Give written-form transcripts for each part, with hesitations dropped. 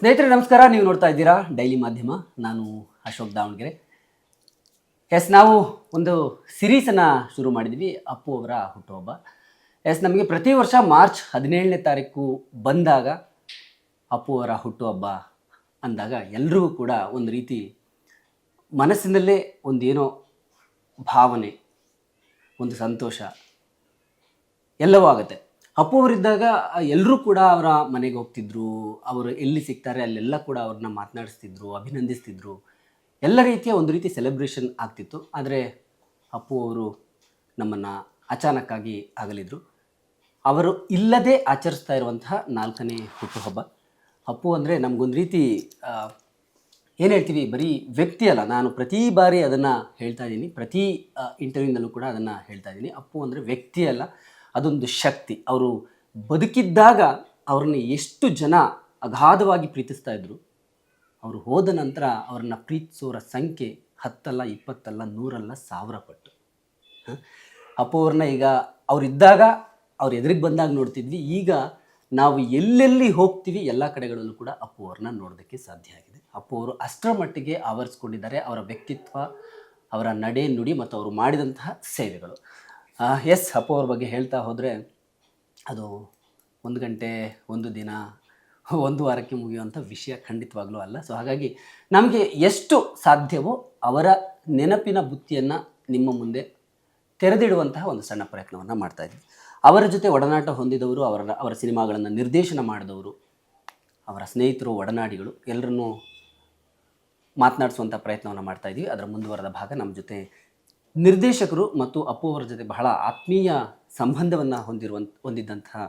ಸ್ನೇಹಿತರೆ ನಮಸ್ಕಾರ. ನೀವು ನೋಡ್ತಾ ಇದ್ದೀರಾ ಡೈಲಿ ಮಾಧ್ಯಮ. ನಾನು ಅಶೋಕ್ ದಾವಣಗೆರೆ. ನಾವು ಒಂದು ಸಿರೀಸನ್ನು ಶುರು ಮಾಡಿದ್ವಿ, ಅಪ್ಪು ಅವರ ಹುಟ್ಟುಹಬ್ಬ. ನಮಗೆ ಪ್ರತಿ ವರ್ಷ ಮಾರ್ಚ್ 17ನೇ ತಾರೀಕು ಬಂದಾಗ ಅಪ್ಪು ಅವರ ಹುಟ್ಟುಹಬ್ಬ ಅಂದಾಗ ಎಲ್ರಿಗೂ ಕೂಡ ಒಂದು ರೀತಿ ಮನಸ್ಸಿನಲ್ಲೇ ಒಂದೇನೋ ಭಾವನೆ, ಒಂದು ಸಂತೋಷ ಎಲ್ಲವೂ ಆಗುತ್ತೆ. ಅಪ್ಪು ಅವರಿದ್ದಾಗ ಎಲ್ಲರೂ ಕೂಡ ಅವರ ಮನೆಗೆ ಹೋಗ್ತಿದ್ರು, ಅವರು ಎಲ್ಲಿ ಸಿಗ್ತಾರೆ ಅಲ್ಲೆಲ್ಲ ಕೂಡ ಅವ್ರನ್ನ ಮಾತನಾಡಿಸ್ತಿದ್ರು, ಅಭಿನಂದಿಸ್ತಿದ್ರು. ಎಲ್ಲ ರೀತಿಯ ಒಂದು ರೀತಿ ಸೆಲೆಬ್ರೇಷನ್ ಆಗ್ತಿತ್ತು. ಆದರೆ ಅಪ್ಪು ಅವರು ನಮ್ಮನ್ನು ಅಚಾನಕ್ಕಾಗಿ ಅಗಲಿದ್ರು. ಅವರು ಇಲ್ಲದೆ ಆಚರಿಸ್ತಾ ಇರುವಂತಹ 4ನೇ ಹುಟ್ಟುಹಬ್ಬ. ಅಪ್ಪು ಅಂದರೆ ನಮಗೊಂದು ರೀತಿ ಏನು ಹೇಳ್ತೀವಿ, ಬರೀ ವ್ಯಕ್ತಿ ಅಲ್ಲ. ನಾನು ಪ್ರತಿ ಬಾರಿ ಅದನ್ನು ಹೇಳ್ತಾ ಇದ್ದೀನಿ, ಪ್ರತಿ ಇಂಟರ್ವ್ಯೂನಲ್ಲೂ ಕೂಡ ಅದನ್ನು ಹೇಳ್ತಾ ಇದ್ದೀನಿ. ಅಪ್ಪು ಅಂದರೆ ವ್ಯಕ್ತಿ ಅಲ್ಲ, ಅದೊಂದು ಶಕ್ತಿ. ಅವರು ಬದುಕಿದ್ದಾಗ ಅವ್ರನ್ನ ಎಷ್ಟು ಜನ ಅಗಾಧವಾಗಿ ಪ್ರೀತಿಸ್ತಾ ಇದ್ರು, ಅವರು ಹೋದ ನಂತರ ಅವರನ್ನು ಪ್ರೀತಿಸೋರ ಸಂಖ್ಯೆ 10 ಅಲ್ಲ, 20 ಅಲ್ಲ, 100 ಅಲ್ಲ, 1000 ಪಟ್ಟು. ಅಪ್ಪು ಅವ್ರನ್ನ ಈಗ ಅವರಿದ್ದಾಗ ಅವ್ರು ಎದುರಿಗೆ ಬಂದಾಗ ನೋಡ್ತಿದ್ವಿ. ಈಗ ನಾವು ಎಲ್ಲೆಲ್ಲಿ ಹೋಗ್ತೀವಿ ಎಲ್ಲ ಕಡೆಗಳಲ್ಲೂ ಕೂಡ ಅಪ್ಪು ಅವ್ರನ್ನ ನೋಡೋದಕ್ಕೆ ಸಾಧ್ಯ ಆಗಿದೆ. ಅಪ್ಪು ಅವರು ಅಷ್ಟರ ಮಟ್ಟಿಗೆ ಆವರಿಸ್ಕೊಂಡಿದ್ದಾರೆ. ಅವರ ವ್ಯಕ್ತಿತ್ವ, ಅವರ ನಡೆ ನುಡಿ ಮತ್ತು ಅವರು ಮಾಡಿದಂತಹ ಸೇವೆಗಳು. ಅಪ್ಪು ಅವ್ರ ಬಗ್ಗೆ ಹೇಳ್ತಾ ಹೋದರೆ ಅದು 1 ಗಂಟೆ, 1 ದಿನ, 1 ವಾರಕ್ಕೆ ಮುಗಿಯುವಂಥ ವಿಷಯ ಖಂಡಿತವಾಗ್ಲೂ ಅಲ್ಲ. ಸೊ ಹಾಗಾಗಿ ನಮಗೆ ಎಷ್ಟು ಸಾಧ್ಯವೋ ಅವರ ನೆನಪಿನ ಬುತ್ತಿಯನ್ನು ನಿಮ್ಮ ಮುಂದೆ ತೆರೆದಿಡುವಂತಹ ಒಂದು ಸಣ್ಣ ಪ್ರಯತ್ನವನ್ನು ಮಾಡ್ತಾಯಿದ್ವಿ. ಅವರ ಜೊತೆ ಒಡನಾಟ ಹೊಂದಿದವರು, ಅವರ ಸಿನಿಮಾಗಳನ್ನು ನಿರ್ದೇಶನ ಮಾಡಿದವರು, ಅವರ ಸ್ನೇಹಿತರು, ಒಡನಾಡಿಗಳು ಎಲ್ಲರನ್ನೂ ಮಾತನಾಡಿಸುವಂಥ ಪ್ರಯತ್ನವನ್ನು ಮಾಡ್ತಾಯಿದ್ವಿ. ಅದರ ಮುಂದುವರೆದ ಭಾಗ ನಮ್ಮ ಜೊತೆ ನಿರ್ದೇಶಕರು ಮತ್ತು ಅಪ್ಪು ಅವರ ಜೊತೆ ಬಹಳ ಆತ್ಮೀಯ ಸಂಬಂಧವನ್ನು ಹೊಂದಿದ್ದಂತಹ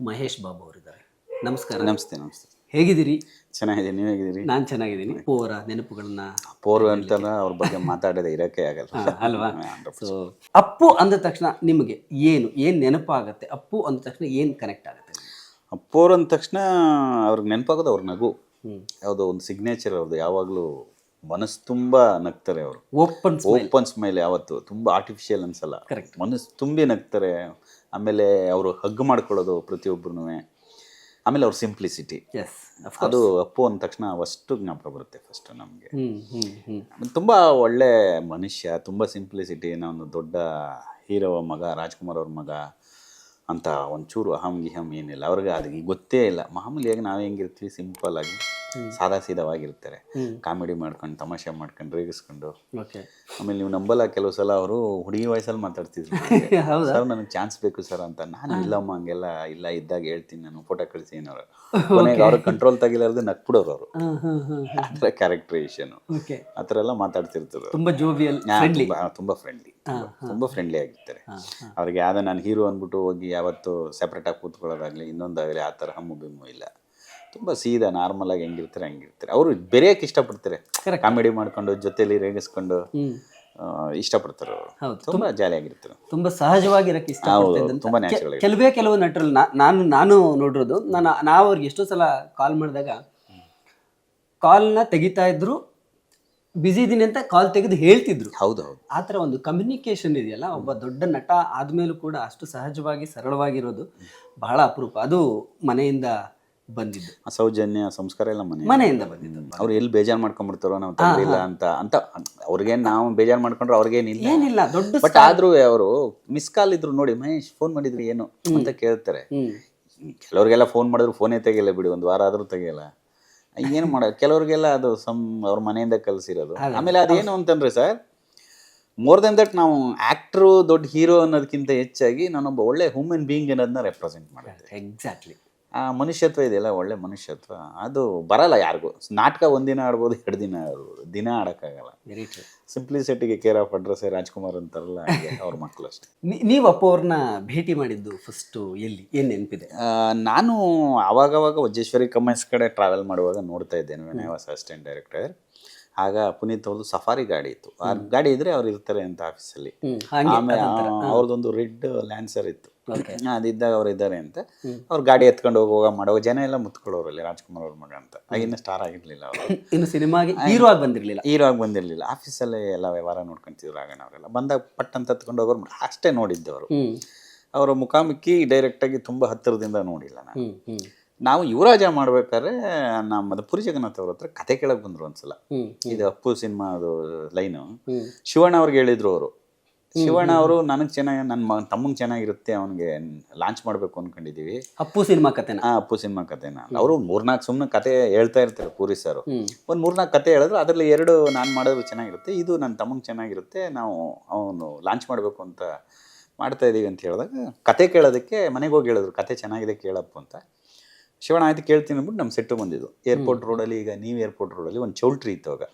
ಮಹೇಶ್ ಬಾಬು ಅವರಿದ್ದಾರೆ. ನಮಸ್ಕಾರ. ನಮಸ್ತೆ. ನಮಸ್ತೆ. ಹೇಗಿದ್ದೀರಿ? ಚೆನ್ನಾಗಿದೆ. ನೀವು ಹೇಗಿದ್ದೀರಿ? ನಾನು ಚೆನ್ನಾಗಿದ್ದೀನಿ. ಅಪ್ಪು ಅವರ ನೆನಪುಗಳನ್ನ ಅವ್ರ ಬಗ್ಗೆ ಮಾತಾಡೋದೇ ಇರೋಕ್ಕೆ ಆಗಲ್ಲ ಅಲ್ವಾ? ಸೊ ಅಪ್ಪು ಅಂದ ತಕ್ಷಣ ನಿಮಗೆ ಏನು ನೆನಪಾಗುತ್ತೆ? ಅಪ್ಪು ಅಂದ ತಕ್ಷಣ ಏನು ಕನೆಕ್ಟ್ ಆಗುತ್ತೆ? ಅಪ್ಪು ಅವ್ರು ಅಂದ ತಕ್ಷಣ ಅವ್ರಿಗೆ ನೆನಪಾಗೋದು ಅವ್ರ ನಗು. ಯಾವುದೋ ಒಂದು ಸಿಗ್ನೇಚರ್ ಅವ್ರದ್ದು. ಯಾವಾಗಲೂ ಮನಸ್ಸು ತುಂಬ ನಗ್ತಾರೆ ಅವರು. Open smile. ಯಾವತ್ತು ತುಂಬ ಆರ್ಟಿಫಿಷಿಯಲ್ ಅನ್ಸಲ್ಲ. ಮನಸ್ಸು ತುಂಬಿ ನಗ್ತಾರೆ. ಆಮೇಲೆ ಅವರು ಹಗ್ ಮಾಡ್ಕೊಳ್ಳೋದು ಪ್ರತಿಯೊಬ್ಬರೂ. ಆಮೇಲೆ ಅವ್ರ ಸಿಂಪ್ಲಿಸಿಟಿ, ಅದು ಅಪ್ಪು ಅಂದ ತಕ್ಷಣ ಅಷ್ಟು ಜ್ಞಾಪಕ ಬರುತ್ತೆ ಫಸ್ಟ್ ನಮಗೆ. ತುಂಬ ಒಳ್ಳೆ ಮನುಷ್ಯ, ತುಂಬ ಸಿಂಪ್ಲಿಸಿಟಿ. ಒಂದು ದೊಡ್ಡ ಹೀರೋ ಮಗ, ರಾಜ್ಕುಮಾರ್ ಅವ್ರ ಮಗ ಅಂತ ಒಂಚೂರು ಅಹಂ ಗಿಹಂ ಏನಿಲ್ಲ ಅವ್ರಿಗೆ. ಅದಕ್ಕೆ ಗೊತ್ತೇ ಇಲ್ಲ. ಮಾಮೂಲಿಯಾಗಿ ನಾವು ಹೆಂಗಿರ್ತೀವಿ, ಸಿಂಪಲ್ ಆಗಿ ಸಾದಾ ಸೀದವಾಗಿರ್ತಾರೆ. ಕಾಮಿಡಿ ಮಾಡ್ಕೊಂಡು, ತಮಾಷೆ ಮಾಡ್ಕೊಂಡು, ರೇಗಿಸ್ಕೊಂಡು. ಆಮೇಲೆ ನೀವು ನಂಬಲ್ಲ, ಕೆಲವು ಸಲ ಅವರು ಹುಡುಗಿ ವಯಸ್ಸಲ್ಲಿ ಮಾತಾಡ್ತಿದ್ರು. ಸರ್ ನನಗೆ ಚಾನ್ಸ್ ಬೇಕು ಸರ್ ಅಂತ. ನಾನು ಇಲ್ಲಮ್ಮ, ಹಂಗೆಲ್ಲ ಇಲ್ಲ, ಇದ್ದಾಗ ಹೇಳ್ತೀನಿ, ನಾನು ಫೋಟೋ ಕಳಿಸಿ ಏನಾರು. ಕೊನೆಗೆ ಅವ್ರಿಗೆ ಕಂಟ್ರೋಲ್ ತೆಗಿಲಾರ್ದು ನಕ್ಬಿಡೋರು ಅವರು. ಆ ಥರ ಕ್ಯಾರೆಕ್ಟರೇಷನ್, ಆ ಥರ ಎಲ್ಲ ಮಾತಾಡ್ತಿರ್ತಾರೆ. ತುಂಬ ಜೋವಿಯಲ್, ತುಂಬ ಫ್ರೆಂಡ್ಲಿ ಆಗಿರ್ತಾರೆ. ಅವ್ರಿಗೆ ಯಾವುದೋ ನಾನು ಹೀರೋ ಅಂದ್ಬಿಟ್ಟು ಹೋಗಿ ಯಾವತ್ತು ಸೆಪ್ರೇಟಾಗಿ ಕೂತ್ಕೊಳ್ಳೋದಾಗಲಿ, ಇನ್ನೊಂದಾಗಲಿ ಆ ಥರ ಹಮ್ಮು ಬಿಮ್ಮು ಇಲ್ಲ. ತುಂಬ ಸೀದಾ ನಾರ್ಮಲ್ ಆಗಿ ಹೆಂಗಿರ್ತಾರೆ ಹಂಗಿರ್ತಾರೆ. ಅವರು ಬೆರೆಯಕ್ಕೆ ಇಷ್ಟಪಡ್ತಾರೆ. ಕಾಮಿಡಿ ಮಾಡ್ಕೊಂಡು, ಜೊತೆಲಿ ರೇಗಿಸ್ಕೊಂಡು ಇಷ್ಟಪಡ್ತಾರೆ ಅವರು. ತುಂಬ ಜಾಲಿಯಾಗಿರ್ತಾರೆ. ತುಂಬ ಸಹಜವಾಗಿರಕ್ಕೆ ಇಷ್ಟಪಡ್ತಾರೆ. ತುಂಬ ನ್ಯಾಚುರಲ್. ಕೆಲವು ನಟರಲ್ಲಿ ನಾನು ನೋಡಿರೋದು, ನಾವು ಅವ್ರಿಗೆ ಎಷ್ಟೋ ಸಲ ಕಾಲ್ ಮಾಡಿದಾಗ ಕಾಲ್ನ ತೆಗಿತಾ ಇದ್ರು, ಬಿಸಿ ಇದೀನಿ ಅಂತ ಕಾಲ್ ತೆಗೆದು ಹೇಳ್ತಿದ್ರು. ಹೌದು. ಆ ಥರ ಒಂದು ಕಮ್ಯುನಿಕೇಶನ್ ಇದೆಯಲ್ಲ, ಒಬ್ಬ ದೊಡ್ಡ ನಟ ಆದ್ಮೇಲೂ ಕೂಡ ಅಷ್ಟು ಸಹಜವಾಗಿ ಸರಳವಾಗಿರೋದು ಬಹಳ ಅಪರೂಪ. ಅದು ಮನೆಯಿಂದ ಬಂದಿದ್ದು. ಸೌಜನ್ಯ ಸಂಸ್ಕಾರ ಎಲ್ಲ ಮನೆಯಿಂದ ಬಂದಿದ್ದು. ಅವ್ರು ಎಲ್ಲಿ ಬೇಜಾರು ಮಾಡ್ಕೊಂಡ್ಬಿಡ್ತಾರೋ ನಾವು ತಗೊಳ್ಳಿಲ್ಲ ಅಂತ ಅವ್ರಿಗೇನು, ನಾವು ಬೇಜಾರು ಮಾಡ್ಕೊಂಡ್ರೆ ಅವ್ರಿಗೇನಿಲ್ಲ ದೊಡ್ಡ. ಬಟ್ ಆದ್ರೂ ಅವರು ಮಿಸ್ ಕಾಲ್ ಇದ್ರು ನೋಡಿ, ಮಹೇಶ್ ಫೋನ್ ಮಾಡಿದ್ರು ಏನು ಅಂತ ಕೇಳ್ತಾರೆ. ಕೆಲವ್ರಿಗೆಲ್ಲ ಫೋನ್ ಮಾಡಿದ್ರು ಫೋನೇ ತೆಗಿಯಲ್ಲ ಬಿಡಿ, 1 ವಾರ ಆದ್ರೂ ತೆಗಿಯಲ್ಲ. ಏನು ಕೆಲವ್ರಿಗೆಲ್ಲ ಅದು ಅವ್ರ ಮನೆಯಿಂದ ಕಲಿಸಿರೋದು. ಆಮೇಲೆ ಅದೇನು ಅಂತಂದ್ರೆ ಸರ್, ಮೋರ್ ದೆನ್ ದಟ್, ನಾವು ಆಕ್ಟ್ರು, ದೊಡ್ಡ ಹೀರೋ ಅನ್ನೋದಕ್ಕಿಂತ ಹೆಚ್ಚಾಗಿ ನಾನೊಬ್ಬ ಒಳ್ಳೆ ಹ್ಯೂಮನ್ ಬೀಯಿಂಗ್ ಅನ್ನೋದನ್ನ ರೆಪ್ರೆಸೆಂಟ್ ಮಾಡಿದ್ದೆ. ಎಕ್ಸಾಕ್ಟ್ಲಿ. ಆ ಮನುಷ್ಯತ್ವ ಇದೆಯಲ್ಲ, ಒಳ್ಳೆ ಮನುಷ್ಯತ್ವ, ಅದು ಬರಲ್ಲ ಯಾರಿಗೂ. ನಾಟಕ 1 ದಿನ ಆಡ್ಬೋದು, 2 ದಿನ ಆಡ್ಬೋದು, ದಿನ ಆಡೋಕ್ಕಾಗಲ್ಲ. ಸಿಂಪ್ಲಿಸಿಟಿಗೆ ಕೇರ್ ಆಫ್ ಅಡ್ರೆಸ್ ರಾಜ್ಕುಮಾರ್ ಅಂತಾರಲ್ಲ, ಅವ್ರ ಮಕ್ಕಳು ಅಷ್ಟೇ. ನೀವು ಅಪ್ಪ ಅವ್ರನ್ನ ಭೇಟಿ ಮಾಡಿದ್ದು ಫಸ್ಟು ಎಲ್ಲಿ, ಏನು ನೆನಪಿದೆ? ನಾನು ಆವಾಗವಾಗ ವಜ್ಜೇಶ್ವರಿ ಕಮರ್ಸ್ ಕಡೆ ಟ್ರಾವೆಲ್ ಮಾಡುವಾಗ ನೋಡ್ತಾ ಇದ್ದೇನೆ. When I was assistant director. ಆಗ ಪುನೀತ್ ಅವ್ರದ್ದು ಸಫಾರಿ ಗಾಡಿ ಇತ್ತು. ಆ ಗಾಡಿ ಇದ್ರೆ ಅವ್ರು ಇರ್ತಾರೆ ಅಂತ ಆಫೀಸಲ್ಲಿ. ಆಮೇಲೆ ಅವ್ರದ್ದೊಂದು ರೆಡ್ ಲ್ಯಾನ್ಸರ್ ಇತ್ತು. ಅದಿದ್ದಾಗ ಅವ್ರು ಇದ್ದಾರೆ ಅಂತ ಅವ್ರು ಗಾಡಿ ಎತ್ಕೊಂಡು ಹೋಗುವಾಗ ಮಾಡುವ ಜನ ಎಲ್ಲ ಮುತ್ಕೊಳ್ಳೋರಲ್ಲಿ ರಾಜ್ಕುಮಾರ್ ಅವ್ರ ಮಗ ಅಂತ. ಆಗಿನ ಸ್ಟಾರ್ ಆಗಿರ್ಲಿಲ್ಲ ಅವರು, ಇನ್ನು ಸಿನಿಮಾಗೆ ಹೀರೋ ಆಗಿ ಬಂದಿರಲಿಲ್ಲ. ಆಫೀಸಲ್ಲೇ ಎಲ್ಲ ವ್ಯವಹಾರ ನೋಡ್ಕೊಂತಿದ್ರು. ಆಗಣ ಅವರೆಲ್ಲ ಬಂದಾಗ ಪಟ್ ಅಂತ ಎತ್ಕೊಂಡು ಹೋಗೋರು ಅಷ್ಟೇ ನೋಡಿದ್ದವರು. ಅವರ ಮುಖಾಮುಖಿ ಡೈರೆಕ್ಟಾಗಿ ತುಂಬ ಹತ್ತಿರದಿಂದ ನೋಡಿಲ್ಲ ನಾನು. ನಾವು ಯುವರಾಜ ಮಾಡ್ಬೇಕಾದ್ರೆ ನಮ್ಮ ಪುರಿ ಜಗನ್ನಾಥ್ ಅವ್ರ ಹತ್ರ ಕತೆ ಕೇಳಕ್ ಬಂದ್ರು ಒಂದ್ಸಲ. ಇದು ಅಪ್ಪು ಸಿನಿಮಾ ಅದು ಲೈನು ಶಿವಣ್ಣ ಅವ್ರಿಗೆ ಹೇಳಿದ್ರು ಅವರು. ಶಿವಣ್ಣ ಅವರು ನನಗೆ ಚೆನ್ನಾಗಿ ನನ್ನ ತಮ್ಮಂಗೆ ಚೆನ್ನಾಗಿರುತ್ತೆ, ಅವನಿಗೆ ಲಾಂಚ್ ಮಾಡಬೇಕು ಅನ್ಕೊಂಡಿದೀವಿ ಅಪ್ಪು ಸಿನಿಮಾ ಕತೆನ. ಅಪ್ಪು ಸಿನಿಮಾ ಕತೆನ. ಅವರು 3-4 ಸುಮ್ಮನೆ ಕತೆ ಹೇಳ್ತಾ ಇರ್ತಾರೆ ಪೂರಿ ಸರ್. ಒಂದು 3-4 ಕತೆ ಹೇಳಿದ್ರು, ಅದರಲ್ಲಿ 2 ನಾನು ಮಾಡೋದು ಚೆನ್ನಾಗಿರುತ್ತೆ, ಇದು ನನ್ನ ತಮ್ಮಂಗೆ ಚೆನ್ನಾಗಿರುತ್ತೆ, ನಾವು ಅವನು ಲಾಂಚ್ ಮಾಡಬೇಕು ಅಂತ ಮಾಡ್ತಾ ಇದೀವಿ ಅಂತ ಹೇಳಿದಾಗ ಕತೆ ಕೇಳೋದಕ್ಕೆ ಮನೆಗೆ ಹೋಗಿ ಹೇಳಿದ್ರು, ಕತೆ ಚೆನ್ನಾಗಿದೆ ಕೇಳಪ್ಪ ಅಂತ. ಶಿವಣ್ಣ ಆಯ್ತು ಕೇಳ್ತೀನಿ ಅಂದ್ಬಿಟ್ಟು ನಮ್ಮ ಸೆಟ್ಟು ಬಂದಿದ್ದು ಏರ್ಪೋರ್ಟ್ ರೋಡಲ್ಲಿ. ಈಗ ನೀವು ಏರ್ಪೋರ್ಟ್ ರೋಡಲ್ಲಿ ಒಂದು ಚೌಲ್ಟ್ರಿ ಇತ್ತು ಅವಾಗ.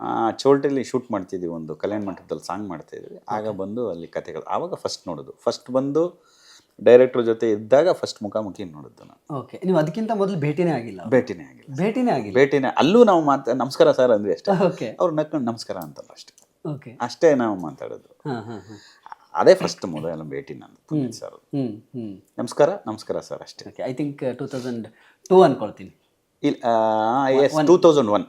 ಆ ಚೌಲ್ಟ್ರಿಲಿ ಶೂಟ್ ಮಾಡ್ತಿದ್ವಿ, ಒಂದು ಕಲ್ಯಾಣ ಮಂಟಪದಲ್ಲಿ ಸಾಂಗ್ ಮಾಡ್ತಾಯಿದ್ವಿ. ಆಗ ಬಂದು ಅಲ್ಲಿ ಕತೆಗಳು ಆವಾಗ ಫಸ್ಟ್ ನೋಡೋದು. ಫಸ್ಟ್ ಬಂದು ಡೈರೆಕ್ಟ್ರ್ ಜೊತೆ ಇದ್ದಾಗ ಫಸ್ಟ್ ಮುಖಾಮುಖಿ ನೋಡಿದ್ದು ನಾನು. ಓಕೆ, ನೀವು ಅದಕ್ಕಿಂತ ಮೊದಲು ಭೇಟಿನೇ ಆಗಿಲ್ಲ? ಭೇಟಿನೇ ಅಲ್ಲೂ ನಾವು ನಮಸ್ಕಾರ ಸರ್ ಅಂದ್ವಿ ಅಷ್ಟೇ. ಓಕೆ, ಅವ್ರು ನಕ್ಕೊಂಡು ನಮಸ್ಕಾರ ಅಂತಲ್ಲ ಅಷ್ಟೇ. ಓಕೆ, ಅಷ್ಟೇ ನಾವು ಮಾತಾಡೋದು. ಅದೇ ಫಸ್ಟ್ ಮೊದಲ ಭೇಟಿ ನಾನು ಪುನೀತ್ ಸರ್. ನಮಸ್ಕಾರ ಸರ್ ಅಷ್ಟೇ. ಓಕೆ, ಐ ಥಿಂಕ್ 2002 ಅನ್ಕೊಳ್ತೀನಿ. ಇಲ್ಲ, 2001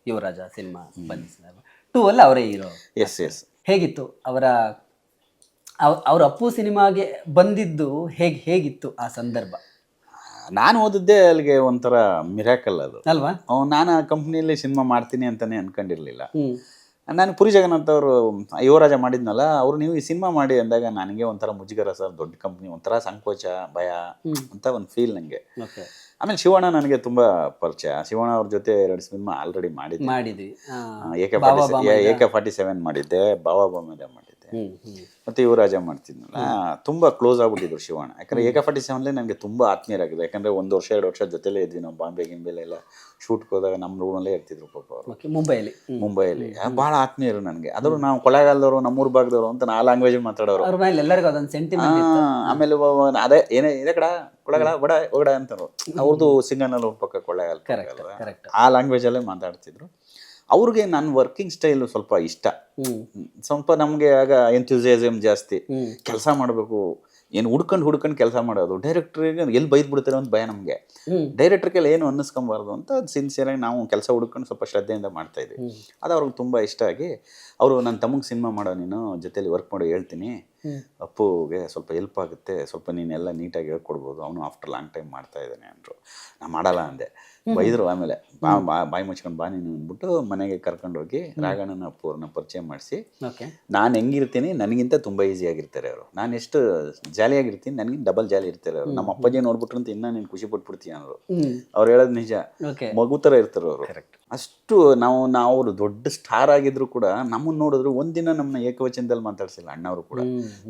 ಯುವರಾಜ ಸಿನಿಮಾ ಬಂದಿದೆ. 2 ಅಲ್ಲ ಅವರೇ ಹೀರೋ. ಎಸ್. ಹೇಗಿತ್ತು ಅವ್ರ ಅಪ್ಪು ಸಿನಿಮಾಗೆ ಬಂದಿದ್ದು? ಹೇಗಿತ್ತು ಆ ಸಂದರ್ಭ? ನಾನು ಓದಿದ್ದೆ ಅಲ್ಲಿಗೆ ಒಂಥರ ಮಿರಾಕಲ್ ಅದು ಅಲ್ವಾ. ನಾನು ಆ ಕಂಪ್ನಿಯಲ್ಲಿ ಸಿನಿಮಾ ಮಾಡ್ತೀನಿ ಅಂತಾನೆ ಅನ್ಕೊಂಡಿರ್ಲಿಲ್ಲ. ನಾನು ಪುರಿ ಜಗನ್ನಾಥ್ ಅವರು ಯುವರಾಜ ಮಾಡಿದ್ನಲ್ಲ, ಅವರು ನೀವು ಈ ಸಿನಿಮಾ ಮಾಡಿ ಅಂದಾಗ ನನಗೆ ಒಂಥರ ಮುಜುಗರ ಸರ್, ದೊಡ್ಡ ಕಂಪ್ನಿ, ಒಂಥರ ಸಂಕೋಚ, ಭಯ ಅಂತ ಒಂದು ಫೀಲ್ ನನಗೆ. ಆಮೇಲೆ ಶಿವಣ್ಣ ನನಗೆ ತುಂಬಾ ಪರಿಚಯ. ಶಿವಣ್ಣ ಅವ್ರ ಜೊತೆ 2 ಸಿನಿಮಾ ಆಲ್ರೆಡಿ ಮಾಡಿದ್ವಿ. AK-47 ಮಾಡಿದ್ದೆ, ಬಾಬಾ ಮಾಡಿದ್ದೆ, ಮತ್ತೆ ಯುವರಾಜ ಮಾಡ್ತಿದ್ನಲ್ಲ. ತುಂಬಾ ಕ್ಲೋಸ್ ಆಗ್ಬಿಟ್ಟಿದ್ರು ಶಿವಣ್ಣ. ಯಾಕಂದ್ರೆ AK-47 ನನಗೆ ತುಂಬಾ ಆತ್ಮೀಯರಾಗಿದೆ. ಯಾಕಂದ್ರೆ 1 ವರ್ಷ 2 ವರ್ಷ ಜೊತೆಲೇ ಇದ್ವಿ ನಾವು. ಬಾಂಬೆ ಗಿಂಬೆಲೆಲ್ಲ ಶೂಟ್ಗೆ ಹೋದಾಗ ನಮ್ಮ ರೂಮಲ್ಲೇ ಇರ್ತಿದ್ರು ಪಾಪ ಅವರು. ಮುಂಬೈಯಲ್ಲಿ ಬಹಳ ಆತ್ಮೀಯರು ನನಗೆ. ಅದ್ರು ನಾವು ಕೊಳ್ಳೇಗಾಲದವರು, ನಮ್ಮೂರ್ ಭಾಗದವರು ಅಂತ 4 ಲ್ಯಾಂಗ್ವೇಜ್ ಮಾತಾಡೋರು. ಆಮೇಲೆ ಅದೇ ಏನೇ ಇದೆ ಕಡ ಕೊಳ್ಳೇಗಾಲ ಒಡ ಅಂತಾರು. ಅವ್ರದ್ದು ಸಿಂಗನಲ್ಲ ಪಕ್ಕ ಕೊಳ್ಳೇಗಾಲ, ಆ ಲ್ಯಾಂಗ್ವೇಜ್ ಅಲ್ಲೇ ಮಾತಾಡ್ತಿದ್ರು. ಅವ್ರಿಗೆ ನನ್ನ ವರ್ಕಿಂಗ್ ಸ್ಟೈಲ್ ಸ್ವಲ್ಪ ಇಷ್ಟ. ಸ್ವಲ್ಪ ನಮಗೆ ಆಗ ಎಂಥ್ಯೂಸಿಯಾಸಮ್ ಜಾಸ್ತಿ. ಕೆಲಸ ಮಾಡಬೇಕು, ಏನು ಹುಡ್ಕೊಂಡು ಕೆಲಸ ಮಾಡೋದು. ಡೈರೆಕ್ಟ್ರಿಗೆ ಎಲ್ಲಿ ಬೈದ್ ಬಿಡ್ತಾರೆ ಅಂತ ಭಯ ನಮಗೆ. ಡೈರೆಕ್ಟ್ರಿಗೆಲ್ಲ ಏನು ಅನ್ನಿಸ್ಕೊಬಾರ್ದು ಅಂತ ಸಿನ್ಸಿಯರಾಗಿ ನಾವು ಕೆಲಸ ಹುಡ್ಕೊಂಡು ಸ್ವಲ್ಪ ಶ್ರದ್ಧೆಯಿಂದ ಮಾಡ್ತಾ ಇದ್ವಿ. ಅದು ಅವ್ರಿಗೆ ತುಂಬ ಇಷ್ಟ ಆಗಿ ಅವರು ನನ್ನ ತಮ್ಮಗೆ ಸಿನಿಮಾ ಮಾಡೋ, ನೀನು ಜೊತೆಲಿ ವರ್ಕ್ ಮಾಡೋ ಹೇಳ್ತೀನಿ, ಅಪ್ಪುಗೆ ಸ್ವಲ್ಪ ಹೆಲ್ಪ್ ಆಗುತ್ತೆ, ಸ್ವಲ್ಪ ನೀನೆಲ್ಲ ನೀಟಾಗಿ ಹೇಳ್ಕೊಡ್ಬೋದು, ಅವನು ಆಫ್ಟರ್ ಲಾಂಗ್ ಟೈಮ್ ಮಾಡ್ತಾ ಇದ್ದಾನೆ ಅಂದರು. ನಾನು ಮಾಡಲ್ಲ ಅಂದೆ. ಬೈದರು. ಆಮೇಲೆ ಬಾಯಿ ಮುಚ್ಕೊಂಡು ಬಾ ನೀನು ಅಂದ್ಬಿಟ್ಟು ಮನೆಗೆ ಕರ್ಕೊಂಡೋಗಿ ರಾಘಣ್ಣನ ಅಪ್ಪು ಅವ್ರನ್ನ ಪರಿಚಯ ಮಾಡಿಸಿ, ನಾನು ಹೆಂಗಿರ್ತೀನಿ ನನಗಿಂತ ತುಂಬ ಈಸಿಯಾಗಿರ್ತಾರೆ ಅವರು. ನಾನು ಎಷ್ಟು ಜಾಲಿಯಾಗಿರ್ತೀನಿ ನನಗಿಂತ ಡಬಲ್ ಜಾಲಿ ಇರ್ತಾರೆ ಅವರು. ನಮ್ಮ ಅಪ್ಪಾಜಿ ನೋಡ್ಬಿಟ್ರು ಅಂತ ಇನ್ನೂ ನೀನು ಖುಷಿ ಪಟ್ಬಿಡ್ತೀನಿ ಅನ್ನೋರು. ಅವ್ರು ಹೇಳೋದು ನಿಜ, ಮಗು ಥರ ಇರ್ತಾರೆ ಅವರು. ಅಷ್ಟು ನಾವು ಅವರು ದೊಡ್ಡ ಸ್ಟಾರ್ ಆಗಿದ್ರು ಕೂಡ ನಮ್ಮನ್ನು ನೋಡಿದ್ರು ಒಂದಿನ ನಮ್ಮನ್ನ ಏಕವಚನದಲ್ಲಿ ಮಾತಾಡ್ಸಿಲ್ಲ. ಅಣ್ಣವರು ಕೂಡ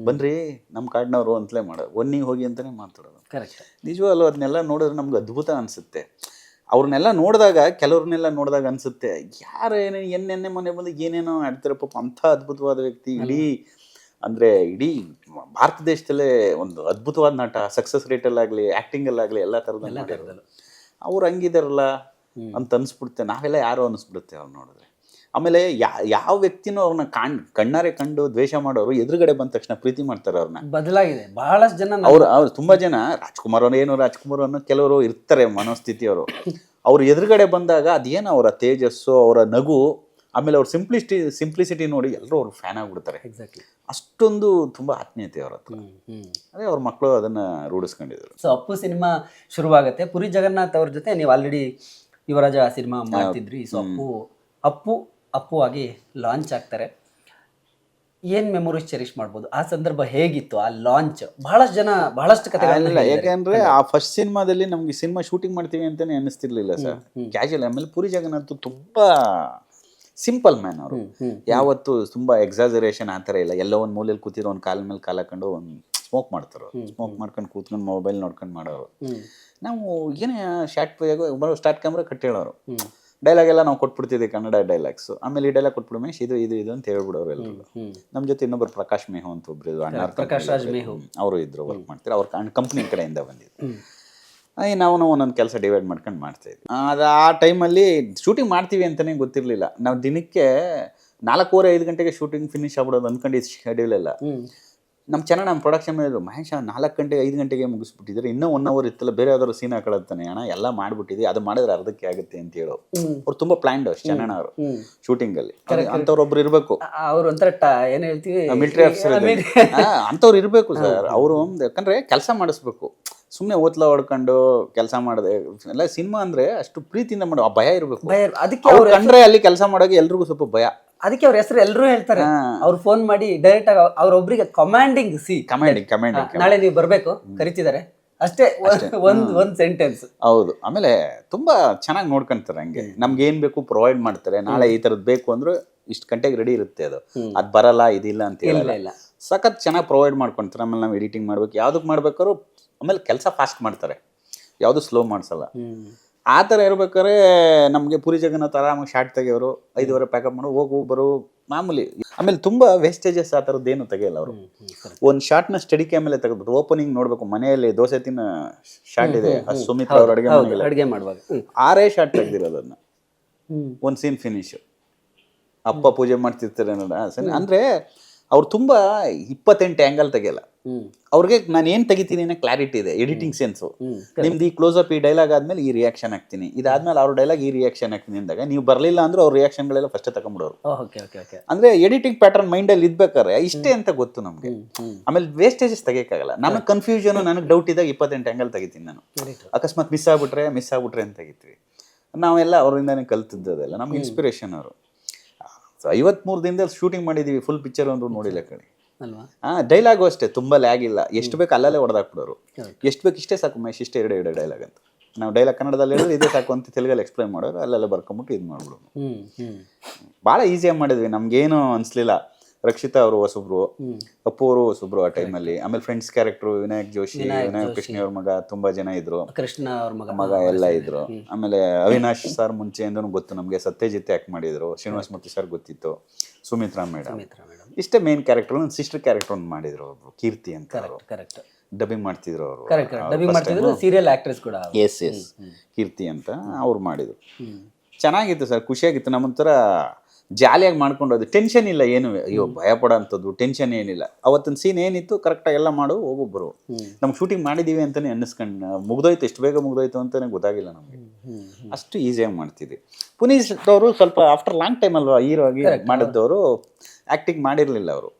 ಬನ್ರಿ ನಮ್ಮ ಕಾಡಿನವರು ಅಂತಲೇ ಮಾಡೋದು, ಒನ್ನಿಗೆ ಹೋಗಿ ಅಂತಲೇ ಮಾತಾಡೋದು. ನಿಜವಲ್ಲೂ ಅದನ್ನೆಲ್ಲ ನೋಡಿದ್ರೆ ನಮ್ಗೆ ಅದ್ಭುತ ಅನಿಸುತ್ತೆ. ಅವ್ರನ್ನೆಲ್ಲ ನೋಡಿದಾಗ, ಕೆಲವ್ರನ್ನೆಲ್ಲ ನೋಡಿದಾಗ ಅನಿಸುತ್ತೆ, ಯಾರು ಎನ್ನೆನ್ನೆ ಮನೆ ಬಂದು ಏನೇನೋ ಆಡ್ತಾರೆ ಪಾಪ. ಅಂಥ ಅದ್ಭುತವಾದ ವ್ಯಕ್ತಿ. ಇಡೀ ಭಾರತ ದೇಶದಲ್ಲೇ ಒಂದು ಅದ್ಭುತವಾದ ನಟ. ಸಕ್ಸಸ್ ರೇಟಲ್ಲಾಗಲಿ, ಆ್ಯಕ್ಟಿಂಗಲ್ಲಾಗಲಿ ಎಲ್ಲ ಥರದ್ದು ಅವ್ರು ಹಂಗಿದಾರಲ್ಲ ಅಂತ ಅನಿಸ್ಬಿಡುತ್ತೆ. ನಾವೆಲ್ಲ ಯಾರೋ ಅನಿಸ್ಬಿಡುತ್ತೆ ಅವ್ರು ನೋಡಿದ್ರೆ. ಆಮೇಲೆ ಯಾವ ವ್ಯಕ್ತಿನೂ ಅವ್ರನ್ನ ಕಣ್ಣಾರೆ ಕಂಡು ದ್ವೇಷ ಮಾಡೋರು ಎದುರುಗಡೆ ಬಂದ ತಕ್ಷಣ ಪ್ರೀತಿ ಮಾಡ್ತಾರೆ. ಅವ್ರನ್ನ ಬದಲಾಗಿದೆ ಬಹಳಷ್ಟು ಜನ. ಅವ್ರು ತುಂಬಾ ಜನ ರಾಜ್ಕುಮಾರ್ ಅನ್ನೋ ಕೆಲವರು ಇರ್ತಾರೆ ಮನೋಸ್ಥಿತಿಯವರು. ಅವ್ರು ಎದುರುಗಡೆ ಬಂದಾಗ ಅದೇನೋ ಅವರ ತೇಜಸ್ಸು, ಅವರ ನಗು, ಆಮೇಲೆ ಅವ್ರ ಸಿಂಪ್ಲಿಸಿಟಿ ನೋಡಿ ಎಲ್ಲರೂ ಅವ್ರು ಫ್ಯಾನ್ ಆಗ್ಬಿಡ್ತಾರೆ. ಅಷ್ಟೊಂದು ತುಂಬಾ ಆತ್ಮೀಯತೆ ಅವ್ರ ಹತ್ರ. ಅದೇ ಅವ್ರ ಮಕ್ಕಳು ಅದನ್ನ ರೂಢಿಸ್ಕೊಂಡಿದ್ರು. ಸೊ ಅಪ್ಪು ಸಿನಿಮಾ ಶುರುವಾಗುತ್ತೆ. ಪುರಿ ಜಗನ್ನಾಥ್ ಅವ್ರ ಜೊತೆ ನೀವು ಆಲ್ರೆಡಿ ಯುವರಾಜ ಸಿನಿಮಾ ಮಾಡ್ತಿದ್ರಿ. ಸೊ ಅಪ್ಪು ಆಗಿ ಲಾಂಚ್ ಆಗ್ತಾರೆ. ಏನು ಮೆಮೊರೀಸ್ ಚೆರಿಶ್ ಮಾಡ್ಬೋದು? ಆ ಸಂದರ್ಭ ಹೇಗಿತ್ತು, ಆ ಲಾಂಚ್? ಬಹಳಷ್ಟು ಕಥೆಗಳಿಲ್ಲ. ಯಾಕೆಂದ್ರೆ ಆ ಫಸ್ಟ್ ಸಿನಿಮಾದಲ್ಲಿ ನಮ್ಗೆ ಸಿನಿಮಾ ಶೂಟಿಂಗ್ ಮಾಡ್ತೀವಿ ಅಂತಾನೆ ಅನ್ನಿಸ್ತಿರ್ಲಿಲ್ಲ ಸರ್. ಕ್ಯಾಶುಯಲ್. ಆಮೇಲೆ ಪುರಿ ಜಗನ್ನಾಥ್ ತುಂಬಾ ಸಿಂಪಲ್ ಮ್ಯಾನ್ ಅವರು. ಯಾವತ್ತು ತುಂಬಾ ಎಕ್ಸಾಜರೇಷನ್ ಆ ಥರ ಇಲ್ಲ. ಎಲ್ಲೋ ಒಂದು ಮೂಲೆಯಲ್ಲಿ ಕೂತಿರೋ ಒಂದು ಕಾಲ ಮೇಲೆ ಕಾಲ ಹಾಕೊಂಡು ಒಂದು ಸ್ಮೋಕ್ ಮಾಡ್ತಾರೋ, ಸ್ಮೋಕ್ ಮಾಡ್ಕೊಂಡು ಕೂತ್ಕೊಂಡು ಮೊಬೈಲ್ ನೋಡ್ಕೊಂಡು ಮಾಡೋರು. ನಾವು ಏನೇ ಸ್ಟಾರ್ಟ್ ಕ್ಯಾಮ್ರಾ ಕಟ್ಟೇಳೋರು. ಡೈಲಾಗ್ ಎಲ್ಲ ನಾವು ಕೊಟ್ಬಿಡ್ತಿದ್ವಿ, ಕನ್ನಡ ಡೈಲಾಗ್ಸ್. ಆಮೇಲೆ ಈ ಡೈಲಾಗ್ ಕೊಟ್ಬಿಡು ಮೇಶ್, ಇದು ಅಂತ ಹೇಳ್ಬಿಡೋರು ಎಲ್ಲರೂ. ನಮ್ಮ ಜೊತೆ ಇನ್ನೊಬ್ಬರು ಪ್ರಕಾಶ್ ಮೇಹು ಅಂತ ಒಬ್ರು ಇದ್ರು, ಅವರು ಇದ್ರು, ವರ್ಕ್ ಮಾಡ್ತಾರೆ. ಅವ್ರ ಕಂಪ್ನಿ ಕಡೆಯಿಂದ ಬಂದಿದ್ರು. ನಾವು ಒಂದೊಂದು ಕೆಲಸ ಡಿವೈಡ್ ಮಾಡ್ಕೊಂಡು ಮಾಡ್ತಾಯಿದ್ವಿ. ಅದು ಆ ಟೈಮಲ್ಲಿ ಶೂಟಿಂಗ್ ಮಾಡ್ತೀವಿ ಅಂತಲೇ ಗೊತ್ತಿರಲಿಲ್ಲ. ನಾವು ದಿನಕ್ಕೆ 4:30-5 ಗಂಟೆಗೆ ಶೂಟಿಂಗ್ ಫಿನಿಶ್ ಆಗ್ಬಿಡೋದು ಅಂದ್ಕೊಂಡಿದ್ದು ಶೆಡ್ಯೂಲ್ ಎಲ್ಲ. ನಮ್ಮ ಪ್ರೊಡಕ್ಷನ್ ಮಾಡಿದ್ರು, ಮಹೇಶ 4-5 ಗಂಟೆಗೆ ಮುಗಿಸ್ಬಿಟ್ಟಿದ್ರೆ ಇನ್ನೂ 1 ಅವರ್ ಇತ್ತಲ್ಲ, ಬೇರೆ ಯಾವ್ದಾದ್ರು ಸೀನ್ ಹಾಕೊಳತ್ತಾನೆ ಅಣ್ಣ, ಎಲ್ಲ ಮಾಡ್ಬಿಟ್ಟಿದ್ವಿ, ಅದು ಮಾಡಿದ್ರೆ ಅರ್ಧಕ್ಕೆ ಆಗುತ್ತೆ ಅಂತ ಹೇಳೋ. ಅವ್ರು ತುಂಬಾ ಪ್ಲಾನ್ಡ್ ಚೆನ್ನಣ್ಣ ಅವರು ಶೂಟಿಂಗ್ ಅಲ್ಲಿ. ಅಂಥವ್ರೊಬ್ರು ಇರಬೇಕು. ಅವ್ರು ಒಂಥರ ಏನ್ ಹೇಳ್ತೀವಿ, ಮಿಲಿಟರಿ ಆಫೀಸರ್ ಅಂಥವ್ರು ಇರಬೇಕು ಸರ್. ಅವರು ಯಾಕಂದ್ರೆ ಕೆಲಸ ಮಾಡಿಸ್ಬೇಕು. ಸುಮ್ಮನೆ ಓತ್ಲ ಹೊಡ್ಕೊಂಡು ಕೆಲಸ ಮಾಡದೆ ಎಲ್ಲ ಸಿನಿಮಾ ಅಂದ್ರೆ ಅಷ್ಟು ಪ್ರೀತಿಯಿಂದ ಮಾಡೋ ಆ ಭಯ ಇರಬೇಕು. ಅದಕ್ಕೆ ಅವ್ರು ಕಂಡ್ರೆ ಅಲ್ಲಿ ಕೆಲಸ ಮಾಡೋಕೆ ಎಲ್ರಿಗೂ ಸ್ವಲ್ಪ ಭಯ. ಅದಕ್ಕೆ ಅವ್ರ ಹೆಸರು ಎಲ್ಲರೂ ಹೇಳ್ತಾರೆ. ಅವ್ರು ಫೋನ್ ಮಾಡಿ ಡೈರೆಕ್ಟ್ ಆಗಿ ಅವ್ರೊಬ್ರಿಗೆ ಕಮಾಂಡಿಂಗ್ ನಾಳೆ ನೀವು ಬರ್ಬೇಕು ಕರಿತಿದ್ದಾರೆ ಅಷ್ಟೇ, ಒಂದ್ ಸೆಂಟೆನ್ಸ್. ಹೌದು. ಆಮೇಲೆ ತುಂಬಾ ಚೆನ್ನಾಗಿ ನೋಡ್ಕೊಂತಾರೆ. ಹಂಗೆ ನಮ್ಗೆ ಏನ್ ಬೇಕು ಪ್ರೊವೈಡ್ ಮಾಡ್ತಾರೆ. ನಾಳೆ ಈ ತರದ್ ಬೇಕು ಅಂದ್ರೆ ಇಷ್ಟು ಗಂಟೆಗೆ ರೆಡಿ ಇರುತ್ತೆ. ಅದ್ ಬರಲ್ಲ ಇದಿಲ್ಲ ಅಂತ ಹೇಳಿಲ್ಲ, ಸಖತ್ ಚೆನ್ನಾಗಿ ಪ್ರೊವೈಡ್ ಮಾಡ್ಕೊಂತಾರೆ. ಆಮೇಲೆ ನಾವು ಎಡಿಟಿಂಗ್ ಮಾಡ್ಬೇಕು, ಯಾವ್ದಕ್ ಮಾಡ್ಬೇಕಾದ್ರು ಆಮೇಲೆ ಕೆಲಸ ಫಾಸ್ಟ್ ಮಾಡ್ತಾರೆ, ಯಾವ್ದು ಸ್ಲೋ ಮಾಡ್ಸಲ್ಲ. ಆ ಥರ ಇರ್ಬೇಕಾದ್ರೆ ನಮಗೆ ಪುರಿ ಜಗನ್ನಾಥ್ ಆರಾಮಾಗಿ ಶಾರ್ಟ್ ತೆಗಿಯೋರು, 5:15 ಪ್ಯಾಕಪ್ ಮಾಡೋ ಹೋಗು ಬರೋ ಮಾಮೂಲಿ. ಆಮೇಲೆ ತುಂಬಾ ವೇಸ್ಟೇಜಸ್ ಆ ಥರದ್ದೇನು ತೆಗಿಯಲ್ಲ ಅವರು. ಒಂದು ಶಾರ್ಟ್ನ ಸ್ಟಡಿ ಕ್ಯಾಮಲ್ಲೇ ತೆಗೆದ್ಬಿಟ್ಟು ಓಪನಿಂಗ್ ನೋಡ್ಬೇಕು, ಮನೆಯಲ್ಲಿ ದೋಸೆ ತಿನ್ನ ಶಾರ್ಟ್ ಇದೆ ಸುಮಿತ್ರಾ ಅವ್ರ ಅಡುಗೆ ಮಾಡುವಾಗ 6 ಶಾರ್ಟ್ ತೆಗ್ದಿರೋದನ್ನ ಒಂದು ಸೀನ್ ಫಿನಿಶ್. ಅಪ್ಪ ಪೂಜೆ ಮಾಡ್ತಿರ್ತಾರೆ ನೋಡ ಅಂದ್ರೆ ಅವ್ರು ತುಂಬಾ 28 ಆ್ಯಂಗಲ್ ತೆಗಿಯಲ್ಲ. ಅವ್ರಿಗೆ ನಾನು ಏನ್ ತೆಗಿತೀನಿ ಅನ್ನೋ ಕ್ಲಾರಿಟಿ ಇದೆ, ಎಡಿಟಿಂಗ್ ಸೆನ್ಸು. ನಿಮ್ದು ಈ ಕ್ಲೋಸ್ ಅಪ್ ಈ ಡೈಲಾಗ್ ಆದ್ಮೇಲೆ ಈ ರಿಯಾಕ್ಷನ್ ಆಗ್ತೀನಿ, ಇದಾದ್ಮೇಲೆ ಅವ್ರ ಡೈಲಾಗ್ ಈ ರಿಯಾಕ್ಷನ್ ಆಗ್ತೀನಿ ಅಂದಾಗ ನೀವು ಬರ್ಲಿಲ್ಲ ಅಂದ್ರೆ ಅವ್ರ ರಿಯಾಕ್ಷನ್ಗಳೆಲ್ಲ ಫಸ್ಟ್ ತಗೊಂಡ್ಬಿಡೋರು. ಅಂದ್ರೆ ಎಡಿಟಿಂಗ್ ಪ್ಯಾಟರ್ನ್ ಮೈಂಡ್ ಅಲ್ಲಿ ಇದ್ಬೇಕಾರೆ ಇಷ್ಟೇ ಅಂತ ಗೊತ್ತು ನಮ್ಗೆ. ಆಮೇಲೆ ವೇಸ್ಟೇಜಸ್ ತೆಗಿಯಕ್ಕಾಗಲ್ಲ. ನನಗೆ ಕನ್ಫ್ಯೂಷನ್, ನನಗೆ ಡೌಟ್ ಇದ್ದಾಗ 28 ಆ್ಯಂಗಲ್ ತೆಗಿತೀನಿ ನಾನು. ಅಕಸ್ಮಾತ್ ಮಿಸ್ ಆಗ್ಬಿಟ್ರೆ ಅಂತ ತೆಗಿತೀವಿ. ನಾವೆಲ್ಲ ಅವರಿಂದಾನೇ ಕಲ್ತಿದ್ದದೆಲ್ಲ ನಮ್ಗೆ ಇನ್ಸ್ಪಿರೇಷನ್ ಅವರು. 53 ದಿನದಲ್ಲಿ ಶೂಟಿಂಗ್ ಮಾಡಿದೀವಿ, ಫುಲ್ ಪಿಕ್ಚರ್ ಒಂದು ನೋಡಿಲ್ಲ ಕಡೆ. ಡೈಲಾಗು ಅಷ್ಟೇ ತುಂಬಾ ಲ್ಯಾಗ್ ಇಲ್ಲ, ಎಷ್ಟು ಬೇಕು ಅಲ್ಲಲ್ಲೇ ಹೊಡೆದಾಕ್ಬಿಡೋರು. ಎಷ್ಟು ಬೇಕು ಇಷ್ಟೇ ಸಾಕು ಮಹೇಶ್, ಇಷ್ಟೇ ಎರಡು ಡೈಲಾಗ್ ಅಂತ. ನಾವು ಡೈಲಾಗ್ ಕನ್ನಡದಲ್ಲಿ ಹೇಳಿದ್ರೆ ಇದೇ ಸಾಕು ಅಂತ ತೆಲುಗಲ್ಲಿ ಎಕ್ಸ್ಪ್ಲೈನ್ ಮಾಡೋರು, ಅಲ್ಲೆಲ್ಲ ಬರ್ಕೊಂಬಿಟ್ಟು ಇದು ಮಾಡ್ಬಿಡೋರು. ಭಾಳ ಈಸಿಯಾಗಿ ಮಾಡಿದ್ವಿ, ನಮ್ಗೇನು ಅನ್ಸ್ಲಿಲ್ಲ. ರಕ್ಷಿತಾ ಅವರು ಹೊಸಬ್ರು, ಅಪ್ಪು ಅವರು ಹೊಸಬ್ರು ಆ ಟೈಮಲ್ಲಿ. ಆಮೇಲೆ ಫ್ರೆಂಡ್ಸ್ ಕ್ಯಾರೆಕ್ಟರ್ ವಿನಾಯಕ್ ಜೋಶಿ, ವಿನಾಯಕ್ ಕೃಷ್ಣ ಅವ್ರ ಮಗ, ತುಂಬಾ ಜನ ಇದ್ರು, ಕೃಷ್ಣ ಅವ್ರ ಮಗ ಎಲ್ಲ ಇದ್ರು. ಆಮೇಲೆ ಅವಿನಾಶ್ ಸರ್ ಮುಂಚೆಯಿಂದನೂ ಗೊತ್ತು ನಮ್ಗೆ, ಸತ್ಯಜಿತ್ ಆಕ್ಟ್ ಮಾಡಿದ್ರು, ಶ್ರೀನಿವಾಸ್ ಮೂರ್ತಿ ಸರ್ ಗೊತ್ತಿತ್ತು, ಸುಮಿತ್ರಾ ಮೇಡಮ್ ಇಷ್ಟೇ ಮೇನ್ ಕ್ಯಾರೆಕ್ಟರ್. ಒಂದು ಸಿಸ್ಟರ್ ಕ್ಯಾರೆಕ್ಟರ್ ಒಂದು ಮಾಡಿದ್ರು, ಒಬ್ರು ಕೀರ್ತಿ ಅಂತ ಡಬ್ಬಿಂಗ್ ಮಾಡ್ತಿದ್ರು ಅವರು, ಸೀರಿಯಲ್ ಆಕ್ಟ್ರೆಸ್ ಕೂಡ. ಎಸ್ ಕೀರ್ತಿ ಅಂತ ಅವ್ರು ಮಾಡಿದ್ರು. ಚೆನ್ನಾಗಿತ್ತು ಸರ್, ಖುಷಿಯಾಗಿತ್ತು. ನಮ್ಮೊಂಥರ ಜಾಲಿಯಾಗಿ ಮಾಡ್ಕೊಂಡೋದು, ಟೆನ್ಷನ್ ಇಲ್ಲ ಏನು, ಅಯ್ಯೋ ಭಯ ಪಡೋ ಅಂಥದ್ದು ಟೆನ್ಷನ್ ಏನಿಲ್ಲ. ಅವತ್ತಿನ ಸೀನ್ ಏನಿತ್ತು ಕರೆಕ್ಟಾಗಿ ಎಲ್ಲ ಮಾಡು ಹೋಗೊಬ್ಬರು. ನಮ್ಗೆ ಶೂಟಿಂಗ್ ಮಾಡಿದ್ದೀವಿ ಅಂತಲೇ ಅನ್ನಿಸ್ಕೊಂಡು ಮುಗ್ದೋಯ್ತು, ಎಷ್ಟು ಬೇಗ ಮುಗ್ದೋಯ್ತು ಅಂತಲೇ ಗೊತ್ತಾಗಿಲ್ಲ ನಮಗೆ. ಅಷ್ಟು ಈಸಿಯಾಗಿ ಮಾಡ್ತಿದ್ವಿ. ಪುನೀತ್ ಅವರು ಸ್ವಲ್ಪ ಆಫ್ಟರ್ ಲಾಂಗ್ ಟೈಮ್ ಅಲ್ವಾ ಹೀರೋ ಆಗಿ ಮಾಡಿದ್ದವರು, ಆಕ್ಟಿಂಗ್ ಮಾಡಿರ್ಲಿಲ್ಲ ಅವರು.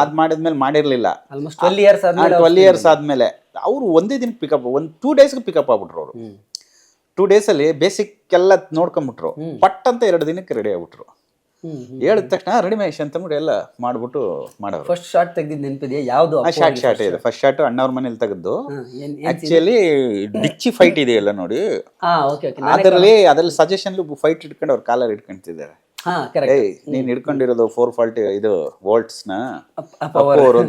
ಅದ್ ಮಾಡಿದ್ಮೇಲೆ ಮಾಡಿರ್ಲಿಲ್ಲ. 12 ಇಯರ್ಸ್ ಆದ್ಮೇಲೆ ಅವರು ಒಂದೇ ದಿನ ಪಿಕಪ್, 2 ಡೇಸ್ಗೆ ಪಿಕಪ್ ಆಗ್ಬಿಟ್ರು ಅವರು. 2 ಡೇಸಲ್ಲಿ ಬೇಸಿಕ್ ಎಲ್ಲ ನೋಡ್ಕೊಂಬಿಟ್ರು, ಪಟ್ ಅಂತ 2 ದಿನಕ್ಕೆ ರೆಡಿ ಆಗ್ಬಿಟ್ರು. ಹೇಳಿದ ತಕ್ಷಣ ರೆಡಿ ಮಹೇಶ್ ಅಂತ ಎಲ್ಲ ಮಾಡ್ಬಿಟ್ಟು ಮಾಡೋರು. ಫಸ್ಟ್ ಶಾರ್ಟ್ ತೆಗ್ದಿದ್ದು ನೆನಪಿದೆಯಾ? ಯಾವ್ದು ಶಾರ್ಟ್ ಇದೆ? ಫಸ್ಟ್ ಶಾರ್ಟ್ ಅಣ್ಣವ್ರ ಮನೇಲಿ ತೆಗೆದು, ಆಕ್ಚುಲಿ ಡಿಚ್ಚಿ ಫೈಟ್ ಇದೆಯಲ್ಲ ನೋಡಿ, ಅದ್ರಲ್ಲಿ ಸಜೆಷನ್ ಫೈಟ್ ಇಟ್ಕೊಂಡು ಅವ್ರ ಕಾಲರ್ ಇಟ್ಕೊಂತಿದ್ದಾರೆ. ನೀನ್ ಹಿಡ್ಕೊಂಡಿರೋದು 440 ಇದು ವೋಲ್ಟ್ಸ್ ನ ಅಪ್ಪು,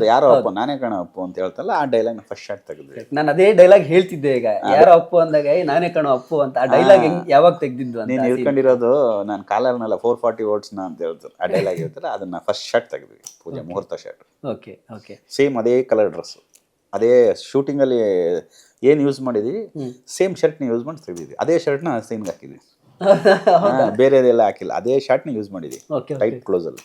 ಯಾರೋ ಅಪ್ಪು, ನಾನೇ ಕಾಣೋ ಅಪ್ಪು ಅಂತ ಹೇಳ್ತಲ್ಲ, ಆ ಡೈಲಾಗ್ ಫಸ್ಟ್ ಶಾರ್ಟ್ ತೆಗೆದ್ವಿ. ನಾನು ಅದೇ ಡೈಲಾಗ್ ಹೇಳ್ತಿದ್ದೆ ಈಗ, ಯಾರೋ ಅಪ್ಪು ಅಂದಾಗ ನಾನೇ ಕಾಣೋ ಅಪ್ಪು ಅಂತ. ಆ ಡೈಲಾಗ್ ಯಾವಾಗ ತೆಗ್ದಿದ್ದು? ನೀನ್ ಹಿಡ್ಕೊಂಡಿರೋದು ನಾನು ಕಾಲರ್ನಲ್ಲ 440 ವೋಲ್ಟ್ಸ್ ನ ಅಂತ ಹೇಳ್ತಾರೆ, ಆ ಡೈಲಾಗ್ ಹೇಳ್ತಾರೆ. ಅದನ್ನ ಫಸ್ಟ್ ಶಾರ್ಟ್ ತೆಗೆದ್ವಿ, ಪೂಜೆ ಮುಹೂರ್ತ ಶಾರ್ಟ್. ಸೇಮ್ ಅದೇ ಕಲರ್ ಡ್ರೆಸ್, ಅದೇ ಶೂಟಿಂಗ್ ಅಲ್ಲಿ ಏನ್ ಯೂಸ್ ಮಾಡಿದ್ವಿ ಸೇಮ್ ಶರ್ಟ್ ನ ಯೂಸ್ ಮಾಡಿ ತೆಗೆದಿದ್ವಿ. ಅದೇ ಶರ್ಟ್ ನ ಸೀನ್ಗೆ ಹಾಕಿದ್ವಿ, ಬೇರೆದೆಲ್ಲ ಹಾಕಿಲ್ಲ, ಅದೇ ಶಾರ್ಟ್ ನ ಯೂಸ್ ಮಾಡಿದ್ವಿ ಟೈಟ್ ಕ್ಲೋಸ್ ಅಲ್ಲಿ.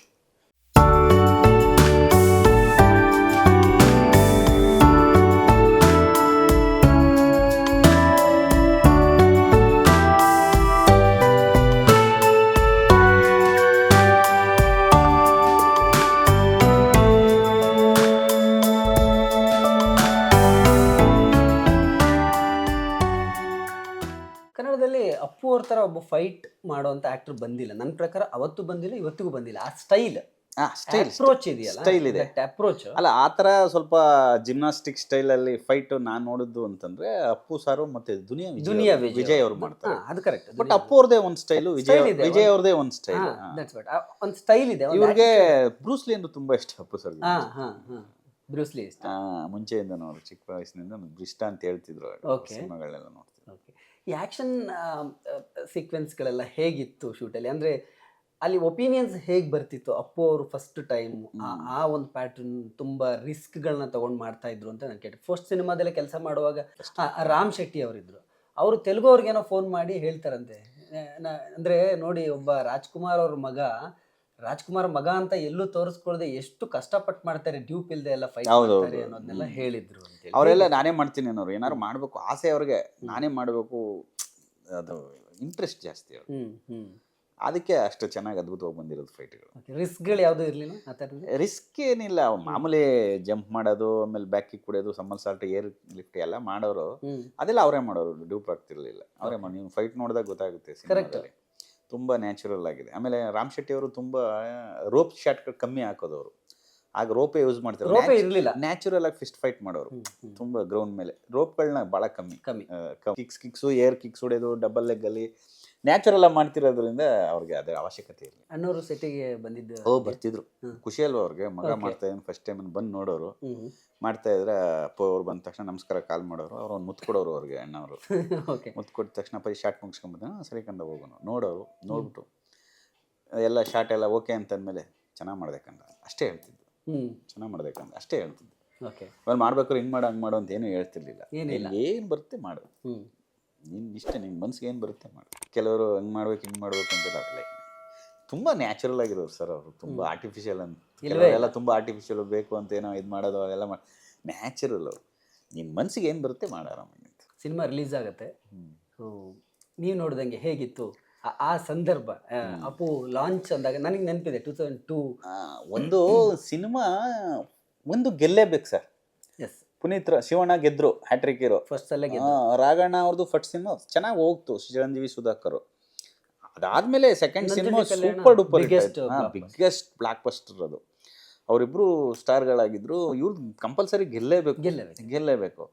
ಅಪ್ಪು ಅವ್ರ ತರ ಒಬ್ಬ ಫೈಟ್ ಮಾಡುವಂತ ಆಕ್ಟರ್ ಬಂದಿಲ್ಲ ನನ್ನ ಪ್ರಕಾರ, ಅವತ್ತು ಬಂದಿಲ್ಲ, ಇವತ್ತಿಗೂ ಬಂದಿಲ್ಲ. ಆ ಸ್ಟೈಲ್ ಅಪ್ರೋಚ್ ಇದೆಯಲ್ಲ, ಸ್ಟೈಲ್ ಇದೆ ಅಪ್ರೋಚ್ ಅಲ್ಲ, ಆ ತರ ಸ್ವಲ್ಪ ಜಿಮ್ನಾಸ್ಟಿಕ್ ಸ್ಟೈಲ್ ಅಲ್ಲಿ ಫೈಟ್ ನಾನ್ ನೋಡಿದ್ದು ಅಂತಂದ್ರೆ ಅಪ್ಪು ಸಾರು ಮತ್ತೆ ದುನಿಯಾ ವಿಜಯ್ ಅವ್ರು ಮಾಡ್ತಾರೆ, ಅದು ಕರೆಕ್ಟ್. ಬಟ್ ಅಪ್ಪು ಅವ್ರದೇ ಒಂದ್ ಸ್ಟೈಲ್, ವಿಜಯ್ ಅವ್ರದೇ ಒಂದ್ ಸ್ಟೈಲ್, ಒಂದ್ ಸ್ಟೈಲ್ ಇದೆ. ಇವ್ರಿಗೆ ಬ್ರೂಸ್ಲಿ ಅಂದ್ರೆ ತುಂಬಾ ಇಷ್ಟ ಅಪ್ಪು ಸರ್. ಬ್ರೂಸ್ಲಿ ಇಷ್ಟ ಮುಂಚೆಯಿಂದ ನೋಡ್ರಿ, ಚಿಕ್ಕ ವಯಸ್ಸಿನಿಂದ ಇಷ್ಟ ಅಂತ ಹೇಳ್ತಿದ್ರು ಸಿನಿಮಾಗಳೆಲ್ಲ ನೋಡ್ತಿದ್ರು. ಈ ಆ್ಯಕ್ಷನ್ ಸೀಕ್ವೆನ್ಸ್ಗಳೆಲ್ಲ ಹೇಗಿತ್ತು ಶೂಟಲ್ಲಿ? ಅಂದರೆ ಅಲ್ಲಿ ಒಪಿನಿಯನ್ಸ್ ಹೇಗೆ ಬರ್ತಿತ್ತು? ಅಪ್ಪು ಅವರು ಫಸ್ಟ್ ಟೈಮ್ ಆ ಒಂದು ಪ್ಯಾಟರ್ನ್ ತುಂಬ ರಿಸ್ಕ್ಗಳನ್ನ ತೊಗೊಂಡು ಮಾಡ್ತಾ ಇದ್ರು ಅಂತ ನಾನು ಕೇಳಿ. ಫಸ್ಟ್ ಸಿನಿಮಾದಲ್ಲೇ ಕೆಲಸ ಮಾಡುವಾಗ ರಾಮ್ ಶೆಟ್ಟಿ ಅವರಿದ್ದರು, ಅವರು ತೆಲುಗು ಅವ್ರಿಗೇನೋ ಫೋನ್ ಮಾಡಿ ಹೇಳ್ತಾರಂತೆ, ಅಂದರೆ ನೋಡಿ ಒಬ್ಬ ರಾಜ್ಕುಮಾರ್ ಮಗ ಅಂತ ಎಲ್ಲೂ ತೋರಿಸ್ಕೊಳ್ದೆ ಎಷ್ಟು ಕಷ್ಟಪಟ್ಟು ಮಾಡ್ತಾರೆ, ಡ್ಯೂಪ್ ಇಲ್ಲದೆ ಎಲ್ಲ ಫೈಟ್ ಮಾಡ್ತಾರೆ ಅನ್ನೋದನ್ನೆಲ್ಲ ಹೇಳಿದ್ರು. ಅವರೆಲ್ಲ ನಾನೇ ಮಾಡ್ತೀನಿ ಅನ್ನೋರು, ಏನಾದ್ರು ಮಾಡಬೇಕು ಆಸೆ ಅವ್ರಿಗೆ, ನಾನೇ ಮಾಡಬೇಕು, ಅದು ಇಂಟ್ರೆಸ್ಟ್ ಜಾಸ್ತಿ ಅವರು. ಅದಕ್ಕೆ ಅಷ್ಟು ಚೆನ್ನಾಗಿ ಅದ್ಭುತವಾಗಿ ಬಂದಿರೋದು ಫೈಟ್ಗಳು. ರಿಸ್ಕ್ಗಳು ಯಾವುದೂ ಇರಲಿಲ್ಲ ಆ ಥರದ್ದು? ರಿಸ್ಕ್ ಏನಿಲ್ಲ, ಮಾಮೂಲಿ ಜಂಪ್ ಮಾಡೋದು, ಆಮೇಲೆ ಬ್ಯಾಕ್ ಕಿಕ್ ಕುಡಿಯೋದು, ಸಮ್ಮರ್ಸಾಲ್ಟ್, ಏರ್ ಲಿಫ್ಟ್ ಎಲ್ಲ ಮಾಡೋರು. ಅದೆಲ್ಲ ಅವರೇ ಮಾಡೋರು, ಡ್ಯೂಪ್ ಆಗ್ತಿರ್ಲಿಲ್ಲ. ಅವರೇ ಮಾಡಿ, ನೀವು ಫೈಟ್ ನೋಡಿದಾಗ ಗೊತ್ತಾಗುತ್ತೆ ಸಿನಿಮಾದಲ್ಲಿ. ತುಂಬ ನ್ಯಾಚುರಲ್ ಆಗಿದೆ. ಆಮೇಲೆ ರಾಮ್ ಶೆಟ್ಟಿ ಅವರು ತುಂಬ ರೋಪ್ ಶಾಟ್ಗಳು ಕಮ್ಮಿ ಹಾಕೋದವರು. ಆಗ ರೋಪೇ ಯೂಸ್ ಮಾಡ್ತಾರೆ, ರೋಪೇ ಇರಲಿಲ್ಲ, ನ್ಯಾಚುರಲ್ ಆಗಿ ಫಿಸ್ಟ್ ಫೈಟ್ ಮಾಡೋರು. ತುಂಬ ಗ್ರೌಂಡ್ ಮೇಲೆ ರೋಪ್ಗಳನ್ನ ಭಾಳ ಕಮ್ಮಿ. ಕಿಕ್ಸು, ಏರ್ ಕಿಕ್ಸ್ ಹೊಡೆಯೋದು, ಡಬಲ್ ಲೆಗ್ಗಲ್ಲಿ ನ್ಯಾಚುರಲ್ ಆಗಿ ಮಾಡ್ತಿರೋದ್ರಿಂದ ಅವ್ರಿಗೆ ಅದರ ಅವಶ್ಯಕತೆ ಇರಲಿಲ್ಲ. ಅಣ್ಣವರು ಸೆಟ್ಟಿಗೆ ಬಂದಿದ್ದು ಬರ್ತಿದ್ರು. ಖುಷಿ ಅಲ್ವಾ ಅವ್ರಿಗೆ, ಮಗ ಮಾಡ್ತಾ ಇದ್ದಾನೆ ಫಸ್ಟ್ ಟೈಮ್ ಬಂದು ನೋಡೋರು. ಮಾಡ್ತಾ ಇದ್ರೆ ಅಪ್ಪ ಅವ್ರು ಬಂದ ತಕ್ಷಣ ನಮಸ್ಕಾರ ಕಾಲ್ ಮಾಡೋರು. ಅವ್ರು ಒಂದು ಮುತ್ತು ಕೊಡೋರು ಅವ್ರಿಗೆ, ಅಣ್ಣವರು. ಮುತ್ತು ಕೊಟ್ಟ ತಕ್ಷಣ ಪೈ ಶಾರ್ಟ್ ಮುಗಿಸ್ಕೊಂಬಂದ ಸರಿ ಕಂದ ಹೋಗೋನು. ನೋಡೋರು, ನೋಡ್ಬಿಟ್ಟು ಎಲ್ಲ ಶಾರ್ಟ್ ಎಲ್ಲ ಓಕೆ ಅಂತಂದಮೇಲೆ ಚೆನ್ನಾಗಿ ಮಾಡ್ಬೇಕಂದ ಅಷ್ಟೇ ಹೇಳ್ತಿದ್ದು. ಚೆನ್ನಾಗಿ ಮಾಡ್ಬೇಕಂದ ಅಷ್ಟೇ ಹೇಳ್ತಿದ್ದು. ಅವ್ರು ಮಾಡ್ಬೇಕಾದ್ರೆ ಹಿಂಗೆ ಮಾಡೋ ಹಂಗೆ ಮಾಡೋ ಅಂತ ಏನೂ ಹೇಳ್ತಿರ್ಲಿಲ್ಲ. ಏನು ಬರುತ್ತೆ ಮಾಡು, ನಿನ್ನ ಇಷ್ಟ, ನಿನ್ನ ಮನ್ಸಿಗೆ ಏನು ಬರುತ್ತೆ ಮಾಡು. ಕೆಲವರು ಹಂಗೆ ಮಾಡ್ಬೇಕು ಹಿಂಗೆ ಮಾಡ್ಬೇಕು ಅಂತ ಆಗಲ್ಲ. ತುಂಬ ನ್ಯಾಚುರಲ್ ಆಗಿರೋರು ಸರ್ ಅವರು. ತುಂಬ ಆರ್ಟಿಫಿಷಿಯಲ್ ಅಂತ ಎಲ್ಲ ತುಂಬ ಆರ್ಟಿಫಿಷಿಯಲ್ ಬೇಕು ಅಂತ ಏನೋ ಇದು ಮಾಡೋದು ಅದೆಲ್ಲ ನ್ಯಾಚುರಲ್. ಅವರು ನಿನ್ನ ಮನ್ಸಿಗೆ ಏನು ಬರುತ್ತೆ ಮಾಡು ಆರಾಮಾಗಿ ಅಂತ. ಸಿನಿಮಾ ರಿಲೀಸ್ ಆಗುತ್ತೆ. ಸೊ ನೀವು ನೋಡಿದಂಗೆ ಹೇಗಿತ್ತು ಆ ಸಂದರ್ಭ? ಅಪ್ಪು ಲಾಂಚ್ ಅಂದಾಗ ನನಗೆ ನೆನಪಿದೆ 2002. ಒಂದು ಸಿನಿಮಾ ಒಂದು ಗೆಲ್ಲೇಬೇಕು ಸರ್. ಎಸ್, ಪುನೀತ್ ಶಿವಣ್ಣ ಗೆದ್ರು, ಹ್ಯಾಟ್ರಿಕ್ ಹೀರೋ. ಫಸ್ಟ್ ಅಲ್ಲೇ ರಾಘಣ್ಣ ಅವ್ರದ್ದು ಫಸ್ಟ್ ಸಿನಿಮಾ ಚೆನ್ನಾಗಿ ಹೋಗ್ತು, ಚಿರಂಜೀವಿ ಸುಧಾಕರ್. ಅದಾದ್ಮೇಲೆ second cinema super duper biggest blockbuster ಅದು. ಅವರಿಬ್ರು ಸ್ಟಾರ್ಗಳಾಗಿದ್ರು. ಇವ್ರು ಕಂಪಲ್ಸರಿ ಗೆಲ್ಲೇಬೇಕು.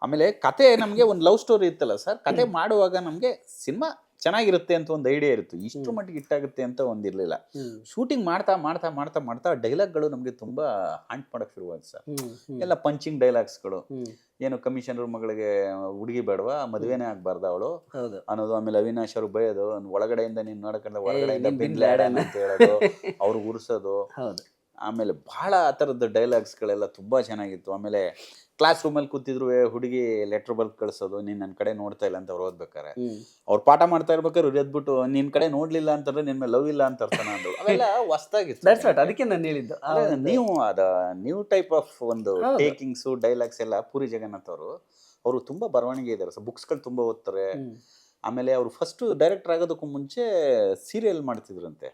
ಆಮೇಲೆ ಕತೆ ನಮಗೆ ಒಂದು ಲವ್ ಸ್ಟೋರಿ ಇತ್ತಲ್ಲ ಸರ್, ಕತೆ ಮಾಡುವಾಗ ನಮಗೆ ಸಿನಿಮಾ ಚೆನ್ನಾಗಿರುತ್ತೆ ಅಂತ ಒಂದು ಐಡಿಯಾ ಇರುತ್ತೆ. ಇಷ್ಟು ಮಟ್ಟಿಗೆ ಹಿಟ್ಟಾಗುತ್ತೆ ಅಂತ ಒಂದಿರಲಿಲ್ಲ. ಶೂಟಿಂಗ್ ಮಾಡ್ತಾ ಮಾಡ್ತಾ ಮಾಡ್ತಾ ಮಾಡ್ತಾ ಡೈಲಾಗ್ಗಳು ನಮಗೆ ತುಂಬ ಹಾಂಟ್ ಮಾಡೋಕ್ಕೆ ಶುರುವಾಯ್ತು ಸರ್. ಎಲ್ಲ ಪಂಚಿಂಗ್ ಡೈಲಾಗ್ಸ್ಗಳು. ಏನು ಕಮಿಷನರ್ ಮಗಳಿಗೆ ಹುಡುಗಿ ಬೇಡವಾ, ಮದುವೆನೇ ಆಗಬಾರ್ದು ಅವಳು ಅನ್ನೋದು. ಆಮೇಲೆ ಅವಿನಾಶ್ ಅವರು ಬೈಯೋದು, ಒಳಗಡೆಯಿಂದ ನೀನು ನೋಡಕಂಡ ಹೊರಗಡೆಯಿಂದ ಬಿನ್ಲಾಡನ್ ಅಂತ ಹೇಳೋದು, ಅವ್ರು ಉರ್ಸೋದು. ಆಮೇಲೆ ಭಾಳ ಆ ಥರದ್ದು ಡೈಲಾಗ್ಸ್ಗಳೆಲ್ಲ ತುಂಬ ಚೆನ್ನಾಗಿತ್ತು. ಆಮೇಲೆ ಕ್ಲಾಸ್ ರೂಮಲ್ಲಿ ಕೂತಿದ್ರು ಹುಡುಗಿ ಲೆಟ್ರ್ ಬರ್ದು ಕಳಿಸೋದು, ನೀನು ನನ್ನ ಕಡೆ ನೋಡ್ತಾ ಇಲ್ಲ ಅಂತ ಅವ್ರು ಓದ್ಬೇಕಾರೆ. ಅವ್ರು ಪಾಠ ಮಾಡ್ತಾ ಇರ್ಬೇಕಾದ್ರೆ ಅವ್ರು ಎದ್ಬಿಟ್ಟು ನಿನ್ನ ಕಡೆ ನೋಡ್ಲಿಲ್ಲ ಅಂತಂದ್ರೆ ನಿನ್ನ ಲವ್ ಇಲ್ಲ ಅಂತ ಅರ್ಥನ ಅಂದ್ರು. ಅವೆಲ್ಲ ಹೊಸ್ತಾಗಿತ್ತು. ಅದಕ್ಕೆ ನಾನು ಹೇಳಿದ್ದು, ನೀವು ನ್ಯೂ ಟೈಪ್ ಆಫ್ ಒಂದು ಟೇಕಿಂಗ್ಸು ಡೈಲಾಗ್ಸ್ ಎಲ್ಲ ಪೂರಿ ಜಗನ್ನಾಥ್ ಅವರು ತುಂಬ ಬರವಣಿಗೆ ಇದ್ದಾರೆ ಸರ್. ಬುಕ್ಸ್ಗಳು ತುಂಬ ಓದ್ತಾರೆ. ಆಮೇಲೆ ಅವರು ಫಸ್ಟ್ ಡೈರೆಕ್ಟರ್ ಆಗೋದಕ್ಕೂ ಮುಂಚೆ ಸೀರಿಯಲ್ ಮಾಡ್ತಿದ್ರಂತೆ.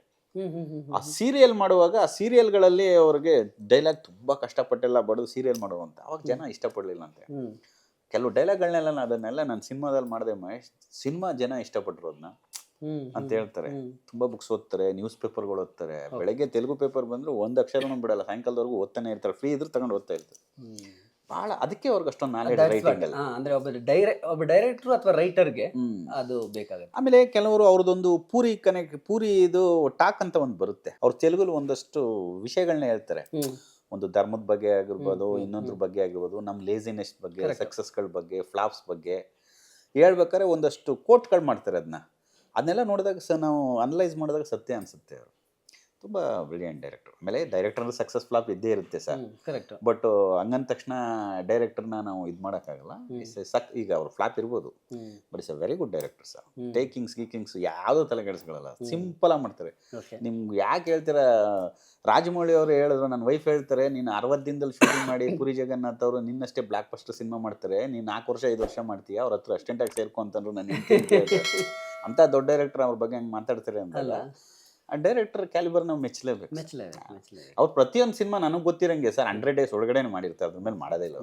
ಆ ಸೀರಿಯಲ್ ಮಾಡುವಾಗ ಆ ಸೀರಿಯಲ್ಗಳಲ್ಲಿ ಅವ್ರಿಗೆ ಡೈಲಾಗ್ ತುಂಬಾ ಕಷ್ಟಪಟ್ಟೆಲ್ಲ ಬಡದು ಸೀರಿಯಲ್ ಮಾಡುವಂತ. ಅವಾಗ ಜನ ಇಷ್ಟಪಡ್ಲಿಲ್ಲ ಅಂತೆ ಕೆಲವು ಡೈಲಾಗ್ಗಳನ್ನೆಲ್ಲ. ಅದನ್ನೆಲ್ಲ ನಾನು ಸಿನಿಮಾದಲ್ಲಿ ಮಾಡಿದೆ ಮಹೇಶ್, ಸಿನಿಮಾ ಜನ ಇಷ್ಟಪಟ್ರು ಅದನ್ನ ಅಂತ ಹೇಳ್ತಾರೆ. ತುಂಬಾ ಬುಕ್ಸ್ ಓದ್ತಾರೆ, ನ್ಯೂಸ್ ಪೇಪರ್ಗಳು ಓದ್ತಾರೆ. ಬೆಳಗ್ಗೆ ತೆಲುಗು ಪೇಪರ್ ಬಂದ್ರು ಒಂದ್ ಅಕ್ಷರನೂ ಬಿಡಲ್ಲ, ಸಾಯಂಕಾಲದವರೆಗೂ ಓದ್ತಾನೆ ಇರ್ತಾರೆ. ಫ್ರೀ ಇದ್ರು ತಗೊಂಡು ಓದ್ತಾ ಇರ್ತಾರೆ. ಬಹಳ ಅದಕ್ಕೆ ಅವ್ರಿಗೆ ಅಷ್ಟೊಂದು ನಾಲೆಡ್ಜ್ ರೈಟಿಂಗ್ ಅಲ್ಲಿ. ಅಂದ್ರೆ ಒಬ್ಬ ಡೈರೆಕ್ಟರ್ ಅಥವಾ ರೈಟರ್ಗೆ ಅದು ಬೇಕಾಗುತ್ತೆ. ಆಮೇಲೆ ಕೆಲವರು ಅವ್ರದ್ದೊಂದು ಪೂರಿ ಇದು ಟಾಕ್ ಅಂತ ಒಂದು ಬರುತ್ತೆ. ಅವ್ರು ತೆಲುಗಲ್ಲಿ ಒಂದಷ್ಟು ವಿಷಯಗಳನ್ನ ಹೇಳ್ತಾರೆ. ಒಂದು ಧರ್ಮದ ಬಗ್ಗೆ ಆಗಿರ್ಬೋದು, ಇನ್ನೊಂದ್ರ ಬಗ್ಗೆ ಆಗಿರ್ಬೋದು, ನಮ್ಮ ಲೇಸಿನೆಸ್ ಬಗ್ಗೆ, ಸಕ್ಸಸ್ಗಳ ಬಗ್ಗೆ, ಫ್ಲಾಪ್ಸ್ ಬಗ್ಗೆ ಹೇಳ್ಬೇಕಾದ್ರೆ ಒಂದಷ್ಟು ಕೋಟ್ಗಳು ಮಾಡ್ತಾರೆ. ಅದನ್ನೆಲ್ಲ ನೋಡಿದಾಗ ನಾವು ಅನಲೈಸ್ ಮಾಡಿದಾಗ ಸತ್ಯ ಅನ್ಸುತ್ತೆ. ಅವರು ತುಂಬ ಬ್ರಿಲಿಯಂಟ್ ಡೈರೆಕ್ಟರ್. ಆಮೇಲೆ ಡೈರೆಕ್ಟರ್ ಸಕ್ಸಸ್ ಫ್ಲಾಪ್ ಇದ್ದೇ ಇರುತ್ತೆ ಸರ್. ಕರೆಕ್ಟ್. ಬಟ್ ಹಂಗಂದ ತಕ್ಷಣ ಡೈರೆಕ್ಟರ್ನ ನಾವು ಇದು ಮಾಡೋಕ್ಕಾಗಲ್ಲ. ಈಗ ಅವ್ರು ಫ್ಲಾಪ್ ಇರ್ಬೋದು, but it's a very good director sir. ಗೀಕಿಂಗ್ಸ್ ಯಾವುದೋ ತಲೆ ಕೆಡಿಸ್ಕೊಳ್ಳಲ್ಲ, ಸಿಂಪಲ್ ಆಗಿ ಮಾಡ್ತಾರೆ. ನಿಮ್ಗೆ ಯಾಕೆ ಹೇಳ್ತೀರಾ, ರಾಜಮೌಳಿ ಅವರು ಹೇಳಿದ್ರು, ನನ್ನ ವೈಫ್ ಹೇಳ್ತಾರೆ, ನೀನು 60 ದಿನದಲ್ಲಿ ಶೂಟಿಂಗ್ ಮಾಡಿ ಪುರಿ ಜಗನ್ನಾಥ್ ಅವರು ನಿನ್ನಷ್ಟೇ ಬ್ಲಾಕ್ ಬಸ್ಟರ್ ಸಿನಿಮಾ ಮಾಡ್ತಾರೆ, ನೀನು 4 ವರ್ಷ 5 ವರ್ಷ ಮಾಡ್ತೀಯ, ಅವ್ರ ಹತ್ರ ಅಸ್ಟೆಂಟಾಗಿ ಸೇರ್ಕೊ ಅಂತಂದ್ರು. ನಾನು ಅಂತ ದೊಡ್ಡ ಡೈರೆಕ್ಟರ್ ಅವ್ರ ಬಗ್ಗೆ ಹಂಗೆ ಮಾತಾಡ್ತಾರೆ ಅಂತಲ್ಲ. ಆ ಡೈರೆಕ್ಟರ್ ಕ್ಯಾಲಿಬರ್ ನಾವು ಮೆಚ್ಚಲೇಬೇಕು. ಅವ್ರು ಪ್ರತಿಯೊಂದು ಸಿನಿಮಾ ನನಗೆ ಗೊತ್ತಿರಂಗೆ ಸರ್ 100 days ಒಳಗಡೆ ಮಾಡಿರ್ತಾರೆ, ಅದ್ರ ಮೇಲೆ ಮಾಡೋದೇ ಇಲ್ಲ.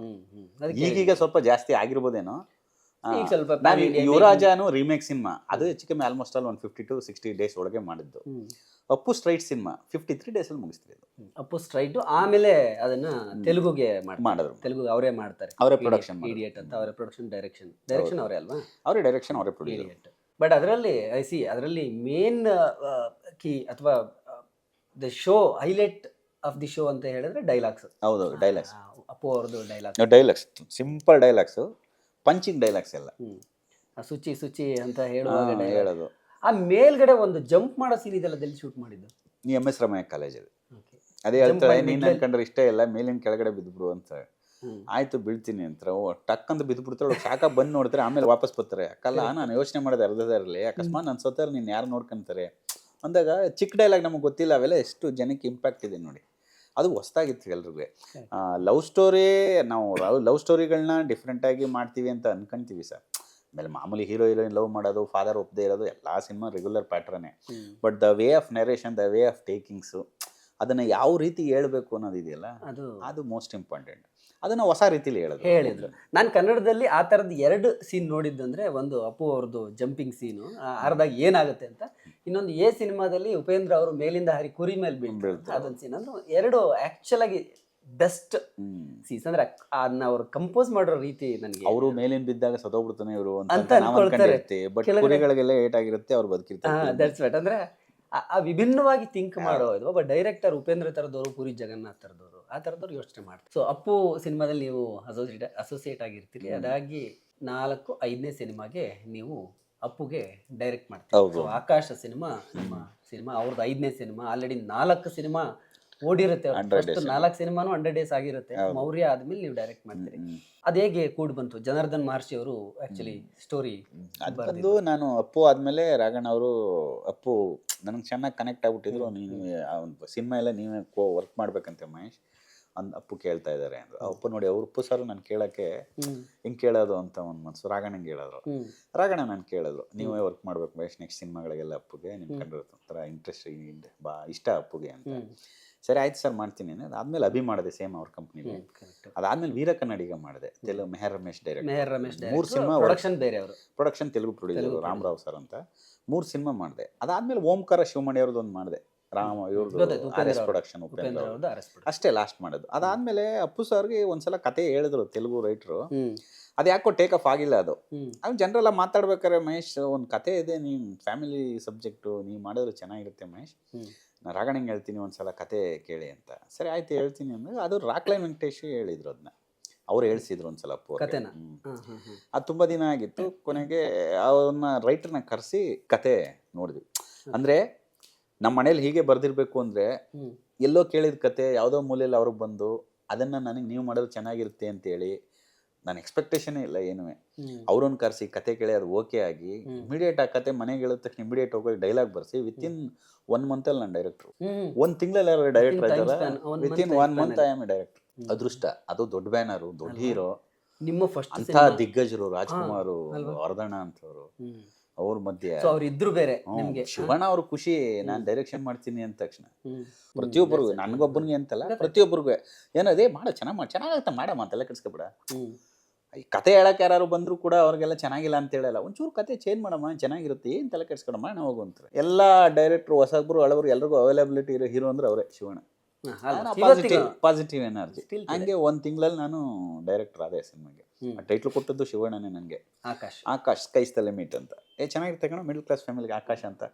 ಈಗೀಗ ಸ್ವಲ್ಪ ಜಾಸ್ತಿ ಆಗಿರ್ಬೋದೇನೋ. ಯುವರಾಜನು ರೀಮೇಕ್ ಸಿನಿಮಾ ಅದು ಹೆಚ್ಚು ಕಮ್ಮಿ ಆಲ್ಮೋಸ್ಟ್ ಆಲ್ 150 to 60 days ಒಳಗೆ ಮಾಡಿದ್ದು. ಅಪ್ಪು ಸ್ಟ್ರೈಟ್ ಸಿನಿಮಾ 53 days ಅಲ್ಲಿ ಮುಗಿಸ್ತಿದ್ರು. ಅಪ್ಪು ಸ್ಟ್ರೈಟ್ ಆಮೇಲೆ ಅದನ್ನ ತೆಲುಗುಗೆ ಮಾಡಿದ್ರು. ತೆಲುಗು ಅವರೇ ಮಾಡ್ತಾರೆ, ಅವರೇ ಪ್ರೊಡಕ್ಷನ್. ಇಡಿಯಟ್ ಅಂತ ಅವರೇ ಪ್ರೊಡಕ್ಷನ್, ಡೈರೆಕ್ಷನ್ ಅವರೇ ಅಲ್ವಾ? ಅವರೇ ಡೈರೆಕ್ಷನ್, ಅವರೇ ಪ್ರೊಡ್ಯೂಸರ್. ಬಟ್ ಅದರಲ್ಲಿ ಮೇನ್ ಕೀ ಅಥವಾ the show highlight of the show ಅಂತ ಹೇಳಿದ್ರೆ ಡೈಲಾಗ್ಸ್. ಹೌದು, ಡೈಲಾಗ್ಸ್. ಅಪ್ಪು ಅವ್ರದ್ದು dialogues simple dialogues, punching dialogues ಎಲ್ಲ. ಸುಚಿ ಅಂತ ಹೇಳೋದು. ಆ ಮೇಲ್ಗಡೆ ಒಂದು ಜಂಪ್ ಮಾಡೋ ಸೀನ್ ಇದೆಲ್ಲ ಎಲ್ಲಿ ಶೂಟ್ ಮಾಡಿದ್ದು? MS ರಾಮಯ್ಯ ಕಾಲೇಜಲ್ಲಿ. ಅದೇ ಹೇಳ್ತಾರೆ, ನೀನ್ ಅನ್ಕೊಂಡ್ರೆ ಇಷ್ಟ ಇಲ್ಲ, ಮೇಲಿನ ಕೆಳಗಡೆ ಬಿದ್ದುಬಿಡು ಅಂತ. ಆಯ್ತು ಬೀಳ್ತೀನಿ ಅಂತ ಟಕ್ ಅಂತ ಬಿದ್ದುಬಿಡ್ತಾಳೆ. ಶಾಖ ಬಂದು ನೋಡ್ತಾರೆ, ಆಮೇಲೆ ವಾಪಸ್ ಬರ್ತಾರೆ. ಅಕ್ಕಲ್ಲ, ನಾನು ಯೋಚನೆ ಮಾಡೋದು ಅರ್ಧದಲ್ಲಿ, ಅಕಸ್ಮಾತ್ ನನ್ನ ಸೋತಾರೆ ನೀನು ಯಾರು ನೋಡ್ಕೊಂತಾರೆ ಅಂದಾಗ ಚಿಕ್ಕ ಡೈಲಾಗ್ ನಮಗೆ ಗೊತ್ತಿಲ್ಲ. ಅವೆಲ್ಲ ಎಷ್ಟು ಜನಕ್ಕೆ ಇಂಪ್ಯಾಕ್ಟ್ ಇದೆ ನೋಡಿ. ಅದು ಹೊಸ್ತಾಗಿತ್ತು ಎಲ್ರಿಗೂ. ಲವ್ ಸ್ಟೋರಿ, ನಾವು ಲವ್ ಸ್ಟೋರಿಗಳನ್ನ ಡಿಫ್ರೆಂಟಾಗಿ ಮಾಡ್ತೀವಿ ಅಂತ ಅನ್ಕೊಂತೀವಿ ಸರ್. ಆಮೇಲೆ ಮಾಮೂಲಿ ಹೀರೋ ಹೀರೋಯಿನ್ ಲವ್ ಮಾಡೋದು, ಫಾದರ್ ಒಪ್ಪದೇ ಇರೋದು ಎಲ್ಲ ಸಿನಿಮಾ ರೆಗ್ಯುಲರ್ ಪ್ಯಾಟ್ರನ್ನೇ. But the way of narration, the way of takings, ಅದನ್ನು ಯಾವ ರೀತಿ ಹೇಳ್ಬೇಕು ಅನ್ನೋದಿದೆಯಲ್ಲ, ಅದು ಮೋಸ್ಟ್ ಇಂಪಾರ್ಟೆಂಟ್. ಅದನ್ನು ಹೊಸ ರೀತಿಲಿ ಹೇಳಿದ್ರು. ನಾನು ಕನ್ನಡದಲ್ಲಿ ಆ ಥರದ್ದು 2 ಸೀನ್ ನೋಡಿದ್ದು ಅಂದರೆ, ಒಂದು ಅಪ್ಪು ಅವ್ರದ್ದು ಜಂಪಿಂಗ್ ಸೀನು ಅರ್ಧಾಗಿ ಏನಾಗುತ್ತೆ ಅಂತ, ಇನ್ನೊಂದು ಸಿನಿಮಾದಲ್ಲಿ ಉಪೇಂದ್ರ ಅವರು ಮೇಲಿಂದ ಹಾರಿ ಕುರಿ ಮೇಲೆ ಬೀಳ್ತಾರೆ ಅದೊಂದು ಸೀನ್. ಅಂದ್ರೆ 2 ಆ್ಯಕ್ಚುಲ್ ಆಗಿ ಬೆಸ್ಟ್ ಸೀನ್ಸ್. ಅಂದ್ರೆ ಅದನ್ನ ಅವ್ರು ಕಂಪೋಸ್ ಮಾಡೋ ರೀತಿ ನನಗೆ, ಅವರು ಮೇಲಿನ ಬಿದ್ದಾಗ ಸತ್ತೋಗ್ಬಿಡ್ತಾನೆ ಇವರು ಅಂತ ಅನ್ಕೊಂಡಿರುತ್ತೆ, ಬಟ್ ಕುರಿಗಳಿಗೆಲ್ಲ ಏಟಾಗಿರುತ್ತೆ, ಅವ್ರು ಬದುಕಿರ್ತಾರೆ. That's right. ಅಂದ್ರೆ ಆ ವಿಭಿನ್ನವಾಗಿ ಥಿಂಕ್ ಮಾಡೋದು. ಒಬ್ಬ ಡೈರೆಕ್ಟರ್ ಉಪೇಂದ್ರ ಥರದವರು, ಪುರಿ ಜಗನ್ನಾಥ್ ಥರದವರು, ಆ ಥರದವ್ರು ಯೋಚನೆ ಮಾಡ್ತಾರೆ. ಸೊ ಅಪ್ಪು ಸಿನಿಮಾದಲ್ಲಿ ನೀವು ಅಸೋಸಿಯೇಟ್ ಆಗಿರ್ತೀರಿ. ಅದಾಗಿ 4-5ನೇ ಸಿನಿಮಾಗೆ ನೀವು ಅಪ್ಪುಗೆ ಡೈರೆಕ್ಟ್ ಮಾಡ್ತೀರಿ. ಸೊ ಆಕಾಶ ಸಿನಿಮಾ ನಿಮ್ಮ ಸಿನಿಮಾ, ಅವ್ರದ್ದು 5ನೇ ಸಿನಿಮಾ. ಆಲ್ರೆಡಿ 4 ಸಿನಿಮಾ ಓಡಿರುತ್ತೆ. 4 ಸಿನಿಮಾನು 100 ಡೇಸ್ ಆಗಿರುತ್ತೆ. ಮೌರ್ಯ ಆದ್ಮೇಲೆ ನೀವು ಡೈರೆಕ್ಟ್ ಮಾಡ್ತೀರಿ. ಅದು ಹೇಗೆ ಕೂಡ್ ಬಂತು? ಜನಾರ್ದನ್ ಮಹರ್ಷಿ ಅವರು ಆಕ್ಚುಲಿ ಸ್ಟೋರಿ ಅದು ನಾನು ಅಪ್ಪು ಆದ್ಮೇಲೆ ರಾಘಣ್ಣ ಅವರು, ಅಪ್ಪು ನನಗೆ ಚೆನ್ನಾಗಿ ಕನೆಕ್ಟ್ ಆಗ್ಬಿಟ್ಟಿದ್ರು. ನೀನು ಸಿನಿಮಾ ಎಲ್ಲ ನೀವೇ ವರ್ಕ್ ಮಾಡ್ಬೇಕಂತೆ ಮಹೇಶ್ ಅಪ್ಪು ಕೇಳ್ತಾ ಇದ್ದಾರೆ ಅಂದ್ರು. ಅಪ್ಪು ನೋಡಿ, ಅವ್ರು ಉಪ್ಪು ಸರ್ ನಾನು ಕೇಳೋಕ್ಕೆ ಹಿಂಗೆ ಕೇಳೋದು ಅಂತ ಒಂದು ಮನಸ್ಸು. ರಾಘಣ್ಣಂಗೆ ಹೇಳಿದ್ರು. ರಾಘಣ್ಣ ನಾನು ಕೇಳಿದ್ರು, ನೀವೇ ವರ್ಕ್ ಮಾಡ್ಬೇಕು ಮಹೇಶ್ ನೆಕ್ಸ್ಟ್ ಸಿನಿಮಾಗಳಿಗೆಲ್ಲ ಅಪ್ಪುಗೆ, ನಿಮ್ಮ ಕಂಡ್ರೆ ಒಂಥರ ಇಂಟ್ರೆಸ್ಟ್ ಇಷ್ಟ ಅಪ್ಪುಗೆ ಅಂತ. ಸರಿ ಆಯ್ತು ಸರ್ ಮಾಡ್ತೀನಿ ಅಂದರೆ ಅದಾದ್ಮೇಲೆ ಅಭಿ ಮಾಡಿದೆ ಸೇಮ್ ಅವ್ರ ಕಂಪ್ನಿಲಿ. ಅದಾದ್ಮೇಲೆ ವೀರ ಕನ್ನಡಿಗ ಮಾಡಿದೆ, Telugu Mehar Ramesh direct. 3 cinema production, Telugu producer Ramarao sir ಅಂತ. 3 ಸಿನಿಮಾ ಮಾಡಿದೆ. ಅದಾದ್ಮೇಲೆ ಓಂಕಾರ ಶಿವಮಣಿ ಅವ್ರದ್ದು ಒಂದು ಮಾಡಿದೆ, ಇವ್ರದ್ದು RS ಪ್ರೊಡಕ್ಷನ್, ಉಪೇಂದ್ರ ಅಷ್ಟೇ ಲಾಸ್ಟ್ ಮಾಡೋದು. ಅದಾದ್ಮೇಲೆ ಅಪ್ಪು ಸರ್ಗೆ ಒಂದ್ಸಲ ಕತೆ ಹೇಳಿದ್ರು ತೆಲುಗು ರೈಟ್ರು, ಅದು ಯಾಕೋ ಟೇಕ್ ಆಫ್ ಆಗಿಲ್ಲ. ಅದು ಜನರೆಲ್ಲ ಮಾತಾಡ್ಬೇಕಾದ್ರೆ, ಮಹೇಶ್ ಒಂದು ಕತೆ ಇದೆ, ನೀವು ಫ್ಯಾಮಿಲಿ ಸಬ್ಜೆಕ್ಟು, ನೀವು ಮಾಡಿದ್ರೆ ಚೆನ್ನಾಗಿರುತ್ತೆ ಮಹೇಶ್, ನಾನು ರಾಘಣ್ಣಂಗೆ ಹೇಳ್ತೀನಿ ಒಂದ್ಸಲ ಕತೆ ಕೇಳಿ ಅಂತ. ಸರಿ ಆಯ್ತು ಹೇಳ್ತೀನಿ ಅಂದ್ರೆ, ಅದು ರಾಕ್ಲೈನ್ ವೆಂಕಟೇಶ್ ಹೇಳಿದ್ರು. ಅದನ್ನ ಅವ್ರು ಹೇಳ್ಸಿದ್ರು ಒಂದ್ಸಲ ಅಪ್ಪು. ಅದು ತುಂಬ ದಿನ ಆಗಿತ್ತು. ಕೊನೆಗೆ ಅವನ್ನ ರೈಟರ್ನ ಕರೆಸಿ ಕತೆ ನೋಡಿದ್ವಿ. ಅಂದರೆ ನಮ್ಮ ಮನೇಲಿ ಹೀಗೆ ಬರ್ದಿರ್ಬೇಕು ಅಂದರೆ, ಎಲ್ಲೋ ಕೇಳಿದ ಕತೆ ಯಾವುದೋ ಮೂಲೆಯಲ್ಲಿ ಅವ್ರಿಗೆ ಬಂದು ಅದನ್ನು ನನಗೆ ನೀವು ಮಾಡಿದ್ರೆ ಚೆನ್ನಾಗಿರುತ್ತೆ ಅಂತೇಳಿ ನಾನು ಎಕ್ಸ್ಪೆಕ್ಟೇಷನೇ ಇಲ್ಲ ಏನೂ. ಅವ್ರನ್ನ ಕರೆಸಿ ಕತೆ ಕೇಳಿ ಅದು ಓಕೆ ಆಗಿ ಇಮಿಡಿಯೇಟ್ ಆ ಕತೆ ಮನೆಗೆ ಹೇಳಿದ ತಕ್ಷಣ ಇಮಿಡಿಯೇಟ್ ಹೋಗಿ ಡೈಲಾಗ್ ಬರ್ಸಿ ವಿತಿನ್ 1 ಮಂತಲ್ಲಿ ನಾನು ಡೈರೆಕ್ಟ್ರು. 1 ತಿಂಗಳಲ್ಲಿ ಯಾರು ಡೈರೆಕ್ಟರ್ ಆಯ್ತಲ್ಲ, within 1 month I am A director. ಅದೃಷ್ಟ. ಅದು ದೊಡ್ಡ ಬ್ಯಾನರು, ದೊಡ್ಡ ಹೀರೋ, ನಿಮ್ಮ ಫಸ್ಟ್ ಅಂತ ದಿಗ್ಗಜರು, ರಾಜ್ಕುಮಾರ್, ವರದಣ್ಣ ಅಂತವ್ರು, ಅವ್ರ ಮಧ್ಯೆ ಇದ್ರು ಬೇರೆ. ಶಿವಣ್ಣ ಅವ್ರ ಖುಷಿ ನಾನು ಡೈರೆಕ್ಷನ್ ಮಾಡ್ತೀನಿ ಅಂದ ತಕ್ಷಣ ಪ್ರತಿಯೊಬ್ಬರಿಗೂ, ನನಗೊಬ್ಬನಿಗೆ ಅಂತಲ್ಲ ಪ್ರತಿಯೊಬ್ಬರಿಗೂ ಏನದೇ ಮಾಡೋ ಚೆನ್ನಾಗತ್ತ ಮಾಡಮ್ಮ ಅಂತೆಲ್ಲ ಕೆಡ್ಸ್ಕೊಬೇಡ. ಈ ಕತೆ ಹೇಳಕ್ಕೆ ಯಾರು ಬಂದರೂ ಕೂಡ ಅವ್ರಿಗೆಲ್ಲ ಚೆನ್ನಾಗಿಲ್ಲ ಅಂತ ಹೇಳಲ್ಲ, ಒಂಚೂರು ಕತೆ ಚೇಂಜ್ ಮಾಡಮ್ಮ ಚೆನ್ನಾಗಿರುತ್ತೆ, ಏನು ತಲೆ ಕೆಡ್ಸ್ಕೊಡಮ್ಮ ನಾವು ಹೋಗು ಅಂತಾರೆ. ಎಲ್ಲ ಡೈರೆಕ್ಟ್ರು ಹೊಸಬ್ರು ಹಳಬ್ರು ಎಲ್ರಿಗೂ ಅವೈಲಬಿಲಿಟಿ ಇರೋ ಹೀರೋ ಅಂದ್ರೆ ಅವರೇ ಶಿವಣ್ಣ. Positive energy. ಹಂಗೆ 1 ತಿಂಗಳಲ್ಲಿ ನಾನು ಡೈರೆಕ್ಟರ್ ಆದೆ ಸಿನಿಮಾಗೆ. ಟೈಟ್ಲ್ ಕೊಟ್ಟದ್ದು ಶಿವಣ್ಣನೇ ನನಗೆ, ಆಕಾಶ್ ಸ್ಕೈಸ್ ದ ಲಿಮಿಟ್ ಅಂತ. ಚೆನ್ನಾಗಿರುತ್ತೆ ಕಣ, ಮಿಡಲ್ ಕ್ಲಾಸ್ ಫ್ಯಾಮಿಲಿಗೆ ಆಕಾಶ್ ಅಂತ.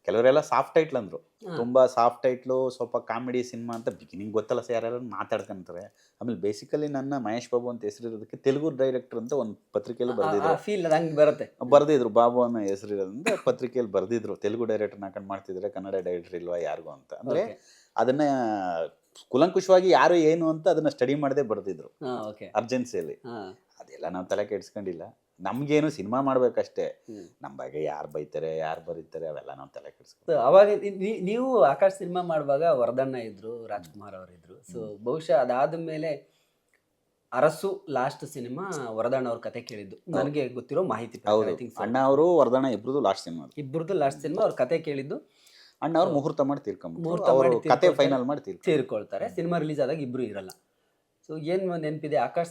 ಕೆಲವರೆಲ್ಲ ಸಾಫ್ಟ್ ಟೈಟ್ಲ್ ಅಂದರು, ತುಂಬ ಸಾಫ್ಟ್ ಟೈಟ್ಲು, ಸ್ವಲ್ಪ ಕಾಮಿಡಿ ಸಿನಿಮಾ ಅಂತ ಬಿಗಿನಿಂಗ್ ಗೊತ್ತಲ್ಲ ಸರ್, ಯಾರು ಮಾತಾಡ್ಕೊಂತಾರೆ. ಆಮೇಲೆ ಬೇಸಿಕಲಿ ನನ್ನ ಮಹೇಶ್ ಬಾಬು ಅಂತ ಹೆಸರಿರೋದಕ್ಕೆ ತೆಲುಗು ಡೈರೆಕ್ಟರ್ ಅಂತ ಒಂದು ಪತ್ರಿಕೆಯಲ್ಲಿ ಬರ್ದಿದ್ರು, ಬಾಬು ಅನ್ನೋ ಹೆಸರಿರೋದ್ರಿಂದ ಪತ್ರಿಕೆಯಲ್ಲಿ ಬರ್ದಿದ್ರು, ತೆಲುಗು ಡೈರೆಕ್ಟರ್ ಹಾಕೊಂಡು ಮಾಡ್ತಿದ್ರೆ ಕನ್ನಡ ಡೈರೆಕ್ಟರ್ ಇಲ್ವಾ ಯಾರಿಗೂ ಅಂತ. ಅಂದರೆ ಅದನ್ನ ಕುಲಂಕುಷವಾಗಿ ಯಾರು ಏನು ಅಂತ ಅದನ್ನ ಸ್ಟಡಿ ಮಾಡದೆ ಬರ್ದಿದ್ರು ಅರ್ಜೆನ್ಸಿಯಲ್ಲಿ. ಅದೆಲ್ಲ ನಾವು ತಲೆ ಕೆಡ್ಸ್ಕೊಂಡಿಲ್ಲ, ನಮ್ಗೇನು ಸಿನಿಮಾ ಮಾಡ್ಬೇಕಷ್ಟೇ, ನಮ್ಮ ಬಗ್ಗೆ ಯಾರು ಬೈತಾರೆ ಯಾರು ಬರೀತಾರೆ ಅವೆಲ್ಲ ನಾವು ತಲೆ ಕೆಡ್ಸ್ಕೊಂಡು. ಅವಾಗ ನೀವು ಆಕಾಶ್ ಸಿನಿಮಾ ಮಾಡುವಾಗ ವರದಣ್ಣ ಇದ್ರು, ರಾಜ್ಕುಮಾರ್ ಅವರಿದ್ರು. ಸೊ ಬಹುಶಃ ಅದಾದ ಮೇಲೆ ಅರಸು ಲಾಸ್ಟ್ ಸಿನಿಮಾ ವರದಣ್ಣ ಅವ್ರ ಕತೆ ಕೇಳಿದ್ದು ನನಗೆ ಗೊತ್ತಿರೋ ಮಾಹಿತಿ. ಅಣ್ಣ ಅವರು ವರದಣ್ಣ ಇಬ್ರದ್ದು ಲಾಸ್ಟ್ ಸಿನಿಮಾ ಅವ್ರ ಕತೆ ಕೇಳಿದ್ದು. ಅಣ್ಣ ಅವ್ರು ಮುಹೂರ್ತ ಮಾಡಿ ತೀರ್ಕೊಂಡ್ರು, ಕತೆ ಫೈನಲ್ ಮಾಡಿ ತೀರ್ಕೊಳ್ತಾರೆ. ಸಿನಿಮಾ ರಿಲೀಸ್ ಆದಾಗ ಇಬ್ರು ಇರಲ್ಲ. ಸೊ ಏನು ನೆನಪಿದೆ ಆಕಾಶ್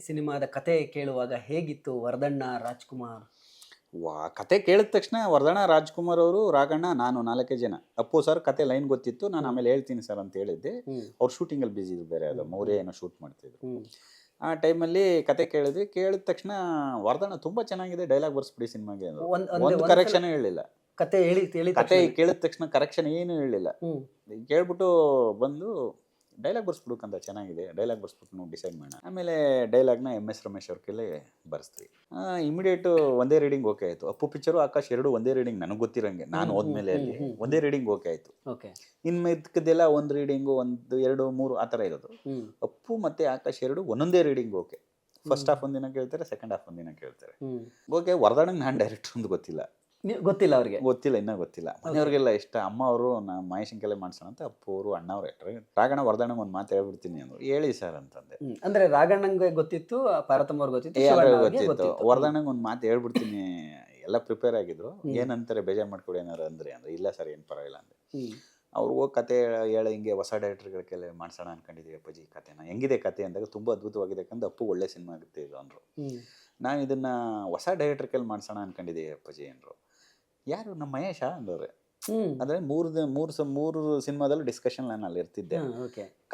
ಸಿನಿಮಾದ ಕತೆ ಕೇಳುವಾಗ ಹೇಗಿತ್ತು? ವರದಣ್ಣ, ರಾಜ್ಕುಮಾರ್ ಕತೆ ಕೇಳಿದ ತಕ್ಷಣ ವರದಣ್ಣ, ರಾಜ್ಕುಮಾರ್ ಅವರು, ರಾಘಣ್ಣ, ನಾನು 4 ಜನ. ಅಪ್ಪು ಸರ್ ಕತೆ ಲೈನ್ ಗೊತ್ತಿತ್ತು, ನಾನು ಆಮೇಲೆ ಹೇಳ್ತೀನಿ ಸರ್ ಅಂತ ಹೇಳಿದ್ದೆ. ಅವ್ರು ಶೂಟಿಂಗಲ್ಲಿ ಬಿಸಿ ಇದ್ರು, ಬೇರೆ ಅದು ಮೌರ್ಯ ಏನೋ ಶೂಟ್ ಮಾಡ್ತಿದ್ರು. ಆ ಟೈಮಲ್ಲಿ ಕತೆ ಕೇಳಿದ್ವಿ. ಕೇಳಿದ ತಕ್ಷಣ ವರದಣ್ಣ ತುಂಬ ಚೆನ್ನಾಗಿದೆ, ಡೈಲಾಗ್ ಬರ್ಸ್ಬಿಡಿ ಸಿನಿಮಾಗೆ, ಒಂದು ಕರೆಕ್ಷನ್ ಹೇಳಿಲ್ಲ. ಕತೆ ಕೇಳಿದ ತಕ್ಷಣ ಕರೆಕ್ಷನ್ ಏನು ಹೇಳಿಲ್ಲ. ಕೇಳ್ಬಿಟ್ಟು ಬಂದು ಡೈಲಾಗ್ ಬರ್ಸ್ಬಿಡುಕಂತ, ಚೆನ್ನಾಗಿದೆ ಡೈಲಾಗ್ ಬರ್ಸ್ಬಿಟ್ಟು ನಾವು ಡಿಸೈಡ್ ಮಾಡೋಣ. ಆಮೇಲೆ ಡೈಲಾಗ್ನ MS ರಮೇಶ್ ಅವ್ರ ಕೈಲೇ ಬರ್ಸ್ತೀವಿ. ಇಮಿಡಿಯೇಟು ಒಂದೇ ರೀಡಿಂಗ್ ಓಕೆ ಆಯಿತು. ಅಪ್ಪು ಪಿಕ್ಚರು ಆಕಾಶ್ 2 ಒಂದೇ ರೀಡಿಂಗ್, ನನಗೆ ಗೊತ್ತಿರಂಗೆ ನಾನು ಹೋದ್ಮೇಲೆ ಅಲ್ಲಿ ಒಂದೇ ರೀಡಿಂಗ್ ಓಕೆ ಆಯಿತು. ಇನ್ನು ಮಿಕ್ಕದೆಲ್ಲ 1 ರೀಡಿಂಗು 1, 2, 3 ಆ ಥರ ಇರೋದು. ಅಪ್ಪು ಮತ್ತು ಆಕಾಶ್ 2 ಒಂದೊಂದೇ ರೀಡಿಂಗ್ ಓಕೆ. ಫಸ್ಟ್ ಹಾಫ್ ಒಂದಿನ ಕೇಳ್ತಾರೆ, ಸೆಕೆಂಡ್ ಹಾಫ್ ಒಂದಿನ ಕೇಳ್ತಾರೆ. ಓಕೆ. ವರದಣ್ಣಂಗೆ ನಾನು ಡೈರೆಕ್ಟರ್ ಅಂತ ಗೊತ್ತಿಲ್ಲ, ಗೊತ್ತಿಲ್ಲ ಅವ್ರಿಗೆ? ಗೊತ್ತಿಲ್ಲ, ಇನ್ನೂ ಗೊತ್ತಿಲ್ಲ. ಮನೆಯವ್ರಿಗೆಲ್ಲ ಇಷ್ಟ. ಅಮ್ಮ ಅವರು ಮಹೇಶನ್ ಕಲೆ ಮಾಡ್ಸೋಣ ಅಂತ ಅಪ್ಪು ಅವರು ಅಣ್ಣವ್ರು ಹೇಳ್ತಾರೆ. ರಾಘಣ್ಣ ವರ್ಧಣ್ಣಂಗೆ ಒಂದು ಮಾತು ಹೇಳ್ಬಿಡ್ತೀನಿ ಅಂದರು. ಹೇಳಿ ಸರ್ ಅಂತಂದೆ. ಅಂದ್ರೆ ರಾಘಣ್ಣಂಗೆ ಗೊತ್ತಿತ್ತು, ಪಾರ್ವತಮ್ಮ ಅವ್ರಿಗೆ ಗೊತ್ತಿತ್ತು, ಗೊತ್ತಿತ್ತು. ವರ್ಧಣ್ಣಂಗೆ ಒಂದು ಮಾತು ಹೇಳ್ಬಿಡ್ತೀನಿ, ಎಲ್ಲ ಪ್ರಿಪೇರ್ ಆಗಿದ್ರು. ಏನಂತಾರೆ ಬೇಜಾರು ಮಾಡ್ಕೊಡಿ ಏನಾರು ಅಂದ್ರೆ ಇಲ್ಲ ಸರ್ ಏನು ಪರವಾಗಿಲ್ಲ ಅಂದೆ. ಅವ್ರು ಹೋಗಿ ಕತೆ ಹೇಳ ಹಿಂಗೆ ಹೊಸ ಡೈರೆಕ್ಟರ್ಗಳ ಮಾಡ್ಸೋಣ ಅನ್ಕೊಂಡಿದ್ದೀವಿ ಅಪ್ಪಾಜಿ ಕತೆನ, ಹೆಂಗಿದೆ ಕತೆ ಅಂದಾಗ ತುಂಬ ಅದ್ಭುತವಾಗಿದೆ ಯಾಕಂದ್ರೆ ಅಪ್ಪು ಒಳ್ಳೆ ಸಿನಿಮಾ ಆಗುತ್ತೆ ಇದು ಅಂದರು. ನಾನು ಇದನ್ನು ಹೊಸ ಡೈರೆಕ್ಟರ್ ಕೈಲಿ ಮಾಡ್ಸೋಣ ಅನ್ಕೊಂಡಿದ್ದೀವಿ ಅಪ್ಪಾಜಿ ಅಂದರು. ಯಾರು? ನಮ್ಮ ಮಹೇಶ ಅಂದವ್ರೆ. ಅಂದರೆ ಮೂರು ಸಿನಿಮಾದಲ್ಲಿ ಡಿಸ್ಕಷನ್ ನಾನು ಅಲ್ಲಿ ಇರ್ತಿದ್ದೆ.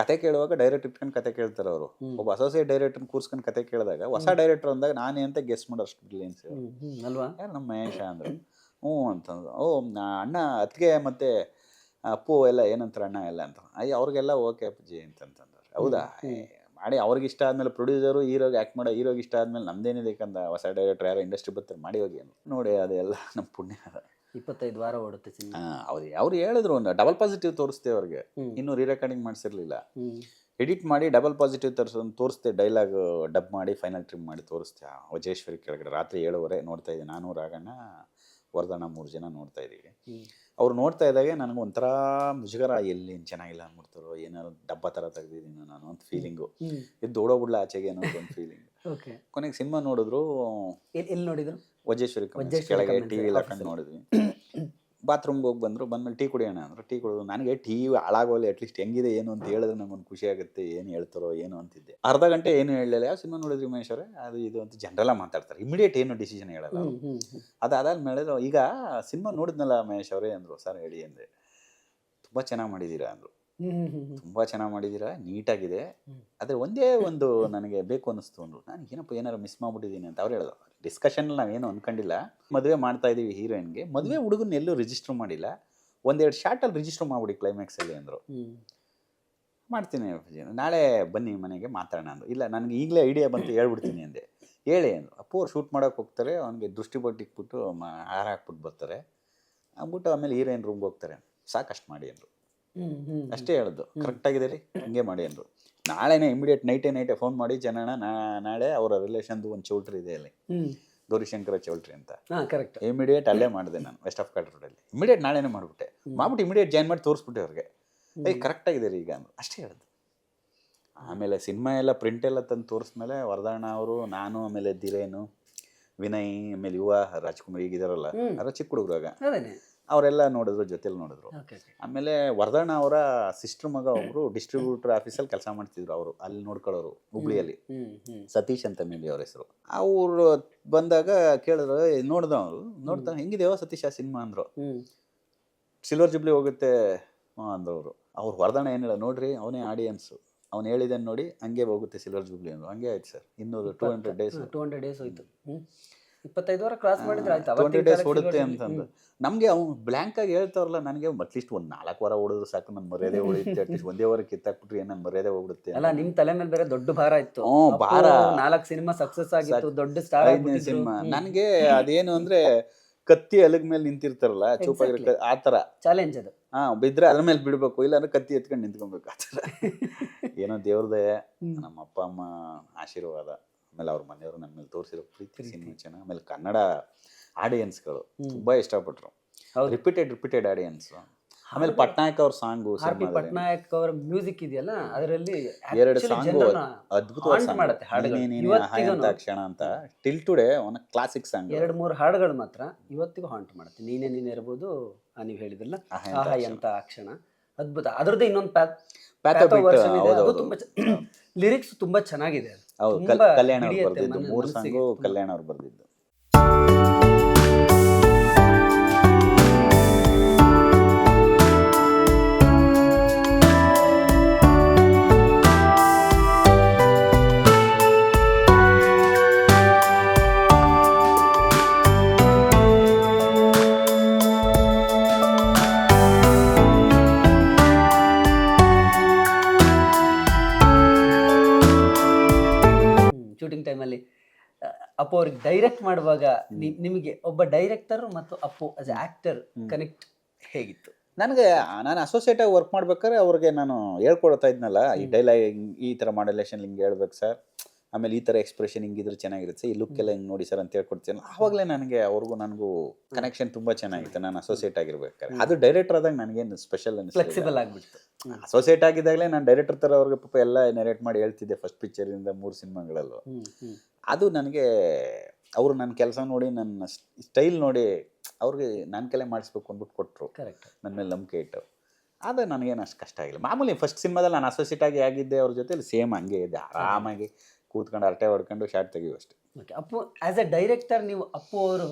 ಕತೆ ಕೇಳುವಾಗ ಡೈರೆಕ್ಟ್ ಇಟ್ಕೊಂಡು ಕತೆ ಕೇಳ್ತಾರೆ ಅವರು. ಒಬ್ಬ ಅಸೋಸಿಯೇಟ್ ಡೈರೆಕ್ಟರ್ ಕೂರ್ಸ್ಕೊಂಡು ಕತೆ ಕೇಳಿದಾಗ ಹೊಸ ಡೈರೆಕ್ಟರ್ ಅಂದಾಗ ನಾನೇ ಅಂತ ಗೆಸ್ ಮಾಡೋ ಅಷ್ಟು ಬ್ರಿಲಿಯನ್ಸ್ ಅಲ್ವಾ. ಯಾರು? ನಮ್ಮ ಮಹೇಶ ಅಂದರು. ಹ್ಞೂ ಅಂತಂದ್ರು. ಅಣ್ಣ ಅತ್ತಿಗೆ ಮತ್ತು ಅಪ್ಪು ಎಲ್ಲ ಏನಂತಾರೆ ಅಣ್ಣ ಎಲ್ಲ ಅಂತ. ಅವ್ರಿಗೆಲ್ಲ ಓಕೆ ಅಪ್ಪಾಜಿ ಅಂತಂತಂದ್ರೆ. ಹೌದಾ ಮಾಡಿ, ಅವ್ರಿಗೆ ಇಷ್ಟ ಆದಮೇಲೆ ಪ್ರೊಡ್ಯೂಸರು ಹೀರೋಗೆ ಆ್ಯಕ್ಟ್ ಮಾಡೋ, ಹೀರೋಗೆ ಇಷ್ಟ ಆದಮೇಲೆ ನಮ್ದೇನಿದೆ ಯಾಕಂದ್ರೆ ಹೊಸ ಡೈರೆಕ್ಟರ್ ಯಾರೋ ಇಂಡಸ್ಟ್ರಿ ಬರ್ತಾರೆ ಮಾಡಿ ಹೋಗಿ ಅಂತ ನೋಡಿ. ಅದೆಲ್ಲ ನಮ್ಮ ಪುಣ್ಯ. 25 ವಾರ ಓಡುತ್ತೆ ಸಿನಿಮಾ. ಅವ್ರು ಹೇಳಿದ್ರು ಒಂದು ಡಬಲ್ ಪಾಸಿಟಿವ್ ತೋರಿಸ್ತೆ ಅವ್ರಿಗೆ. ಇನ್ನೂ ರೀ ರೆಕಾರ್ಡಿಂಗ್ ಮಾಡಿಸಿರ್ಲಿಲ್ಲ. ಎಡಿಟ್ ಮಾಡಿ ಡಬಲ್ ಪಾಸಿಟಿವ್ ತೋರಿಸ್ತೆ. ಡೈಲಾಗ್ ಡಬ್ ಮಾಡಿ ಫೈನಲ್ ಟ್ರಿಮ್ ಮಾಡಿ ತೋರಿಸ್ತೆ. ವಜೇಶ್ವರಿ ಕೆಳಗಡೆ ರಾತ್ರಿ 7:30 ನೋಡ್ತಾ ಇದ್ದೆ ನಾನು, ರಾಘಣ್ಣ, ವರ್ಧಣ್ಣ 3 ಜನ ನೋಡ್ತಾ ಇದ್ದೀವಿ. ಅವ್ರು ನೋಡ್ತಾ ಇದ್ದಾಗೆ ನನಗೆ ಒಂಥರ ಮುಜುಗರ, ಎಲ್ಲಿ ಚೆನ್ನಾಗಿಲ್ಲ ಅಂದ್ಬಿಡ್ತಾರೋ, ಏನಾದ್ರು ಡಬ್ಬ ಥರ ತೆಗ್ದಿದ್ದೀನಿ ನಾನು ಅಂತ ಫೀಲಿಂಗು. ಇದು ದೊಡೋಬಿಡ್ಲ ಆಚೆಗೆ ಅನ್ನೋ ಒಂದು ಫೀಲಿಂಗ್. ಕೊನೆಗೆ ಸಿನಿಮಾ ನೋಡಿದ್ರು. ಎಲ್ಲಿ ನೋಡಿದ್ರು? ವಜೇಶ್ವರಿ ಕೆಳಗೆ ಟಿವಿ ಹಾಕೊಂಡು ನೋಡಿದ್ವಿ. ಬಾತ್ರೂಮ್ಗೆ ಹೋಗಿ ಬಂದ್ಮೇಲೆ ಟೀ ಕುಡಿಯೋಣ ಅಂದರು. ಟೀ ಕುಡಿದು ನನಗೆ ಟೀ ಹಾಳಾಗೋಲ್ಲ, ಅಟ್ಲೀಸ್ಟ್ ಹೆಂಗಿದೆ ಏನು ಅಂತ ಹೇಳಿದ್ರೆ ನಂಗೊಂದು ಖುಷಿ ಆಗುತ್ತೆ. ಏನು ಹೇಳ್ತಾರೋ ಏನು ಅಂತಿದ್ದೆ. ಅರ್ಧ ಗಂಟೆ ಏನು ಹೇಳಲಿಲ್ಲ. ಯಾವ ಸಿನಿಮಾ ನೋಡಿದ್ರಿ ಮಹೇಶ್ ಅವರೇ? ಅದು ಇದು ಅಂತ ಜನರಲ್ಲ ಮಾತಾಡ್ತಾರೆ. ಇಮಿಡಿಯೇಟ್ ಏನು ಡಿಸಿಷನ್ ಹೇಳಲ್ಲ. ಅದಾದ್ಮೇಲೆ ಈಗ ಸಿನಿಮಾ ನೋಡಿದ್ನಲ್ಲ ಮಹೇಶ್ ಅವರೇ ಅಂದರು. ಸರ್ ಹೇಳಿ ಅಂದೆ. ತುಂಬ ಚೆನ್ನಾಗಿ ಮಾಡಿದ್ದೀರಾ ಅಂದರು. ತುಂಬ ಚೆನ್ನಾಗಿ ಮಾಡಿದ್ದೀರಾ, ನೀಟಾಗಿದೆ. ಆದರೆ ಒಂದೇ ಒಂದು ನನಗೆ ಬೇಕು ಅನ್ನಿಸ್ತು ಅಂದರು. ನಾನು ಏನಪ್ಪ ಏನಾರು ಮಿಸ್ ಮಾಡ್ಬಿಟ್ಟಿದ್ದೀನಿ ಅಂತ ಅವ್ರು ಹೇಳಿದ್ರು. ಡಿಸ್ಕಷನಲ್ಲಿ ನಾವೇನು ಅಂದ್ಕೊಂಡಿಲ್ಲ. ಮದುವೆ ಮಾಡ್ತಾ ಇದ್ದೀವಿ ಹೀರೋಯಿನ್ಗೆ, ಮದುವೆ ಹುಡುಗನ ಎಲ್ಲೂ ರಿಜಿಸ್ಟರ್ ಮಾಡಿಲ್ಲ, 1-2 ಶಾರ್ಟಲ್ಲಿ ರಿಜಿಸ್ಟರ್ ಮಾಡ್ಬಿಡಿ ಕ್ಲೈಮ್ಯಾಕ್ಸಲ್ಲಿ ಅಂದರು. ಮಾಡ್ತೀನಿ ನಾಳೆ ಬನ್ನಿ ಮನೆಗೆ ಮಾತಾಡೋಣ ಅಂದರು. ಇಲ್ಲ ನನಗೆ ಈಗಲೇ ಐಡಿಯಾ ಬಂತು ಹೇಳ್ಬಿಡ್ತೀನಿ ಅಂದೆ. ಹೇಳಿ ಅಂದರು. ಅಪ್ಪು ಅವ್ರು ಶೂಟ್ ಮಾಡೋಕೆ ಹೋಗ್ತಾರೆ, ಅವ್ನಿಗೆ ದೃಷ್ಟಿ ಬೊಟ್ಟು ಇಕ್ಬಿಟ್ಟು ಹಾರ ಹಾಕ್ಬಿಟ್ಟು ಬರ್ತಾರೆ. ಅಂದ್ಬಿಟ್ಟು ಆಮೇಲೆ ಹೀರೋಯಿನ್ ರೂಮ್ಗೆ ಹೋಗ್ತಾರೆ. ಸಾಕಷ್ಟು ಮಾಡಿ ಅಂದರು. ಅಷ್ಟೇ ಹೇಳಿದ್ದು. ಕರೆಕ್ಟಾಗಿದೆ ರೀ, ಹಂಗೆ ಮಾಡಿ ಅಂದರು. ನಾಳೆನೇ ಇಮಿಡಿಯೇಟ್ ನೈಟೇ ಫೋನ್ ಮಾಡಿ ಜನನ ನಾಳೆ ಅವರ ರಿಲೇಷನ್ದು ಒಂದು ಚೌಲ್ಟ್ರಿ ಇದೆ ಅಲ್ಲಿ, ಗೌರಿಶಂಕರ ಚೌಲ್ಟ್ರಿ ಅಂತ. ಕರೆಕ್ಟ್. ಇಮಿಡಿಯೇಟ್ ಅಲ್ಲೇ ಮಾಡಿದೆ ನಾನು, ವೆಸ್ಟ್ ಆಫ್ ಕಾಟ್ ರೋಡಲ್ಲಿ. ಇಮಿಡಿಯೇಟ್ ನಾಳೆನೇ ಮಾಡ್ಬಿಟ್ಟೆ. ಇಮಿಡಿಯೇಟ್ ಜಾಯ್ನ್ ಮಾಡಿ ತೋರಿಸ್ಬಿಟ್ಟೆ ಅವ್ರಿಗೆ. ಕರೆಕ್ಟಾಗಿದೆ ರೀ ಈಗ ಅಂದರು. ಅಷ್ಟೇ ಹೇಳಿದ್ದು. ಆಮೇಲೆ ಸಿನಿಮಾ ಎಲ್ಲ ಪ್ರಿಂಟ್ ಎಲ್ಲ ತಂದು ತೋರಿಸ್ಮೇಲೆ ವರ್ಧಣ್ಣ ಅವರು, ನಾನು, ಆಮೇಲೆ ದಿರೇನು, ವಿನಯ್, ಆಮೇಲೆ ಯುವ ರಾಜ್ಕುಮಾರ್ ಈಗಿದಾರಲ್ಲ, ಅವರ ಚಿಕ್ಕ ಹುಡುಗರು ಆಗ, ಅವರೆಲ್ಲ ನೋಡಿದ್ರು, ಜೊತೆಲಿ ನೋಡಿದ್ರು. ಆಮೇಲೆ ವರ್ಧಣ್ಣ ಅವರ ಸಿಸ್ಟರ್ ಮಗ ಒಬ್ರು ಡಿಸ್ಟ್ರಿಬ್ಯೂಟರ್ ಆಫೀಸಲ್ಲಿ ಕೆಲಸ ಮಾಡ್ತಿದ್ರು. ಅವರು ಅಲ್ಲಿ ನೋಡ್ಕೊಳ್ಳೋರು ಹುಬ್ಳಿಯಲ್ಲಿ, ಸತೀಶ್ ಅಂತ ಮೇಬಿ ಅವ್ರ ಹೆಸರು. ಅವರು ಬಂದಾಗ ಕೇಳಿದ್ರು, ನೋಡ್ದ ಅವರು ನೋಡ್ತಾ ಹೆಂಗಿದೆಯೋ ಸತೀಶ್ ಆ ಸಿನಿಮಾ ಅಂದರು. ಸಿಲ್ವರ್ ಜುಬ್ಲಿ ಹೋಗುತ್ತೆ ಅಂದವರು. ಅವ್ರು ವರ್ಧಣ್ಣ ಏನಿಲ್ಲ, ನೋಡ್ರಿ ಅವನೇ ಆಡಿಯನ್ಸು, ಅವ್ನು ಹೇಳಿದ್ದೇನೆ ನೋಡಿ ಹಂಗೆ ಹೋಗುತ್ತೆ ಸಿಲ್ವರ್ ಜುಬ್ಲಿ ಅಂದರು. ಹಂಗೆ ಆಯ್ತು ಸರ್. 200 ಡೇಸ್ ಹೋಯ್ತು. 25 ವಾರ ಕ್ರಾಸ್ ಮಾಡಿದ್ರೆ ಆಯ್ತು, 20 ಡೇಸ್ ಓಡುತ್ತೆ ಅಂತಂದು. ನಮಗೆ ಅವ್ನು ಬ್ಲ್ಯಾಂಕ್ ಆಗಿ ಹೇಳ್ತಾರಲ್ಲ, ನನಗೆ ಅಟ್ಲೀಸ್ಟ್ ಒಂದು 4 ವಾರ ಓಡಿದ್ರು ಸಾಕು, ನನ್ನ ಮರ್ಯಾದೆ ಉಳಿಯುತ್ತೆ. ಅಟ್ಲೀಸ್ಟ್ ಒಂದೇ ವಾರ ಕಿತ್ತಾಕ್ಬಿಟ್ರೆ ನನ್ನ ಮರ್ಯಾದೆ ಹೋಗ್ಬಿಡುತ್ತೆ. ಅಲ್ಲ, ನಿಮ್ ತಲೆ ಮೇಲೆ ಬೇರೆ ದೊಡ್ಡ ಭಾರ ಇತ್ತು. ಭಾರ. 4 ಸಿನಿಮಾ ಸಕ್ಸಸ್ ಆಗಿತ್ತು, ದೊಡ್ಡ ಸ್ಟಾರ್. 5ನೇ ಸಿನಿಮಾ. ನನಗೆ ಅದೇನು ಅಂದ್ರೆ ಕತ್ತಿ ಅಲಗ್ ಮೇಲೆ ನಿಂತಿರ್ತಾರಲ್ಲ ಚೂಪಾಗಿರೋ, ಆ ಥರ ಚಾಲೆಂಜ್ ಅದು. ಬಿದ್ರೆ ಅದ್ರ ಮೇಲೆ ಬಿಡ್ಬೇಕು, ಇಲ್ಲಾಂದ್ರೆ ಕತ್ತಿ ಎತ್ಕೊಂಡು ನಿಂತ್ಕೊಬೇಕು. ಆ ಥರ ಏನೋ ದೇವ್ರದೇ, ನಮ್ಮ ಅಪ್ಪ ಅಮ್ಮ ಆಶೀರ್ವಾದ, ಆಮೇಲೆ ಅವ್ರ ಮನೆಯವರು ನನ್ನ ಮೇಲೆ ತೋರಿಸಿರೋ ಪ್ರೀತಿ, ಸಿನಿಮಾ ಚೆನ್ನಾಗಿ. ಆಮೇಲೆ ಕನ್ನಡ ಆಡಿಯನ್ಸ್ಗಳು ತುಂಬ ಇಷ್ಟಪಟ್ಟರು. Repeated audience. ಆಮೇಲೆ ಪಟ್ನಾಯಕ್ ಅವ್ರ ಸಾಂಗು, ಪಟ್ನಾಯಕ್ ಅವ್ರ ಮ್ಯೂಸಿಕ್ ಇದೆಯಲ್ಲ, ಅದರಲ್ಲಿ 2 ಸಾಂಗು ಅದ್ಭುತವಾದ ಕ್ಷಣ ಅಂತ ಟಿಲ್ ಟುಡೇ ಒಂದು ಕ್ಲಾಸಿಕ್ ಸಾಂಗ್. 2-3 ಹಾಡುಗಳು ಮಾತ್ರ ಇವತ್ತಿಗೂ ಹಾಂಟ್ ಮಾಡುತ್ತೆ. ನೀನೇ ಇರ್ಬೋದು, ನೀವು ಹೇಳಿದ್ರಲ್ಲ ಆಹಾ ಎಂತ ಕ್ಷಣ, ಅದ್ಭುತ. ಅದ್ರದ್ದು ಇನ್ನೊಂದು ಲಿರಿಕ್ಸ್ ತುಂಬಾ ಚೆನ್ನಾಗಿದೆ. ಕಲ್ಯಾಣ ಅವ್ರು ಬರ್ದಿದ್ದು 3 ಸಾಂಗು, ಕಲ್ಯಾಣ ಅವ್ರು ಬರ್ದಿದ್ದು. ಶೂಟಿಂಗ್ ಟೈಮಲ್ಲಿ ಅಪ್ಪು ಅವ್ರಿಗೆ ಡೈರೆಕ್ಟ್ ಮಾಡುವಾಗ ನಿಮಗೆ ಒಬ್ಬ ಡೈರೆಕ್ಟರ್ ಮತ್ತು ಅಪ್ಪು ಆಸ್ ಆಕ್ಟರ್ ಕನೆಕ್ಟ್ ಹೇಗಿತ್ತು? ನಾನು ಅಸೋಸಿಯೇಟಾಗಿ ವರ್ಕ್ ಮಾಡ್ಬೇಕಾದ್ರೆ ಅವ್ರಿಗೆ ನಾನು ಹೇಳ್ಕೊಡ್ತಾ ಇದ್ನಲ್ಲ, ಈ ಡೈಲಾಗ್ ಈ ಥರ ಮಾಡ್ಯುಲೇಷನ್ ಹಿಂಗೆ ಹೇಳ್ಬೇಕು ಸರ್, ಆಮೇಲೆ ಈ ಥರ ಎಕ್ಸ್ಪ್ರೆಷನ್ ಹಿಂಗಿದ್ರೆ ಚೆನ್ನಾಗಿರುತ್ತೆ ಈ ಲುಕ್ ಎಲ್ಲ ಹಿಂಗೆ ನೋಡಿ ಸರ್ ಅಂತ ಹೇಳ್ಕೊಡ್ತೀನಿ. ಆವಾಗಲೇ ನನಗೆ ಅವ್ರಿಗೂ ನನಗೂ ಕನೆಕ್ಷನ್ ತುಂಬ ಚೆನ್ನಾಗಿತ್ತು. ನಾನು ಅಸೋಸಿಯೇಟ್ ಆಗಿರ್ಬೇಕಾದ್ರೆ ಅದು ಡೈರೆಕ್ಟರ್ ಆದಾಗ ನನಗೇನು ಸ್ಪೆಷಲ್ ಫ್ಲೆಕ್ಸಿಬಲ್ ಆಗಿಬಿಡ್ತು. ಅಸೋಸಿಯೇಟ್ ಆಗಿದ್ದಾಗಲೇ ನಾನು ಡೈರೆಕ್ಟರ್ ಥರ ಅವ್ರಿಗೆ ಪಾಪ ಎಲ್ಲ ನೆರೇಟ್ ಮಾಡಿ ಹೇಳ್ತಿದ್ದೆ ಫಸ್ಟ್ ಪಿಕ್ಚರಿಂದ 3 ಸಿನಿಮಾಗಳಲ್ಲೂ. ಅದು ನನಗೆ ಅವರು ನನ್ನ ಕೆಲಸ ನೋಡಿ ನನ್ನ ಸ್ಟೈಲ್ ನೋಡಿ ಅವ್ರಿಗೆ ನನ್ನ ಕಲೆ ಮಾಡಿಸ್ಬೇಕು ಅಂದ್ಬಿಟ್ಟು ಕೊಟ್ಟರು. ಕರೆಕ್ಟ್. ನನ್ನ ಮೇಲೆ ನಂಬಿಕೆ ಇಟ್ಟು ಅದು ನನಗೇನು ಅಷ್ಟು ಕಷ್ಟ ಆಗಿಲ್ಲ. ಮಾಮೂಲಿ ಫಸ್ಟ್ ಸಿನಿಮಾದಲ್ಲಿ ನಾನು ಅಸೋಸಿಯೇಟ್ ಆಗಿ ಆಗಿದ್ದೆ ಅವ್ರ ಜೊತೆ ಸೇಮ್ ಹಂಗೆ ಇದೆ, ಆರಾಮಾಗಿ ಕೂತ್ಕೊಂಡು ಅರಟೆ ಹೊಡ್ಕೊಂಡು ಶಾರ್ಟ್ ತೆಗಿವು ಅಷ್ಟೇ. Okay. Appu as A director ನೀವು ಅಪ್ಪು ಅವರು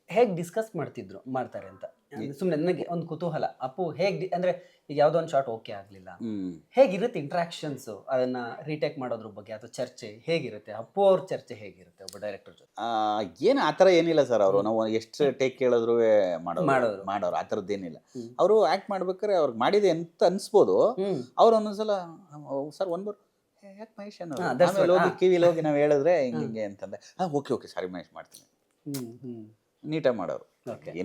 ಹೇಗೆ ಡಿಸ್ಕಸ್ ಮಾಡ್ತಾರೆ ಅಂತ ಸುಮ್ಮನೆ ನನಗೆ ಒಂದು ಕುತೂಹಲ. ಅಪ್ಪು ಹೇಗೆ ಅಂದರೆ ಈಗ ಯಾವುದೋ ಒಂದು ಶಾರ್ಟ್ ಓಕೆ ಆಗಲಿಲ್ಲ, ಹೇಗಿರುತ್ತೆ ಇಂಟ್ರಾಕ್ಷನ್ಸು, ಅದನ್ನು ರೀಟೇಕ್ ಮಾಡೋದ್ರ ಬಗ್ಗೆ ಅಥವಾ ಚರ್ಚೆ ಹೇಗಿರುತ್ತೆ? ಅಪ್ಪು ಅವ್ರ ಚರ್ಚೆ ಹೇಗಿರುತ್ತೆ ಒಬ್ಬ ಡೈರೆಕ್ಟರ್ ಜೊತೆ? ಏನು ಆ ಥರ ಏನಿಲ್ಲ ಸರ್. ಅವರು ನಾವು ಎಷ್ಟು ಟೇಕ್ ಕೇಳಿದ್ರು ಮಾಡೋರು ಆ ಥರದ್ದೇನಿಲ್ಲ. ಅವರು ಆ್ಯಕ್ಟ್ ಮಾಡ್ಬೇಕಾದ್ರೆ ಅವ್ರಿಗೆ ಮಾಡಿದೆ ಅಂತ ಅನ್ಸ್ಬೋದು. ಅವ್ರು ಒಂದೊಂದ್ಸಲ ಸರ್ ಯಾಕೆ ಮಹೇಶ್ ಅನ್ನೋದು ಹೋಗಿ ಕಿವಿಲಿ ಹೋಗಿ ನಾವು ಹೇಳಿದ್ರೆ ಹಿಂಗೆ ಅಂತಂದೆ, ಓಕೆ ಸಾರಿ ಮಹೇಶ್ ಮಾಡ್ತೀನಿ, ನೀಟಾಗಿ ಮಾಡೋರು.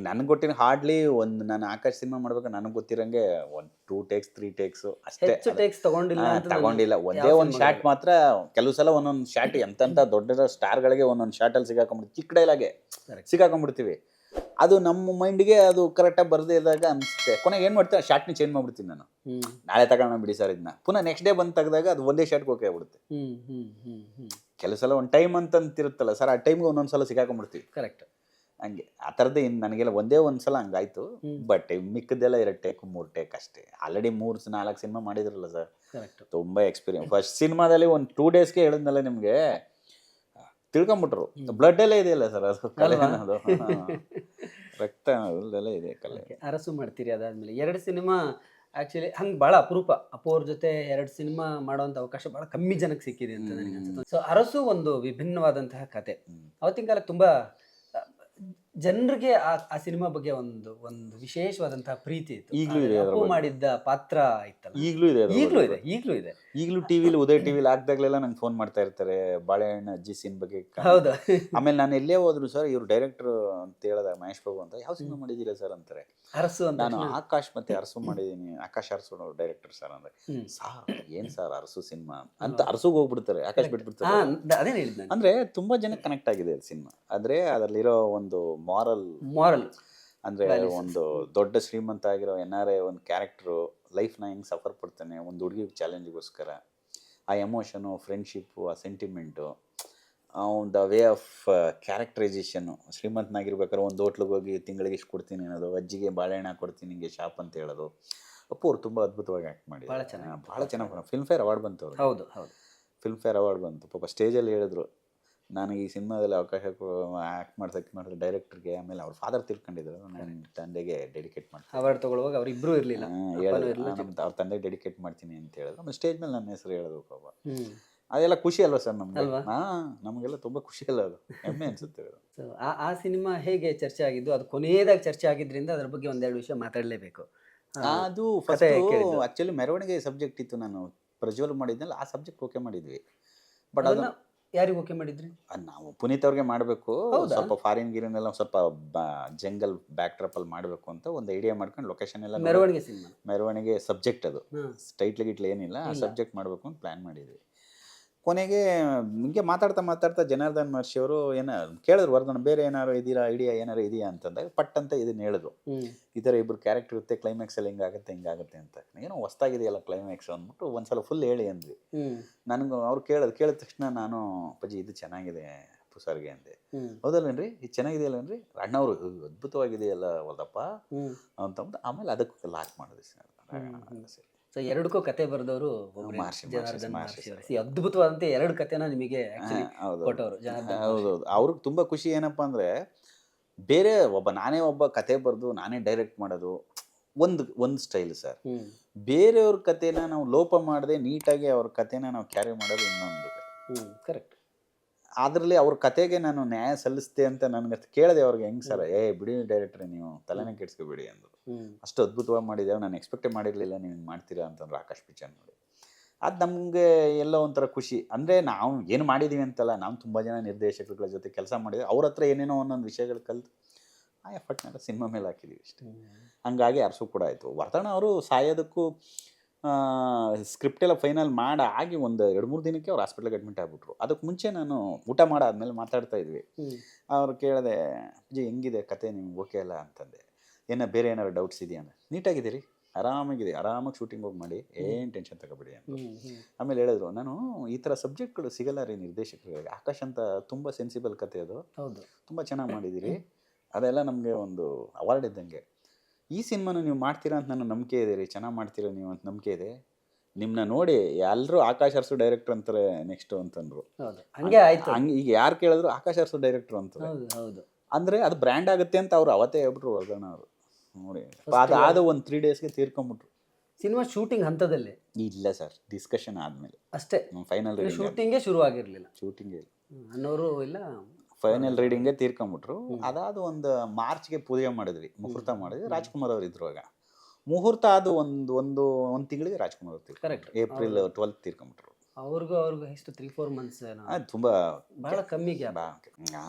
ನನಗೆ ಗೊತ್ತಿರೋ ಹಾರ್ಡ್ಲಿ ಒಂದು ನಾನು ಆಕಾಶ್ ಸಿನಿಮಾ ಮಾಡ್ಬೇಕಾದ್ರೆ ನನಗೆ ಗೊತ್ತಿರಂಗೆ 1 2 ಟೇಕ್ಸ್ 3 ಟೇಕ್ಸ್ ಅಷ್ಟೇ ತಗೊಂಡಿಲ್ಲ. ಒಂದೇ ಒಂದು ಶಾಟ್ ಮಾತ್ರ ಕೆಲವು ಸಲ ಒಂದೊಂದು ಶಾಟ್ ಎಂತೆಂಥ ದೊಡ್ಡ ಸ್ಟಾರ್ಗಳಿಗೆ ಒಂದೊಂದು ಶಾರ್ಟಲ್ಲಿ ಸಿಗಾಕೊಂಡ್ಬಿಡ್ತೀವಿ, ಚಿಕ್ಕ ಡೈಲಾಗೆ ಸಿಗಾಕೊಂಡ್ಬಿಡ್ತೀವಿ. ಅದು ನಮ್ಮ ಮೈಂಡ್ಗೆ ಅದು ಕರೆಕ್ಟಾಗಿ ಬರದೇ ಇದ್ದಾಗ ಅನಿಸುತ್ತೆ. ಕೊನೆಗೆ ಏನು ಮಾಡ್ತೀನಿ, ಶಾರ್ಟ್ನ ಚೇಂಜ್ ಮಾಡ್ಬಿಡ್ತೀನಿ ನಾನು. ನಾಳೆ ತಗೊಳ್ಳೋಣ ಬಿಡಿ ಸರ್ ಇದನ್ನ, ಪುನಃ ನೆಕ್ಸ್ಟ್ ಡೇ ಬಂದು ತೆಗೆದಾಗ ಅದು ಒಂದೇ ಶಾರ್ಟ್ಗೆ ಓಕೆ ಆಗ್ಬಿಡುತ್ತೆ. ಕೆಲವು ಸಲ ಒಂದು ಟೈಮ್ ಅಂತಂತಿರುತ್ತಲ್ಲ ಸರ್, ಆ ಟೈಮ್ಗೆ ಒಂದೊಂದು ಸಲ ಸಿಗಾಕೊಂಡ್ಬಿಡ್ತೀವಿ. ಕರೆಕ್ಟ್. ಹಂಗೆ ಆ ಥರದ್ದೇ ನನಗೆಲ್ಲ ಒಂದೇ ಒಂದು ಸಲ ಹಂಗಾಯ್ತು. ಬಟ್ ಮಿಕ್ಕದೆಲ್ಲ 2 ಟೇಕ್ 3 ಟೇಕ್ ಅಷ್ಟೇ. ಆಲ್ರೆಡಿ 3-4 ಸಿನಿಮಾ ಮಾಡಿದ್ರಲ್ಲ ಸರ್, ತುಂಬ ಎಕ್ಸ್ಪೀರಿಯನ್ಸ್. ಫಸ್ಟ್ ಸಿನಿಮಾದಲ್ಲಿ ಒಂದು 2 ಡೇಸ್ಗೆ ಹೇಳಿದ್ನಲ್ಲ ನಿಮಗೆ, ತಿಳ್ಕೊಂಬಿಟ್ರು. ಬ್ಲಡ್ ಎಲ್ಲ ಇದೆಯಲ್ಲ ಸರ್, ಅದು ಕಲೆ ಅನ್ನೋದು ರಕ್ತ ಅದೆಲ್ಲ ಇದೆ ಕಲೆ. ಅರಸು ಮಾಡ್ತೀರಿ, ಅದಾದ್ಮೇಲೆ 2 ಸಿನಿಮಾ ಆ್ಯಕ್ಚುಲಿ ಹಂಗೆ ಭಾಳ ಅಪರೂಪ. ಅಪ್ಪು ಅವ್ರ ಜೊತೆ 2 ಸಿನಿಮಾ ಮಾಡೋವಂಥ ಅವಕಾಶ ಭಾಳ ಕಮ್ಮಿ ಜನಕ್ಕೆ ಸಿಕ್ಕಿದೆ ಅಂತ ನನಗೆ ಅನ್ಸುತ್ತೆ. ಸೊ ಅರಸು ಒಂದು ವಿಭಿನ್ನವಾದಂತಹ ಕತೆ. ಅವತ್ತಿನ ಕಾಲಕ್ಕೆ ತುಂಬ ಜನರಿಗೆ ಆ ಸಿನಿಮಾ ಬಗ್ಗೆ ಒಂದು ವಿಶೇಷವಾದಂತಹ ಪ್ರೀತಿ ಇತ್ತು. ಅಪ್ಪು ಮಾಡಿದ್ದ ಪಾತ್ರ ಇತ್ತಲ್ಲ, ಈಗಲೂ ಇದೆ. ಈಗಲೂ ಟಿವಿಲಿ ಉದಯ ಟಿವಿಲಿ ಹಾಕ್ದಾಗ್ಲೆಲ್ಲ ನಂಗೆ ಫೋನ್ ಮಾಡ್ತಾ ಇರ್ತಾರೆ ಬಾಳೆಹಣ್ಣು ಅಜ್ಜಿ ಸೀನ್ ಬಗ್ಗೆ. ಹೌದಾ? ಆಮೇಲೆ ನಾನು ಎಲ್ಲೇ ಹೋದ್ರು ಸರ್, ಇವ್ರು ಡೈರೆಕ್ಟರ್ ಅಂತ ಹೇಳಿದಾಗ ಮಹೇಶ್ ಬಾಬು ಅಂತ, ಯಾವ ಸಿನಿಮಾ ಮಾಡಿದ್ದೀರಾ ಸರ್ ಅಂತಾರೆ. ಅರಸು ಅಂತ. ನಾನು ಆಕಾಶ್ ಮತ್ತೆ ಅರಸು ಮಾಡಿದ್ದೀನಿ, ಆಕಾಶ್ ಅರಸು ಡೈರೆಕ್ಟರ್ ಸರ್ ಅಂದ್ರೆ, ಸಾರ್ ಏನ್ ಸರ್ ಅರಸು ಸಿನಿಮಾ ಅಂತ ಅರಸುಗೆ ಹೋಗ್ಬಿಡ್ತಾರೆ, ಆಕಾಶ್ ಬಿಟ್ಬಿಡ್ತಾರೆ. ಅದೇ ಹೇಳಿದ್ದೆ ಅಂದ್ರೆ ತುಂಬಾ ಜನಕ್ಕೆ ಕನೆಕ್ಟ್ ಆಗಿದೆ ಅದು ಸಿನಿಮಾ. ಆದ್ರೆ ಅದರಲ್ಲಿರೋ ಒಂದು ಮಾರಲ್ ಅಂದ್ರೆ ಒಂದು ದೊಡ್ಡ ಶ್ರೀಮಂತ ಆಗಿರೋ NRI ಒಂದು ಕ್ಯಾರೆಕ್ಟರು ಲೈಫ್ನ ಹೆಂಗೆ ಸಫರ್ ಪಡ್ತಾನೆ ಒಂದು ಹುಡುಗಿ ಚಾಲೆಂಜ್ಗೋಸ್ಕರ, ಆ ಎಮೋಷನು, ಫ್ರೆಂಡ್ಶಿಪ್ಪು, ಆ ಸೆಂಟಿಮೆಂಟು, ದ ವೇ ಆಫ್ ಕ್ಯಾರೆಕ್ಟರೈಸೇಷನ್ನು. ಶ್ರೀಮಂತನಾಗಿರ್ಬೇಕಾದ್ರೆ ಒಂದು ಹೋಟ್ಲಿಗೆ ಹೋಗಿ ತಿಂಗಳಿಗೆ ಇಷ್ಟು ಕೊಡ್ತೀನಿ ಅನ್ನೋದು, ಅಜ್ಜಿಗೆ ಬಾಳೆಹಣ್ಣು ಕೊಡ್ತೀನಿ ನಿಮಗೆ ಶಾಪ್ ಅಂತ ಹೇಳೋದು. ಅಪ್ಪು ಅವ್ರು ತುಂಬ ಅದ್ಭುತವಾಗಿ ಆ್ಯಕ್ಟ್ ಮಾಡಿ, ಭಾಳ ಚೆನ್ನಾಗಿ ಫಿಲ್ಮ್ಫೇರ್ ಅವಾರ್ಡ್ ಬಂತು ಅವ್ರು. ಹೌದು. ಫಿಲ್ಮ್ಫೇರ್ ಅವಾರ್ಡ್ ಬಂತು. ಪಾಪ ಸ್ಟೇಜಲ್ಲಿ ಹೇಳಿದ್ರು, ನನಗೆ ಈ ಸಿನಿಮಾದಲ್ಲಿ ಅವಕಾಶ ಆ್ಯಕ್ಟ್ ಮಾಡ್ತಾರೆ ಡೈರೆಕ್ಟರ್ಗೆ. ಆಮೇಲೆ ಅವ್ರ ಫಾದರ್ ತಿಳ್ಕೊಂಡಿದ್ರು, ನನ್ನ ತಂದೆಗೆ ಡೆಡಿಕೇಟ್ ಮಾಡ್ತೀನಿ, ಅವಾರ್ಡ್ ತೊಗೊಳ್ಳುವಾಗ ಅವರಿಬ್ಬರು ಇರಲಿಲ್ಲ, ಅವ್ರ ತಂದೆಗೆ ಡೆಡಿಕೇಟ್ ಮಾಡ್ತೀನಿ ಅಂತ ಹೇಳಿದ್ರು. ಆಮೇಲೆ ಸ್ಟೇಜ್ ಮೇಲೆ ನನ್ನ ಹೆಸರು ಹೇಳಿದ್ರು. ಪಾಪ ಅದೆಲ್ಲ ಖುಷಿ ಅಲ್ವಾ ಸರ್ ನಮ್ಗೆ? ನಮಗೆಲ್ಲ ತುಂಬ ಖುಷಿ ಅಲ್ಲ, ಅದು ಹೆಮ್ಮೆ ಅನ್ಸುತ್ತೆ. ಆ ಸಿನಿಮಾ ಹೇಗೆ ಚರ್ಚೆ ಆಗಿದ್ದು, ಅದು ಕೊನೆಯದಾಗಿ ಚರ್ಚೆ ಆಗಿದ್ರಿಂದ ಅದ್ರ ಬಗ್ಗೆ 1-2 ವಿಷಯ ಮಾತಾಡಲೇಬೇಕು. ಅದು ಫಸ್ಟ್ ಆ್ಯಕ್ಚುಲಿ ಮೆರವಣಿಗೆ ಸಬ್ಜೆಕ್ಟ್ ಇತ್ತು, ನಾನು ಪ್ರಜ್ವಲ್ ಮಾಡಿದ್ನಲ್ಲ ಆ ಸಬ್ಜೆಕ್ಟ್ ಓಕೆ ಮಾಡಿದ್ವಿ. ಬಟ್ ಅದನ್ನ ಯಾರಿಗೆ ಓಕೆ ಮಾಡಿದ್ರಿ? ನಾವು ಪುನೀತ್ ಅವ್ರಿಗೆ ಮಾಡಬೇಕು, ಸ್ವಲ್ಪ ಫಾರಿನ್ ಗಿರಿನೆಲ್ಲ ಸ್ವಲ್ಪ ಜಂಗಲ್ ಬ್ಯಾಕ್ ಡ್ರಾಪಲ್ಲಿ ಮಾಡಬೇಕು ಅಂತ ಒಂದು ಐಡಿಯಾ ಮಾಡ್ಕೊಂಡು ಲೊಕೇಶನ್ ಎಲ್ಲ ಮೆರವಣಿಗೆ ಸಬ್ಜೆಕ್ಟ್, ಅದು ಟೈಟ್ಲ್ ಗಿಟ್ಲ್ ಏನಿಲ್ಲ, ಆ ಸಬ್ಜೆಕ್ಟ್ ಮಾಡಬೇಕು ಅಂತ ಪ್ಲ್ಯಾನ್ ಮಾಡಿದ್ವಿ. ಕೊನೆಗೆ ಹಿಂಗೆ ಮಾತಾಡ್ತಾ ಜನಾರ್ದನ್ ಮಹರ್ಷಿ ಅವರು ಕೇಳಿದ್ರು, ವರ್ಧನ್ ಬೇರೆ ಏನಾರು ಏನಾರು ಇದೆಯಾ ಅಂತಂದಾಗ ಪಟ್ ಅಂತ ಇದನ್ನ ಹೇಳಿದ್ರು, ಈ ಥರ ಇಬ್ಬರು ಕ್ಯಾರೆಕ್ಟರ್ ಇರುತ್ತೆ, ಕ್ಲೈಮ್ಯಾಕ್ಸಲ್ಲಿ ಹಿಂಗಾಗುತ್ತೆ ಅಂತ. ಏನೋ ಹೊಸ್ತಾಗಿದೆಯಲ್ಲ ಕ್ಲೈಮ್ಯಾಕ್ಸ್ ಅಂದ್ಬಿಟ್ಟು ಒಂದ್ಸಲ ಫುಲ್ ಹೇಳಿ ಅಂದ್ವಿ. ನನಗೆ ಅವ್ರು ಕೇಳಿದ ತಕ್ಷಣ ನಾನು ಅಪ್ಪಾಜಿ ಇದು ಚೆನ್ನಾಗಿದೆ ಅಪ್ಪು ಸರ್ಗೆ ಅಂದೆ. ಹೌದಲ್ವೇನ್ರಿ, ಇದು ಚೆನ್ನಾಗಿದೆಯಲ್ಲನ್ರಿ, ಅಣ್ಣವರು ಅದ್ಭುತವಾಗಿದೆಯಲ್ಲ ವಲ್ದಪ್ಪ ಅಂತಂದು ಆಮೇಲೆ ಅದಕ್ಕೆ ಲಾಕ್ ಮಾಡಿದೆ ಸರ್. ಸೊ 2ಕ್ಕೂ ಕತೆ ಬರೆದವರು ಅದ್ಭುತವಾದಂತೆ 2 ಕತೆನ ನಿಮಗೆ ಕೊಟ್ಟವರು. ಹೌದೌದು. ಅವ್ರಿಗೆ ತುಂಬ ಖುಷಿ ಏನಪ್ಪ ಅಂದರೆ, ಬೇರೆ ನಾನೇ ಒಬ್ಬ ಕತೆ ಬರೆದು ನಾನೇ ಡೈರೆಕ್ಟ್ ಮಾಡೋದು ಒಂದು ಸ್ಟೈಲ್ ಸರ್. ಬೇರೆಯವ್ರ ಕತೆನ ನಾವು ಲೋಪ ಮಾಡದೆ ನೀಟಾಗಿ ಅವ್ರ ಕತೆನ ನಾವು ಕ್ಯಾರಿ ಮಾಡೋದು ಇನ್ನೊಂದು. ಕರೆಕ್ಟ್. ಅದರಲ್ಲಿ ಅವ್ರ ಕತೆಗೆ ನಾನು ನ್ಯಾಯ ಸಲ್ಲಿಸ್ತೆ ಅಂತ ನನಗೆ ಕೇಳಿದೆ ಅವ್ರಿಗೆ, ಹೆಂಗೆ ಸರ್, ಬಿಡಿ ಡೈರೆಕ್ಟ್ರೆ ನೀವು ತಲೆನೇ ಕೆಡಿಸ್ಕೊಬೇಡಿ ಅಂದರು. ಅಷ್ಟು ಅದ್ಭುತವಾಗಿ ಮಾಡಿದ್ದೇವೆ, ನಾನು ಎಕ್ಸ್ಪೆಕ್ಟೇ ಮಾಡಿರಲಿಲ್ಲ ನೀವು ಮಾಡ್ತೀರಾ ಅಂತಂದ್ರೆ ಆಕಾಶ್ ಪಿಕ್ಚರ್ ನೋಡಿ. ಅದು ನಮಗೆ ಎಲ್ಲ ಒಂಥರ ಖುಷಿ. ಅಂದರೆ ನಾವು ಏನು ಮಾಡಿದ್ದೀವಿ ಅಂತಲ್ಲ, ನಾವು ತುಂಬ ಜನ ನಿರ್ದೇಶಕರುಗಳ ಜೊತೆ ಕೆಲಸ ಮಾಡಿದ್ವಿ, ಅವ್ರ ಹತ್ರ ಏನೇನೋ ಒಂದೊಂದು ವಿಷಯಗಳು ಕಲಿತು ಆ ಎಫರ್ಟ್ನೆಲ್ಲ ಸಿನಿಮಾ ಮೇಲೆ ಹಾಕಿದ್ದೀವಿ ಅಷ್ಟೇ. ಹಂಗಾಗಿ ಅರಸು ಕೂಡ ಆಯಿತು. ವರ್ತಣ ಅವರು ಸಾಯೋದಕ್ಕೂ ಸ್ಕ್ರಿಪ್ಟ್ ಎಲ್ಲ ಫೈನಲ್ ಆಗಿ ಒಂದು 2-3 ದಿನಕ್ಕೆ ಅವ್ರು ಹಾಸ್ಪಿಟ್ಲಿಗೆ ಅಡ್ಮಿಟ್ ಆಗಿಬಿಟ್ರು. ಅದಕ್ಕೆ ಮುಂಚೆ ನಾನು ಊಟ ಮಾಡಾದ್ಮೇಲೆ ಮಾತಾಡ್ತಾ ಇದ್ವಿ. ಅವ್ರು ಕೇಳಿದೆ, ಅಜ್ಜಿ ಹೆಂಗಿದೆ ಕತೆ, ನಿಮ್ಗೆ ಓಕೆ ಅಲ್ಲ ಅಂತಂದೆ. ಬೇರೆ ಏನಾದ್ರು ಡೌಟ್ಸ್ ಇದೆಯಾ ಅಂದರೆ, ನೀಟಾಗಿದ್ದೀರಿ, ಆರಾಮಾಗಿದೆ, ಆರಾಮಾಗಿ ಶೂಟಿಂಗ್ ಹೋಗಿ ಮಾಡಿ, ಏನು ಟೆನ್ಷನ್ ತಗೋಬೇಡಿ ಅಂತ. ಆಮೇಲೆ ಹೇಳಿದ್ರು, ನಾನು ಈ ಥರ ಸಬ್ಜೆಕ್ಟ್ಗಳು ಸಿಗಲ್ಲ ರೀ ನಿರ್ದೇಶಕರಿಗೆ. ಆಕಾಶ್ ಅಂತ ತುಂಬ ಸೆನ್ಸಿಬಲ್ ಕತೆ ಅದು, ತುಂಬ ಚೆನ್ನಾಗಿ ಮಾಡಿದ್ದೀರಿ, ಅದೆಲ್ಲ ನಮಗೆ ಒಂದು ಅವಾರ್ಡ್ ಇದ್ದಂಗೆ. ಈ ಸಿನಿಮಾನು ನೀವು ಮಾಡ್ತೀರಾ ಅಂತ ನನಗೆ ನಂಬಿಕೆ ಇದೆ ರೀ, ಚೆನ್ನಾಗಿ ಮಾಡ್ತೀರಾ ನೀವು ಅಂತ ನಂಬಿಕೆ ಇದೆ. ನಿಮ್ಮನ್ನ ನೋಡಿ ಎಲ್ಲರೂ ಆಕಾಶ್ ಅರಸು ಡೈರೆಕ್ಟರ್ ಅಂತಾರೆ ನೆಕ್ಸ್ಟು ಅಂತಂದ್ರು. ಹಂಗೆ ಆಯ್ತು. ಹಂಗೆ ಈಗ ಯಾರು ಕೇಳಿದ್ರು ಆಕಾಶ್ ಅರಸು ಡೈರೆಕ್ಟರ್ ಅಂತಾರೆ. ಅಂದರೆ ಅದು ಬ್ರ್ಯಾಂಡ್ ಆಗುತ್ತೆ ಅಂತ ಅವ್ರು ಅವತ್ತೇ ಹೇಳ್ಬಿಟ್ರು ವರ್ಗಣ ಅವರು. ನೋಡಿ ಅದಾದ ಒಂದು 3 ಡೇಸ್ಗೆ ತೀರ್ಕೊಂಬಿಟ್ರು. ಸಿನಿಮಾ ಶೂಟಿಂಗ್ ಹಂತದಲ್ಲಿ ಇಲ್ಲ ಸರ್, ಡಿಸ್ಕಷನ್ ಆದಮೇಲೆ ಅಷ್ಟೇ. ಫೈನಲ್ ಶೂಟಿಂಗೇ ಶುರು ಆಗಿರಲಿಲ್ಲ, ಶೂಟಿಂಗೇ ಇಲ್ಲ ಅನ್ನೋರು ಇಲ್ಲ, ಫೈನಲ್ ರೀಡಿಂಗೇ ತೀರ್ಕೊಂಬಿಟ್ರು. ಅದಾದ ಒಂದು ಮಾರ್ಚ್ಗೆ ಪೂಜೆ ಮಾಡಿದ್ವಿ, ಮುಹೂರ್ತ ಮಾಡಿದ್ವಿ. ರಾಜ್ಕುಮಾರ್ ಅವ್ರು ಇದ್ರು ಆಗ. ಮುಹೂರ್ತ ಅದು ಒಂದು ತಿಂಗಳಿಗೆ ರಾಜ್ಕುಮಾರ್ ಅವ್ರು ಕರೆಕ್ಟ್ ಏಪ್ರಿಲ್ 12 ತೀರ್ಕೊಂಬಿಟ್ರು. ಅವ್ರಿಗೂ ಎಷ್ಟು 3-4 ಮಂತ್ಸ್ ಅದು ತುಂಬ ಬಹಳ ಕಮ್ಮಿ ಗ್ಯಾಪ್.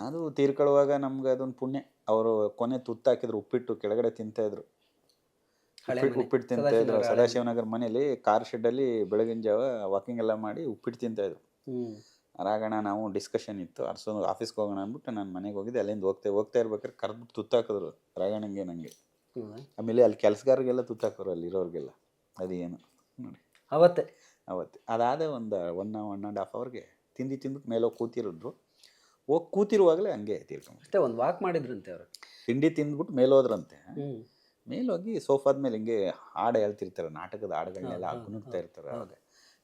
ಅದು ತೀರ್ಕೊಳ್ಳುವಾಗ ನಮ್ಗೆ ಅದೊಂದು ಪುಣ್ಯ. ಅವರು ಕೊನೆ ತುತ್ತಾಕಿದ್ರು, ಉಪ್ಪಿಟ್ಟು ಕೆಳಗಡೆ ತಿಂತಾಯಿದ್ರು, ಉಪ್ಪಿಟ್ಟು ತಿಂತಾಯಿದ್ರು. ಸದಾಶಿವನಗರ ಮನೇಲಿ ಕಾರ್ ಶೆಡ್ಡಲ್ಲಿ ಬೆಳಗಿನ ಜಾವ ವಾಕಿಂಗ್ ಎಲ್ಲ ಮಾಡಿ ಉಪ್ಪಿಟ್ಟು ತಿಂತಾಯಿದ್ರು. ರಾಗಣ ನಾವು ಡಿಸ್ಕಷನ್ ಇತ್ತು, ಆಫೀಸ್ಗೆ ಹೋಗೋಣ ಅಂದ್ಬಿಟ್ಟು ನಾನು ಮನೆಗೆ ಹೋಗಿದ್ದೆ. ಅಲ್ಲಿಂದ ಹೋಗ್ತಾ ಇರ್ಬೇಕಾದ್ರೆ ಕರೆದ್ಬಿಟ್ಟು ತುತ್ತಾಕಿದ್ರು ರಾಗಣ್ಣಂಗೆ ನನಗೆ. ಆಮೇಲೆ ಅಲ್ಲಿ ಕೆಲಸಗಾರರಿಗೆಲ್ಲ ತುತ್ತಾಕೋರು, ಅಲ್ಲಿರೋರಿಗೆಲ್ಲ. ಅದೇನು ನೋಡಿ ಅವತ್ತೇ ಅದಾದ ಒಂದು 1.5 ಅವರ್ಗೆ ತಿಂದ್ಬಿಟ್ಟು ಮೇಲೆ ಹೋಗಿ ಕೂತಿರಿದ್ರು. ಹೋಗಿ ಕೂತಿರುವಾಗಲೇ ಹಂಗೆ ತೀರ್ಕೊಂಡು ಅಷ್ಟೇ. ಒಂದು ವಾಕ್ ಮಾಡಿದ್ರಂತೆ ಅವರು, ತಿಂಡಿ ತಿಂದ್ಬಿಟ್ಟು ಮೇಲೆ ಹೋದ್ರಂತೆ. ಮೇಲೋಗಿ ಸೋಫಾದ ಮೇಲೆ ಹಿಂಗೆ ಹಾಡು ಹೇಳ್ತಿರ್ತಾರೆ, ನಾಟಕದ ಹಾಡುಗಳನ್ನೆಲ್ಲ ಕುಣುಗ್ತಾ ಇರ್ತಾರೆ. ಅವಾಗ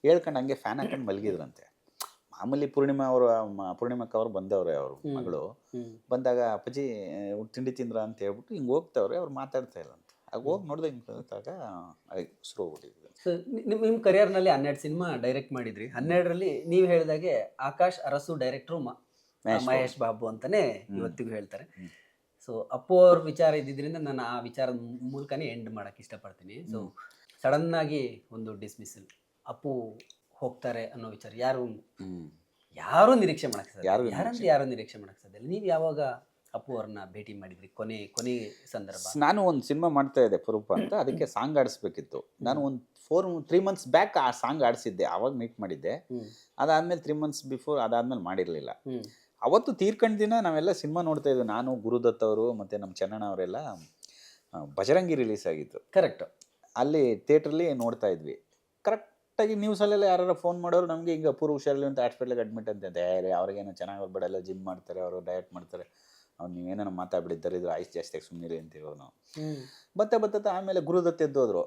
ಹೇಳ್ಕೊಂಡು ಹಂಗೆ ಫ್ಯಾನ್ ಹಾಕೊಂಡು ಮಲಗಿದ್ರಂತೆ. ಮಾಮೂಲಿ ಪೂರ್ಣಿಮಕ್ಕ ಅವ್ರು ಬಂದವ್ರೆ, ಅವ್ರ ಮಗಳು ಬಂದಾಗ ಅಪ್ಪಾಜಿ ತಿಂಡಿ ತಿಂದ್ರ ಅಂತ ಹೇಳ್ಬಿಟ್ಟು ಹಿಂಗೆ ಹೋಗ್ತಾವ್ರೆ. ಅವ್ರು ಮಾತಾಡ್ತಾ ಇಲ್ಲ ಅಂತ. ಆಗ ಹೋಗಿ ನೋಡಿದೆ, ಹಿಂಗೆ ನಿಂತಾಗ ಶುರು ಹೋಗ್ಬಿಟ್ಟಿದೆ. ಸೊ ನಿಮ್ಮ ಕರಿಯರ್ನಲ್ಲಿ 12 ಸಿನಿಮಾ ಡೈರೆಕ್ಟ್ ಮಾಡಿದ್ರಿ. 12ರಲ್ಲಿ ನೀವು ಹೇಳಿದಾಗೆ ಆಕಾಶ್ ಅರಸು ಡೈರೆಕ್ಟ್ರು ಮಹೇಶ್ ಬಾಬು ಅಂತಾನೆ ಇವತ್ತಿಗೂ ಹೇಳ್ತಾರೆ. ಸೊ ಅಪ್ಪು ಅವ್ರ ವಿಚಾರ ಇದ್ದಿದ್ದರಿಂದ ನಾನು ಆ ವಿಚಾರದ ಮೂಲಕನೇ ಎಂಡ್ ಮಾಡಕ್ಕೆ ಇಷ್ಟಪಡ್ತೀನಿ. ಸೊ ಸಡನ್ ಆಗಿ ಒಂದು ಡಿಸ್ಮಿಸಲ್, ಅಪ್ಪು ಹೋಗ್ತಾರೆ ಅನ್ನೋ ವಿಚಾರ ಯಾರು ನಿರೀಕ್ಷೆ ಮಾಡಕ್ಕೆ ಸಾಧ್ಯ, ಯಾರು ನಿರೀಕ್ಷೆ ಮಾಡಕ್ಕೆ ಸಾಧ್ಯ ಇಲ್ಲ. ನೀವು ಯಾವಾಗ ಅಪ್ಪು ಅವ್ರನ್ನ ಭೇಟಿ ಮಾಡಿದ್ರಿ ಕೊನೆ ಸಂದರ್ಭ? ನಾನು ಒಂದು ಸಿನಿಮಾ ಮಾಡ್ತಾ ಇದ್ದೆ ಪುರುಪ ಅಂತ, ಅದಕ್ಕೆ ಸಾಂಗ್ ಆಡಿಸ್ಬೇಕಿತ್ತು. ನಾನು ಒಂದು 3 ಮಂತ್ಸ್ ಬ್ಯಾಕ್ ಆ ಸಾಂಗ್ ಆಡಿಸಿದ್ದೆ, ಆವಾಗ ಮೀಟ್ ಮಾಡಿದ್ದೆ. ಅದಾದ್ಮೇಲೆ 3 ಮಂತ್ಸ್ ಬಿಫೋರ್ ಅದಾದ್ಮೇಲೆ ಮಾಡಿರಲಿಲ್ಲ. ಅವತ್ತು ತೀರ್ಕೊಂಡ ದಿನ ನಾವೆಲ್ಲ ಸಿನಿಮಾ ನೋಡ್ತಾ ಇದ್ವಿ, ನಾನು, ಗುರುದತ್ ಅವರು ಮತ್ತು ನಮ್ಮ ಚೆನ್ನಣ್ಣ ಅವರೆಲ್ಲ. ಬಜರಂಗಿ ರಿಲೀಸ್ ಆಗಿತ್ತು. ಕರೆಕ್ಟ್. ಅಲ್ಲಿ ಥಿಯೇಟ್ರಲ್ಲಿ ನೋಡ್ತಾ ಇದ್ವಿ. ಕರೆಕ್ಟಾಗಿ ನ್ಯೂಸಲ್ಲೆಲ್ಲ ಯಾರು ಫೋನ್ ಮಾಡೋರು ನಮಗೆ, ಹಿಂಗೆ ಅಪೂರ್ವ ಹುಷಾರಿಲ್ಲ ಅಂತ ಹಾಸ್ಪಿಟ್ಲಿಗೆ ಅಡ್ಮಿಟ್ ಅಂತ. ಅವ್ರಿಗೇನೋ ಚೆನ್ನಾಗಿ ಬರ್ಬೇಡಲ್ಲ, ಜಿಮ್ ಮಾಡ್ತಾರೆ, ಅವರು ಡಯಟ್ ಮಾಡ್ತಾರೆ, ಅವ್ನು ನೀವೇನೋ ಮಾತಾಡ್ಬಿಟ್ಟಿದ್ದಾರೆ, ಇದು ಆಯ್ತು ಜಾಸ್ತಿ ಸುಮ್ಮನಿರಿ ಅಂತೀವಿ ನಾವು. ಬತ್ತ ಆಮೇಲೆ ಗುರುದತ್ತ ಎದ್ದೋದ್ರು.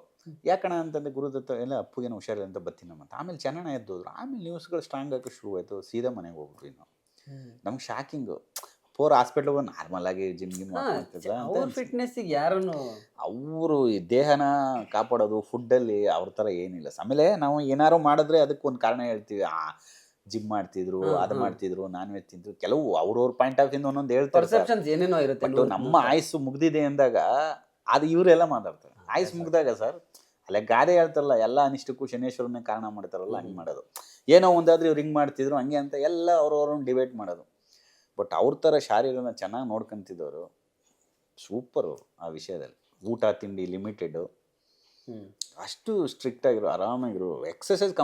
ಯಾಕಣ ಅಂತಂದರೆ ಗುರುದತ್ತ ಎಲ್ಲ ಅಪ್ಪುಗೇನೋ ಹುಷಾರಿಲ್ಲ ಅಂತ ಬರ್ತೀನಮ್ಮ ಅಂತ. ಆಮೇಲೆ ಚೆನ್ನಣ್ಣ ಎದ್ದೋದ್ರು. ಆಮೇಲೆ ನ್ಯೂಸ್ಗಳು ಸ್ಟ್ರಾಂಗ್ ಆಗಿ ಶುರು ಆಯಿತು. ಸೀದಾ ಮನೆಗೆ ಹೋಗ್ಬಿಟ್ವಿ ನಾವು. ನಮ್ಗೆ ಶಾಕಿಂಗು. ಪೋರ್ ಹಾಸ್ಪಿಟ್ಲಿಗೆ ಬಂದು ನಾರ್ಮಲ್ ಆಗಿ ಜಿಮ್ ಫಿಟ್ನೆಸ್ಸಿಗೆ ಯಾರನ್ನು ಅವರು ದೇಹನ ಕಾಪಾಡೋದು ಫುಡ್ಡಲ್ಲಿ ಅವ್ರ ಥರ ಏನಿಲ್ಲ. ಆಮೇಲೆ ನಾವು ಏನಾರು ಮಾಡಿದ್ರೆ ಅದಕ್ಕೆ ಒಂದು ಕಾರಣ ಹೇಳ್ತೀವಿ, ಜಿಮ್ ಮಾಡ್ತಿದ್ರು, ಅದು ಮಾಡ್ತಿದ್ರು, ನಾನ್ ವೆಜ್ ತಿಂದ್ರು, ಕೆಲವು ಅವ್ರವ್ರ ಪಾಯಿಂಟ್ ಆಫ್ ವ್ಯೂ ಒಂದೊಂದು ಹೇಳ್ತಾರೆ, ಏನೇನೋ ಇರುತ್ತೆ. ನಮ್ಮ ಆಯುಸ್ಸು ಮುಗ್ದಿದೆ ಅಂದಾಗ ಅದು ಇವರೆಲ್ಲ ಮಾತಾಡ್ತಾರೆ. ಆಯುಸ್ ಮುಗ್ದಾಗ ಸರ್ ಅಲ್ಲೇ ಗಾದೆ ಹೇಳ್ತಾರಲ್ಲ, ಎಲ್ಲ ಅನಿಷ್ಟಕ್ಕೂ ಶನೇಶ್ವರನ್ನೇ ಕಾರಣ ಮಾಡ್ತಾರಲ್ಲ, ಹಂಗೆ ಮಾಡೋದು. ಏನೋ ಒಂದಾದ್ರೆ ಇವ್ರು ಹಿಂಗೆ ಮಾಡ್ತಿದ್ರು ಹಂಗೆ ಅಂತ ಎಲ್ಲ ಅವ್ರವ್ರನ್ನ ಡಿಬೇಟ್ ಮಾಡೋದು. ಬಟ್ ಅವ್ರ ಥರ ಶಾರೀರನ ಚೆನ್ನಾಗಿ ನೋಡ್ಕೊಂತಿದ್ದವರು ಸೂಪರು ಆ ವಿಷಯದಲ್ಲಿ. ಊಟ ತಿಂಡಿ ಲಿಮಿಟೆಡು, ಅಷ್ಟು ಸ್ಟ್ರಿಕ್ಟ್ ಆಗಿರೋ, ಆರಾಮಾಗಿರೋ, ಎಕ್ಸಸೈಸ್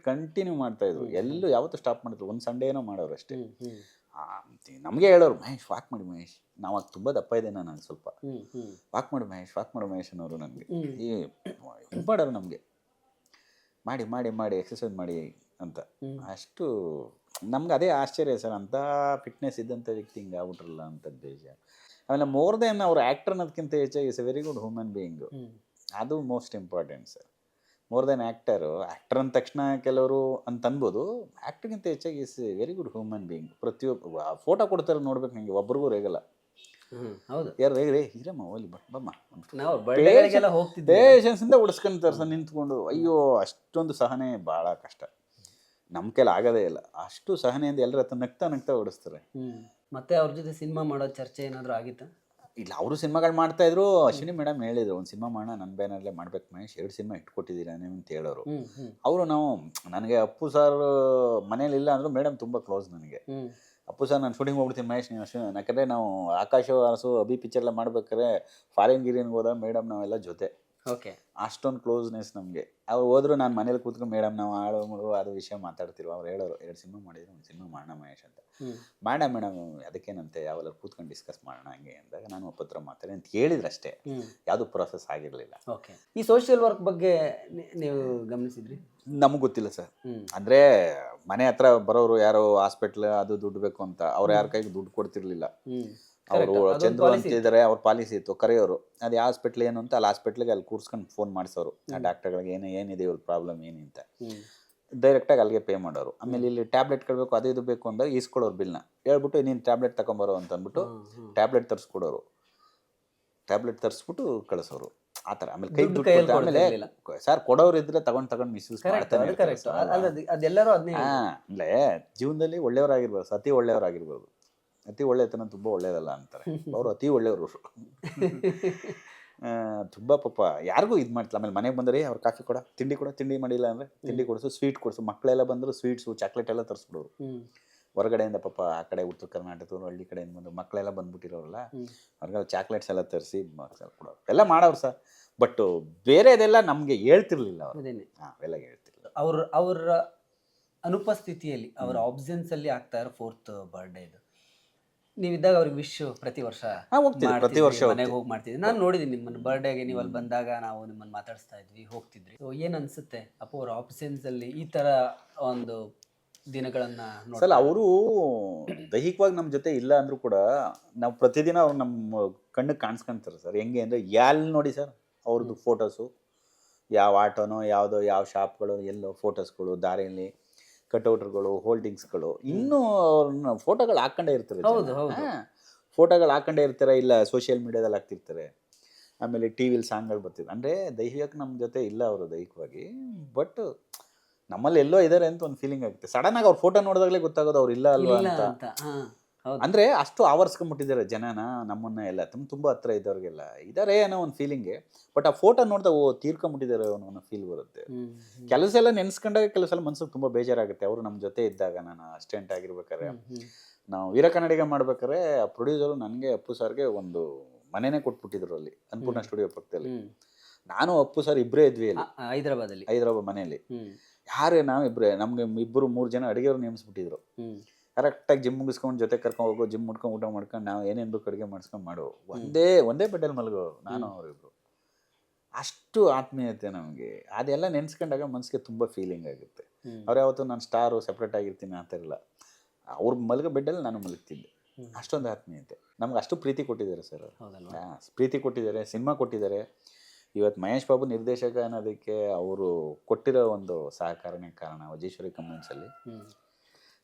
ಕಂಟಿನ್ಯೂ ಮಾಡ್ತಾಯಿದ್ರು. ಎಲ್ಲೂ ಯಾವತ್ತೂ ಸ್ಟಾಪ್ ಮಾಡಿದ್ರು. ಒಂದು ಸಂಡೇ ಏನೋ ಮಾಡೋರು ಅಷ್ಟೇ. ನಮಗೆ ಹೇಳೋರು, ಮಹೇಶ್ ವಾಕ್ ಮಾಡಿ ಮಹೇಶ್. ನಾವಾಗ ತುಂಬ ದಪ್ಪ ಇದೆ ನಾನು, ಸ್ವಲ್ಪ ವಾಕ್ ಮಾಡು ಮಹೇಶ್ ಅನ್ನೋರು ನನಗೆ. ಇದು ಮಾಡೋರು ನಮಗೆ, ಮಾಡಿ ಎಕ್ಸಸೈಸ್ ಮಾಡಿ ಅಂತ. ಅಷ್ಟು ನಮ್ಗೆ ಅದೇ ಆಶ್ಚರ್ಯ ಸರ್, ಅಂಥ ಫಿಟ್ನೆಸ್ ಇದ್ದಂಥ ವ್ಯಕ್ತಿ ಹಿಂಗೆ ಆಗ್ಬಿಟ್ರಲ್ಲ ಅಂತ ದೇಶ. ಆಮೇಲೆ ಮೋರ್ ದೆನ್ ಅವ್ರು ಆ್ಯಕ್ಟರ್ ಅನ್ನೋದಕ್ಕಿಂತ ಹೆಚ್ಚಾಗಿ is a very good human being. ಅದು most important sir. More than actor ಅಂದ ತಕ್ಷಣ ಕೆಲವರು ಅಂತ ಅನ್ಬೋದು, ಆ್ಯಕ್ಟರ್ಗಿಂತ ಹೆಚ್ಚಾಗಿ is a very good human being. ಪ್ರತಿಯೊಬ್ಬ ಫೋಟೋ ಕೊಡ್ತಾರೆ ನೋಡ್ಬೇಕು, ನನಗೆ ಒಬ್ರಿಗೂ ರೇಗಲ್ಲ. ಹೌದು, ಯಾರು ರೇ ಹಿರಮ್ಮ ಓಲಿ ಬಮ್ಮ ಹೋಗ್ತಿದ್ದೆ ಪೇಷನ್ಸಿಂದ ಉಡಿಸ್ಕೊಂತಾರೆ ಸರ್ ನಿಂತ್ಕೊಂಡು. ಅಯ್ಯೋ, ಅಷ್ಟೊಂದು ಸಹನೆ ಭಾಳ ಕಷ್ಟ, ನಮ್ಮ ಕೈಲಿ ಆಗೋದೇ ಇಲ್ಲ. ಅಷ್ಟು ಸಹನೆಯಿಂದ ಎಲ್ಲರ ಹತ್ರ ನಗ್ತಾ ಓಡಿಸ್ತಾರೆ. ಮತ್ತೆ ಅವ್ರ ಜೊತೆ ಸಿನಿಮಾ ಮಾಡೋ ಚರ್ಚೆ ಏನಾದರೂ ಆಗಿತ್ತಾ? ಇಲ್ಲ, ಅವರು ಸಿನಿಮಾಗಳು ಮಾಡ್ತಾಯಿದ್ರು. ಅಶ್ವಿನಿ ಮೇಡಮ್ ಹೇಳಿದ್ರು, ಒಂದು ಸಿನಿಮಾ ಮಾಡೋಣ, ನನ್ನ ಬ್ಯಾನರ್ಲೇ ಮಾಡ್ಬೇಕು ಮಹೇಶ್, 2 ಸಿನಿಮಾ ಇಟ್ಕೊಟ್ಟಿದ್ದೀರಾ ನೀವು ಅಂತ ಹೇಳೋರು. ಅವರು ನನಗೆ ಅಪ್ಪು ಸರ್ ಮನೇಲಿ ಇಲ್ಲ ಅಂದರು, ಮೇಡಮ್ ತುಂಬ ಕ್ಲೋಸ್ ನನಗೆ. ಅಪ್ಪು ಸರ್ ನಾನು ಶೂಟಿಂಗ್ ಹೋಗ್ಬಿಡ್ತೀನಿ ಮಹೇಶ್, ನೀವು ಅಶ್ವಿನಿ, ಯಾಕಂದರೆ ನಾವು ಆಕಾಶ ಅರಸು ಅಭಿ ಪಿಕ್ಚರ್ ಎಲ್ಲ ಮಾಡ್ಬೇಕಾದ್ರೆ ಫಾರಿನ್ ಗಿರಿಯನ್ಗೆ ಹೋದಾಗ ಮೇಡಮ್ ನಾವೆಲ್ಲ ಜೊತೆ ಓಕೆ. ಅಷ್ಟೊಂದು ಕ್ಲೋಸ್ನೆಸ್ ನಮಗೆ. ಅವ್ರು ಹೋದ್ರು ನಾನು ಮನೇಲಿ ಕೂತ್ಕೊಂಡು ಮೇಡಮ್ ನಾವು ಆಳೋ ಮುಳುಗು ಅದು ವಿಷಯ ಮಾತಾಡ್ತಿರೋ. ಅವ್ರು ಹೇಳೋರು 2 ಸಿನಿಮಾ ಮಾಡಿದ್ರು, 1 ಸಿನಿಮಾ ಮಾಡೋಣ ಮಹೇಶ್ ಅಂತ. ಮಾಡೋಣ ಮೇಡಮ್, ಅದಕ್ಕೇನಂತೆ ಯಾವೆಲ್ಲ ಕೂತ್ಕೊಂಡು ಡಿಸ್ಕಸ್ ಮಾಡೋಣ ಹಂಗೆ ಅಂದಾಗ ನಾನು ಒಪ್ಪತ್ರ ಮಾತಾಡಿ ಅಂತ ಹೇಳಿದ್ರು ಅಷ್ಟೇ. ಯಾವುದು ಪ್ರೊಸೆಸ್ ಆಗಿರಲಿಲ್ಲ. ಓಕೆ. ಈ ಸೋಷಿಯಲ್ ವರ್ಕ್ ಬಗ್ಗೆ ನೀವು ಗಮನಿಸಿದ್ರಿ? ನಮಗೆ ಗೊತ್ತಿಲ್ಲ ಸರ್. ಅಂದರೆ ಮನೆ ಹತ್ರ ಬರೋರು ಯಾರೋ ಹಾಸ್ಪಿಟ್ಲ್ ಅದು ದುಡ್ಡು ಬೇಕು ಅಂತ ಅವ್ರು ಯಾರ ಕೈಗೆ ದುಡ್ಡು ಕೊಡ್ತಿರ್ಲಿಲ್ಲ. ಅವರು ಚಂದ್ರು ಅಂತಿದ್ದಾರೆ, ಅವ್ರ ಪಾಲಿಸಿ ಇತ್ತು, ಕರೆಯೋರು ಅದು ಯಾವ ಹಾಸ್ಪಿಟ್ಲ್ ಏನು ಅಂತ ಅಲ್ಲಿ ಹಾಸ್ಪಿಟ್ಲಿಗೆ ಅಲ್ಲಿ ಕೂರ್ಸ್ಕೊಂಡು ಫೋನ್ ಮಾಡಿಸೋರು ಆ ಡಾಕ್ಟರ್ಗಳಿಗೆ ಏನಿದೆ ಇವ್ರ ಪ್ರಾಬ್ಲಮ್ ಏನು ಅಂತ ಡೈರೆಕ್ಟಾಗಿ ಅಲ್ಲಿಗೆ ಪೇ ಮಾಡೋರು. ಆಮೇಲೆ ಇಲ್ಲಿ ಟ್ಯಾಬ್ಲೆಟ್ ಕೊಡಬೇಕು ಅದು ಇದು ಬೇಕು ಅಂದಾಗ ಈಸ್ಕೊಡೋರು ಬಿಲ್ನ ಹೇಳ್ಬಿಟ್ಟು ನೀನು ಟ್ಯಾಬ್ಲೆಟ್ ತಗೊಂಬರೋ ಅಂತ ಅಂದ್ಬಿಟ್ಟು ಟ್ಯಾಬ್ಲೆಟ್ ತರಿಸ್ಕೊಡೋರು. ಟ್ಯಾಬ್ಲೆಟ್ ತರಿಸ್ಬಿಟ್ಟು ಕಳಿಸೋರು ಆ ಥರ. ಆಮೇಲೆ ಕೈ ದುಡ್ಡು ಆಮೇಲೆ ಸರ್ ಕೊಡೋರು ಇದ್ರೆ ತಗೊಂಡು ಮಿಸ್ಯೂಸ್ ಮಾಡ್ತಾರೆ. ಅದೆಲ್ಲರೂ ಅಂದರೆ ಜೀವನದಲ್ಲಿ ಒಳ್ಳೆಯವರಾಗಿರ್ಬೋದು, ಅತಿ ಒಳ್ಳೆಯವರಾಗಿರ್ಬೋದು. ಅತಿ ಒಳ್ಳೆತನ ತುಂಬ ಒಳ್ಳೇದಲ್ಲ ಅಂತಾರೆ, ಅವರು ಅತಿ ಒಳ್ಳೆಯವರು. ತುಂಬ ಪಾಪ ಯಾರಿಗೂ ಇದು ಮಾಡ್ತಿಲ್ಲ. ಆಮೇಲೆ ಮನೆಗೆ ಬಂದರೆ ಅವ್ರು ಕಾಫಿ ಕೊಡ, ತಿಂಡಿ ಮಾಡಿಲ್ಲ ಅಂದರೆ ತಿಂಡಿ ಕೊಡಿಸು, ಸ್ವೀಟ್ ಕೊಡಿಸು. ಮಕ್ಕಳೆಲ್ಲ ಬಂದರು ಸ್ವೀಟ್ಸು ಚಾಕ್ಲೇಟ್ ಎಲ್ಲ ತರಿಸ್ಬಿಡೋರು ಹೊರಗಡೆಯಿಂದ. ಪಾಪ ಆ ಕಡೆ ಉತ್ತರ ಕರ್ನಾಟಕದವರು ಹಳ್ಳಿ ಕಡೆಯಿಂದ ಬಂದು ಮಕ್ಕಳೆಲ್ಲ ಬಂದ್ಬಿಟ್ಟಿರೋರಲ್ಲ, ಅವ್ರಿಗೆಲ್ಲ ಚಾಕ್ಲೇಟ್ಸ್ ಎಲ್ಲ ತರಿಸಿ ಕೊಡೋರು ಎಲ್ಲ ಮಾಡೋರು ಸರ್. ಬಟ್ ಬೇರೆದೆಲ್ಲ ನಮಗೆ ಹೇಳ್ತಿರ್ಲಿಲ್ಲ ಅವರು. ಅವೆಲ್ಲ ಹೇಳ್ತಿರ್ಲಿಲ್ಲ. ಅವರ ಅನುಪಸ್ಥಿತಿಯಲ್ಲಿ, ಅವರ ಆಬ್ಸೆನ್ಸಲ್ಲಿ ಆಗ್ತಾ ಇರೋ 4th ಬರ್ಡೇ ಇದು ನೀವಿದ್ದಾಗ ಅವ್ರಿಗೆ ವಿಶ್ ಪ್ರತಿ ವರ್ಷ ಪ್ರತಿ ವರ್ಷ ಮನೆಗೆ ಹೋಗಿ ಮಾಡ್ತಿದ್ವಿ. ನಾನು ನೋಡಿದ್ದೀನಿ ನಿಮ್ಮನ್ನು ಬರ್ಡೇಗೆ ನೀವು ಅಲ್ಲಿ ಬಂದಾಗ ನಾವು ನಿಮ್ಮನ್ನು ಮಾತಾಡಿಸ್ತಾ ಇದ್ವಿ, ಹೋಗ್ತಿದ್ರಿ. ಸೊ ಏನು ಅನಿಸುತ್ತೆ ಅಪ್ಪ ಅವ್ರ ಆಬ್ಸೆನ್ಸಲ್ಲಿ ಈ ಥರ ಒಂದು ದಿನಗಳನ್ನು ಸಲ ಅವರು ದೈಹಿಕವಾಗಿ ನಮ್ಮ ಜೊತೆ ಇಲ್ಲ ಅಂದರೂ ಕೂಡ ನಾವು ಪ್ರತಿದಿನ ಅವ್ರು ನಮ್ಮ ಕಣ್ಣಿಗೆ ಕಾಣಿಸ್ಕೊಂತಾರೆ ಸರ್. ಹೆಂಗೆ ಅಂದರೆ ಎಲ್ಲಿ ನೋಡಿ ಸರ್ ಅವ್ರದ್ದು ಫೋಟೋಸು, ಯಾವ ಆಟೋನೋ ಯಾವುದೋ ಯಾವ ಶಾಪ್ಗಳು ಎಲ್ಲೋ ಫೋಟೋಸ್ಗಳು, ದಾರಿಯಲ್ಲಿ ಕಟೌಟ್ರುಗಳು, ಹೋಲ್ಡಿಂಗ್ಸ್ಗಳು, ಇನ್ನೂ ಅವ್ರನ್ನ ಫೋಟೋಗಳು ಹಾಕ್ಕೊಂಡೇ ಇರ್ತಾರೆ. ಫೋಟೋಗಳು ಹಾಕ್ಕೊಂಡೇ ಇರ್ತಾರೆ, ಇಲ್ಲ ಸೋಷಿಯಲ್ ಮೀಡಿಯಾದಲ್ಲಿ ಹಾಕ್ತಿರ್ತಾರೆ. ಆಮೇಲೆ ಟಿ ವಿಲಿ ಸಾಂಗ್ಗಳು ಬರ್ತಿದೆ. ಅಂದರೆ ದೈಹಿಕವಾಗಿ ನಮ್ಮ ಜೊತೆ ಇಲ್ಲ ಅವರು ದೈಹಿಕವಾಗಿ, ಬಟ್ ನಮ್ಮಲ್ಲಿ ಎಲ್ಲೋ ಇದ್ದಾರೆ ಅಂತ ಒಂದು ಫೀಲಿಂಗ್ ಆಗುತ್ತೆ. ಸಡನ್ನಾಗಿ ಅವ್ರ ಫೋಟೋ ನೋಡಿದಾಗಲೇ ಗೊತ್ತಾಗೋದು ಅವ್ರು ಇಲ್ಲ ಅಲ್ವಾ ಅಂತ. ಅಂದರೆ ಅಷ್ಟು ಆವರಿಸ್ಕೊಂಡ್ಬಿಟ್ಟಿದ್ದಾರೆ ಜನನ ನಮ್ಮನ್ನ ಎಲ್ಲ. ತುಂಬ ಹತ್ರ ಇದ್ದವ್ರಿಗೆಲ್ಲ ಇದ್ದಾರೆ ಅನ್ನೋ ಒಂದು ಫೀಲಿಂಗೆ. ಬಟ್ ಆ ಫೋಟೋ ನೋಡಿದಾಗ ತೀರ್ಕೊಂಡ್ಬಿಟ್ಟಿದ್ದಾರೆ ಅನ್ನೋ ಫೀಲ್ ಬರುತ್ತೆ. ಕೆಲಸ ಎಲ್ಲ ನೆನೆಸ್ಕೊಂಡಾಗ ಕೆಲವು ಸಲ ಮನಸ್ಸಿಗೆ ತುಂಬ ಬೇಜಾರಾಗುತ್ತೆ. ಅವರು ನಮ್ಮ ಜೊತೆ ಇದ್ದಾಗ, ನಾನು ಅಸಿಸ್ಟೆಂಟ್ ಆಗಿರ್ಬೇಕಾದ್ರೆ, ನಾವು ವೀರ ಕನ್ನಡಿಗ ಮಾಡ್ಬೇಕಾದ್ರೆ ಆ ಪ್ರೊಡ್ಯೂಸರು ನನಗೆ ಅಪ್ಪು ಸರ್ಗೆ ಒಂದು ಮನೆನೇ ಕೊಟ್ಬಿಟ್ಟಿದ್ರು ಅಲ್ಲಿ ಅನ್ನಪೂರ್ಣ ಸ್ಟುಡಿಯೋ ಪಕ್ಕದಲ್ಲಿ. ನಾನು ಅಪ್ಪು ಸರ್ ಇಬ್ಬರೇ ಇದ್ವಿ ಅಲ್ಲಿ ಹೈದರಾಬಾದ್ ಮನೆಯಲ್ಲಿ. ಯಾರೇ ನಾವಿಬ್ಬರೇ, ನಮಗೆ 2-3 ಜನ ಅಡುಗೆಯವ್ರು ನೇಮಿಸ್ಬಿಟ್ಟಿದ್ರು. ಕರೆಕ್ಟಾಗಿ ಜಿಮ್ ಮುಗಿಸ್ಕೊಂಡು ಜೊತೆ ಕರ್ಕೊಂಡು ಹೋಗೋ, ಜಿಮ್ ಮುಡ್ಕೊಂಡು ಊಟ ಮಾಡ್ಕೊಂಡು ನಾವು ಏನೇನು ಬೇಕು ಅಡುಗೆ ಮಾಡಿಸ್ಕೊಂಡು ಮಾಡೋ, ಒಂದೇ ಬೆಡ್ಡಲ್ಲಿ ಮಲಗೋ ನಾನು ಅವರಿಬ್ರು. ಅಷ್ಟು ಆತ್ಮೀಯತೆ ನಮಗೆ. ಅದೆಲ್ಲ ನೆನೆಸ್ಕೊಂಡಾಗ ಮನಸ್ಸಿಗೆ ತುಂಬ ಫೀಲಿಂಗ್ ಆಗುತ್ತೆ. ಅವ್ರು ಯಾವತ್ತೂ ನಾನು ಸ್ಟಾರು ಸಪ್ರೇಟ್ ಆಗಿರ್ತೀನಿ ಆ ಥರ ಇಲ್ಲ. ಅವ್ರ ಮಲಗೋ ಬೆಡ್ಡಲ್ಲಿ ನಾನು ಮಲಗ್ತಿದ್ದೆ. ಅಷ್ಟೊಂದು ಆತ್ಮೀಯತೆ ನಮ್ಗೆ. ಅಷ್ಟು ಪ್ರೀತಿ ಕೊಟ್ಟಿದ್ದಾರೆ ಸರ್ ಅವರು. ಪ್ರೀತಿ ಕೊಟ್ಟಿದ್ದಾರೆ, ಸಿನಿಮಾ ಕೊಟ್ಟಿದ್ದಾರೆ. ಇವತ್ತು ಮಹೇಶ್ ಬಾಬು ನಿರ್ದೇಶಕ ಅನ್ನೋದಕ್ಕೆ ಅವರು ಕೊಟ್ಟಿರೋ ಒಂದು ಸಹಕಾರನೇ ಕಾರಣ. ವಜೇಶ್ವರಿ ಕಮೆಂಟ್ಸಲ್ಲಿ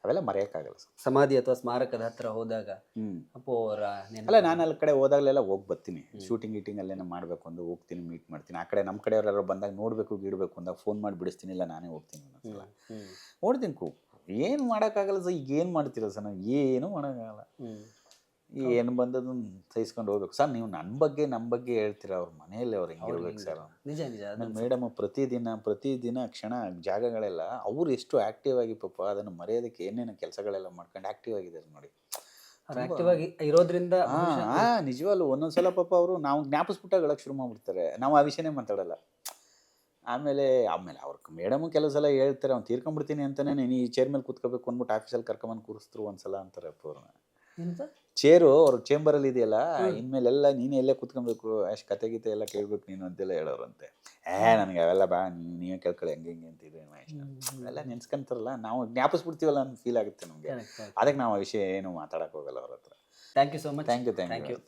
ಅವೆಲ್ಲ ಮರೆಯೋಕ್ಕಾಗಲ್ಲ. ಸಮಾಧಿ ಅಥವಾ ಸ್ಮಾರಕದ ಹತ್ರ ಹೋದಾಗ ಅಪ್ಪು ಅವರ ಅಲ್ಲ, ನಾನು ಅಲ್ಲಿ ಕಡೆ ಹೋದಾಗಲೆಲ್ಲ ಹೋಗಿ ಬರ್ತೀನಿ. ಶೂಟಿಂಗ್ ಗೀಟಿಂಗ್ ಅಲ್ಲೇನೋ ಮಾಡಬೇಕು ಅಂದ್ರೆ ಹೋಗ್ತೀನಿ, ಮೀಟ್ ಮಾಡ್ತೀನಿ. ಆ ಕಡೆ ನಮ್ಮ ಕಡೆಯವರೆಲ್ಲರೂ ಬಂದಾಗ ನೋಡಬೇಕು ಗೀಡಬೇಕು ಅಂದಾಗ ಫೋನ್ ಮಾಡಿ ಬಿಡಿಸ್ತೀನಿ, ಇಲ್ಲ ನಾನೇ ಹೋಗ್ತೀನಿ. ಒಂದೊಂದ್ಸಲ ನೋಡ್ತೀನಿ. ಏನು ಮಾಡೋಕ್ಕಾಗಲ್ಲ ಸರ್. ಈಗ ಏನು ಮಾಡ್ತೀರ ಸರ್? ನಾವು ಏನೂ ಮಾಡೋಕ್ಕಾಗಲ್ಲ. ಏನು ಬಂದದನ್ನು ಸಹಿಸ್ಕೊಂಡು ಹೋಗ್ಬೇಕು ಸರ್. ನೀವು ನಮ್ಮ ಬಗ್ಗೆ ಹೇಳ್ತೀರಾ, ಅವ್ರ ಮನೆಯಲ್ಲಿ ಅವ್ರು ಹೆಂಗಿರ್ಬೇಕು ಸರ್? ನಿಜ. ಮೇಡಮ್ ಪ್ರತಿದಿನ ಕ್ಷಣ ಜಾಗಗಳೆಲ್ಲ ಅವ್ರು ಎಷ್ಟು ಆ್ಯಕ್ಟಿವ್ ಆಗಿ ಪಾಪ ಅದನ್ನು ಮರೆಯೋದಕ್ಕೆ ಏನೇನು ಕೆಲಸಗಳೆಲ್ಲ ಮಾಡ್ಕೊಂಡು ಆ್ಯಕ್ಟಿವ್ ಆಗಿದ್ದಾರೆ ನೋಡಿ. ಆಕ್ಟಿವ್ ಆಗಿ ಇರೋದ್ರಿಂದ ನಿಜವಾಗ್ಲೂ ಒಂದೊಂದ್ಸಲ ಪಾಪ ಅವರು ನಾವು ಜ್ಞಾಪಿಸ್ಬಿಟ್ಟಾಗ ಹೇಳಕ್ಕೆ ಶುರು ಮಾಡ್ಬಿಡ್ತಾರೆ. ನಾವು ಆ ವಿಷಯನೇ ಮಾತಾಡಲ್ಲ. ಆಮೇಲೆ ಅವ್ರ ಮೇಡಮು ಕೆಲವು ಸಲ ಹೇಳ್ತಾರೆ, ಅವ್ನು ತೀರ್ಕೊಂಡ್ಬಿಡ್ತೀನಿ ಅಂತಲೇ ನೀನು ಈ ಚೇರ್ ಮೇಲೆ ಕೂತ್ಕೋಬೇಕು ಅಂದ್ಬಿಟ್ಟು ಆಫೀಸಲ್ಲಿ ಕರ್ಕೊಂಬಂದು ಕೂರಿಸ್ತರು ಒಂದ್ಸಲ ಅಂತಾರೆ ಅಪ್ಪ ಅವ್ರನ್ನ. ಚೇರು ಅವ್ರ ಚೇಂಬರಲ್ಲಿ ಇದೆಯಲ್ಲ, ಇನ್ಮೇಲೆಲ್ಲ ನೀನೇ ಎಲ್ಲೇ ಕೂತ್ಕೊಬೇಕು, ಅಷ್ಟು ಕತೆ ಗೀತೆ ಎಲ್ಲ ಕೇಳ್ಬೇಕು ನೀನು ಅಂತೆಲ್ಲ ಹೇಳೋರಂತೆ. ನನಗೆ ಅವೆಲ್ಲ ಬಾ, ನೀವೇ ಕೇಳ್ಕೊಳ್ಳಿ ಹಂಗೆ ಅಂತಿದ್ರೆ ಅವೆಲ್ಲ ನೆನ್ಸ್ಕೊಂತಾರಲ್ಲ, ನಾವು ಜ್ಞಾಪಿಸ್ಬಿಡ್ತೀವಲ್ಲ ಅಂತ ಫೀಲ್ ಆಗುತ್ತೆ ನಮಗೆ. ಅದಕ್ಕೆ ನಾವು ಆ ವಿಷಯ ಏನು ಮಾತಾಡಕ್ಕೆ ಹೋಗಲ್ಲ ಅವ್ರ ಹತ್ರ. Thank you so much. Thank you.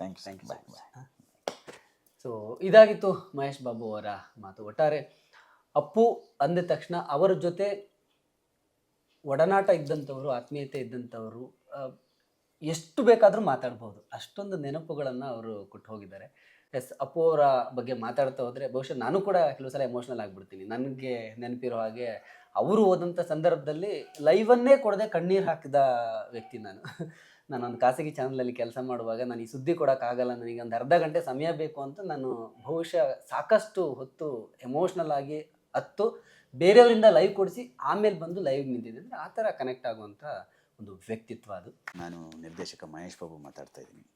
So ಇದಾಗಿತ್ತು ಮಹೇಶ್ ಬಾಬು ಅವರ ಮಾತು. ಒಟ್ಟಾರೆ ಅಪ್ಪು ಅಂದ ತಕ್ಷಣ ಅವರ ಜೊತೆ ಒಡನಾಟ ಇದ್ದಂಥವ್ರು, ಆತ್ಮೀಯತೆ ಇದ್ದಂಥವ್ರು, ಎಷ್ಟು ಬೇಕಾದರೂ ಮಾತಾಡ್ಬೋದು, ಅಷ್ಟೊಂದು ನೆನಪುಗಳನ್ನು ಅವರು ಕೊಟ್ಟು ಹೋಗಿದ್ದಾರೆ. ಅಪ್ಪು ಅವರ ಬಗ್ಗೆ ಮಾತಾಡ್ತಾ ಹೋದರೆ ಬಹುಶಃ ನಾನು ಕೂಡ ಕೆಲವು ಸಲ ಎಮೋಷ್ನಲ್ ಆಗಿಬಿಡ್ತೀನಿ. ನನಗೆ ನೆನಪಿರೋ ಹಾಗೆ ಅವರು ಹೋದಂಥ ಸಂದರ್ಭದಲ್ಲಿ ಲೈವನ್ನೇ ಕೊಡದೆ ಕಣ್ಣೀರು ಹಾಕಿದ ವ್ಯಕ್ತಿ ನಾನು. ನಾನೊಂದು ಖಾಸಗಿ ಚಾನಲಲ್ಲಿ ಕೆಲಸ ಮಾಡುವಾಗ ನಾನು ಈ ಸುದ್ದಿ ಕೊಡೋಕ್ಕಾಗಲ್ಲ, ನನಗೆ ಒಂದು ಅರ್ಧ ಗಂಟೆ ಸಮಯ ಬೇಕು ಅಂತ ನಾನು ಬಹುಶಃ ಸಾಕಷ್ಟು ಹೊತ್ತು ಎಮೋಷ್ನಲ್ ಆಗಿ ಬೇರೆಯವರಿಂದ ಲೈವ್ ಕೊಡಿಸಿ ಆಮೇಲೆ ಬಂದು ಲೈವ್ ನಿಂತಿದ್ದೆ. ಅಂದರೆ ಆ ಥರ ಕನೆಕ್ಟ್ ಆಗುವಂಥ ಒಂದು ವ್ಯಕ್ತಿತ್ವ ಅದು. ನಾನು ನಿರ್ದೇಶಕ ಮಹೇಶ್ ಬಾಬು ಮಾತಾಡ್ತಾ ಇದ್ದೀನಿ.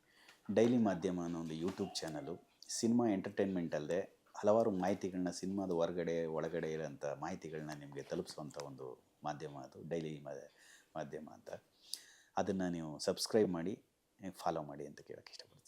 ಡೈಲಿ ಮಾಧ್ಯಮ ಅನ್ನೋ ಒಂದು ಯೂಟ್ಯೂಬ್ ಚಾನಲು ಸಿನಿಮಾ ಎಂಟರ್ಟೈನ್ಮೆಂಟ್ ಅಲ್ಲದೆ ಹಲವಾರು ಮಾಹಿತಿಗಳನ್ನ ಸಿನಿಮಾದ ಹೊರಗಡೆ ಒಳಗಡೆ ಇರೋಂಥ ಮಾಹಿತಿಗಳನ್ನ ನಿಮಗೆ ತಲುಪಿಸುವಂಥ ಒಂದು ಮಾಧ್ಯಮ ಅದು ಡೈಲಿ ಮಾಧ್ಯಮ ಅಂತ. ಅದನ್ನು ನೀವು ಸಬ್ಸ್ಕ್ರೈಬ್ ಮಾಡಿ ಫಾಲೋ ಮಾಡಿ ಅಂತ ಕೇಳೋಕ್ಕೆ ಇಷ್ಟಪಡ್ತೀನಿ.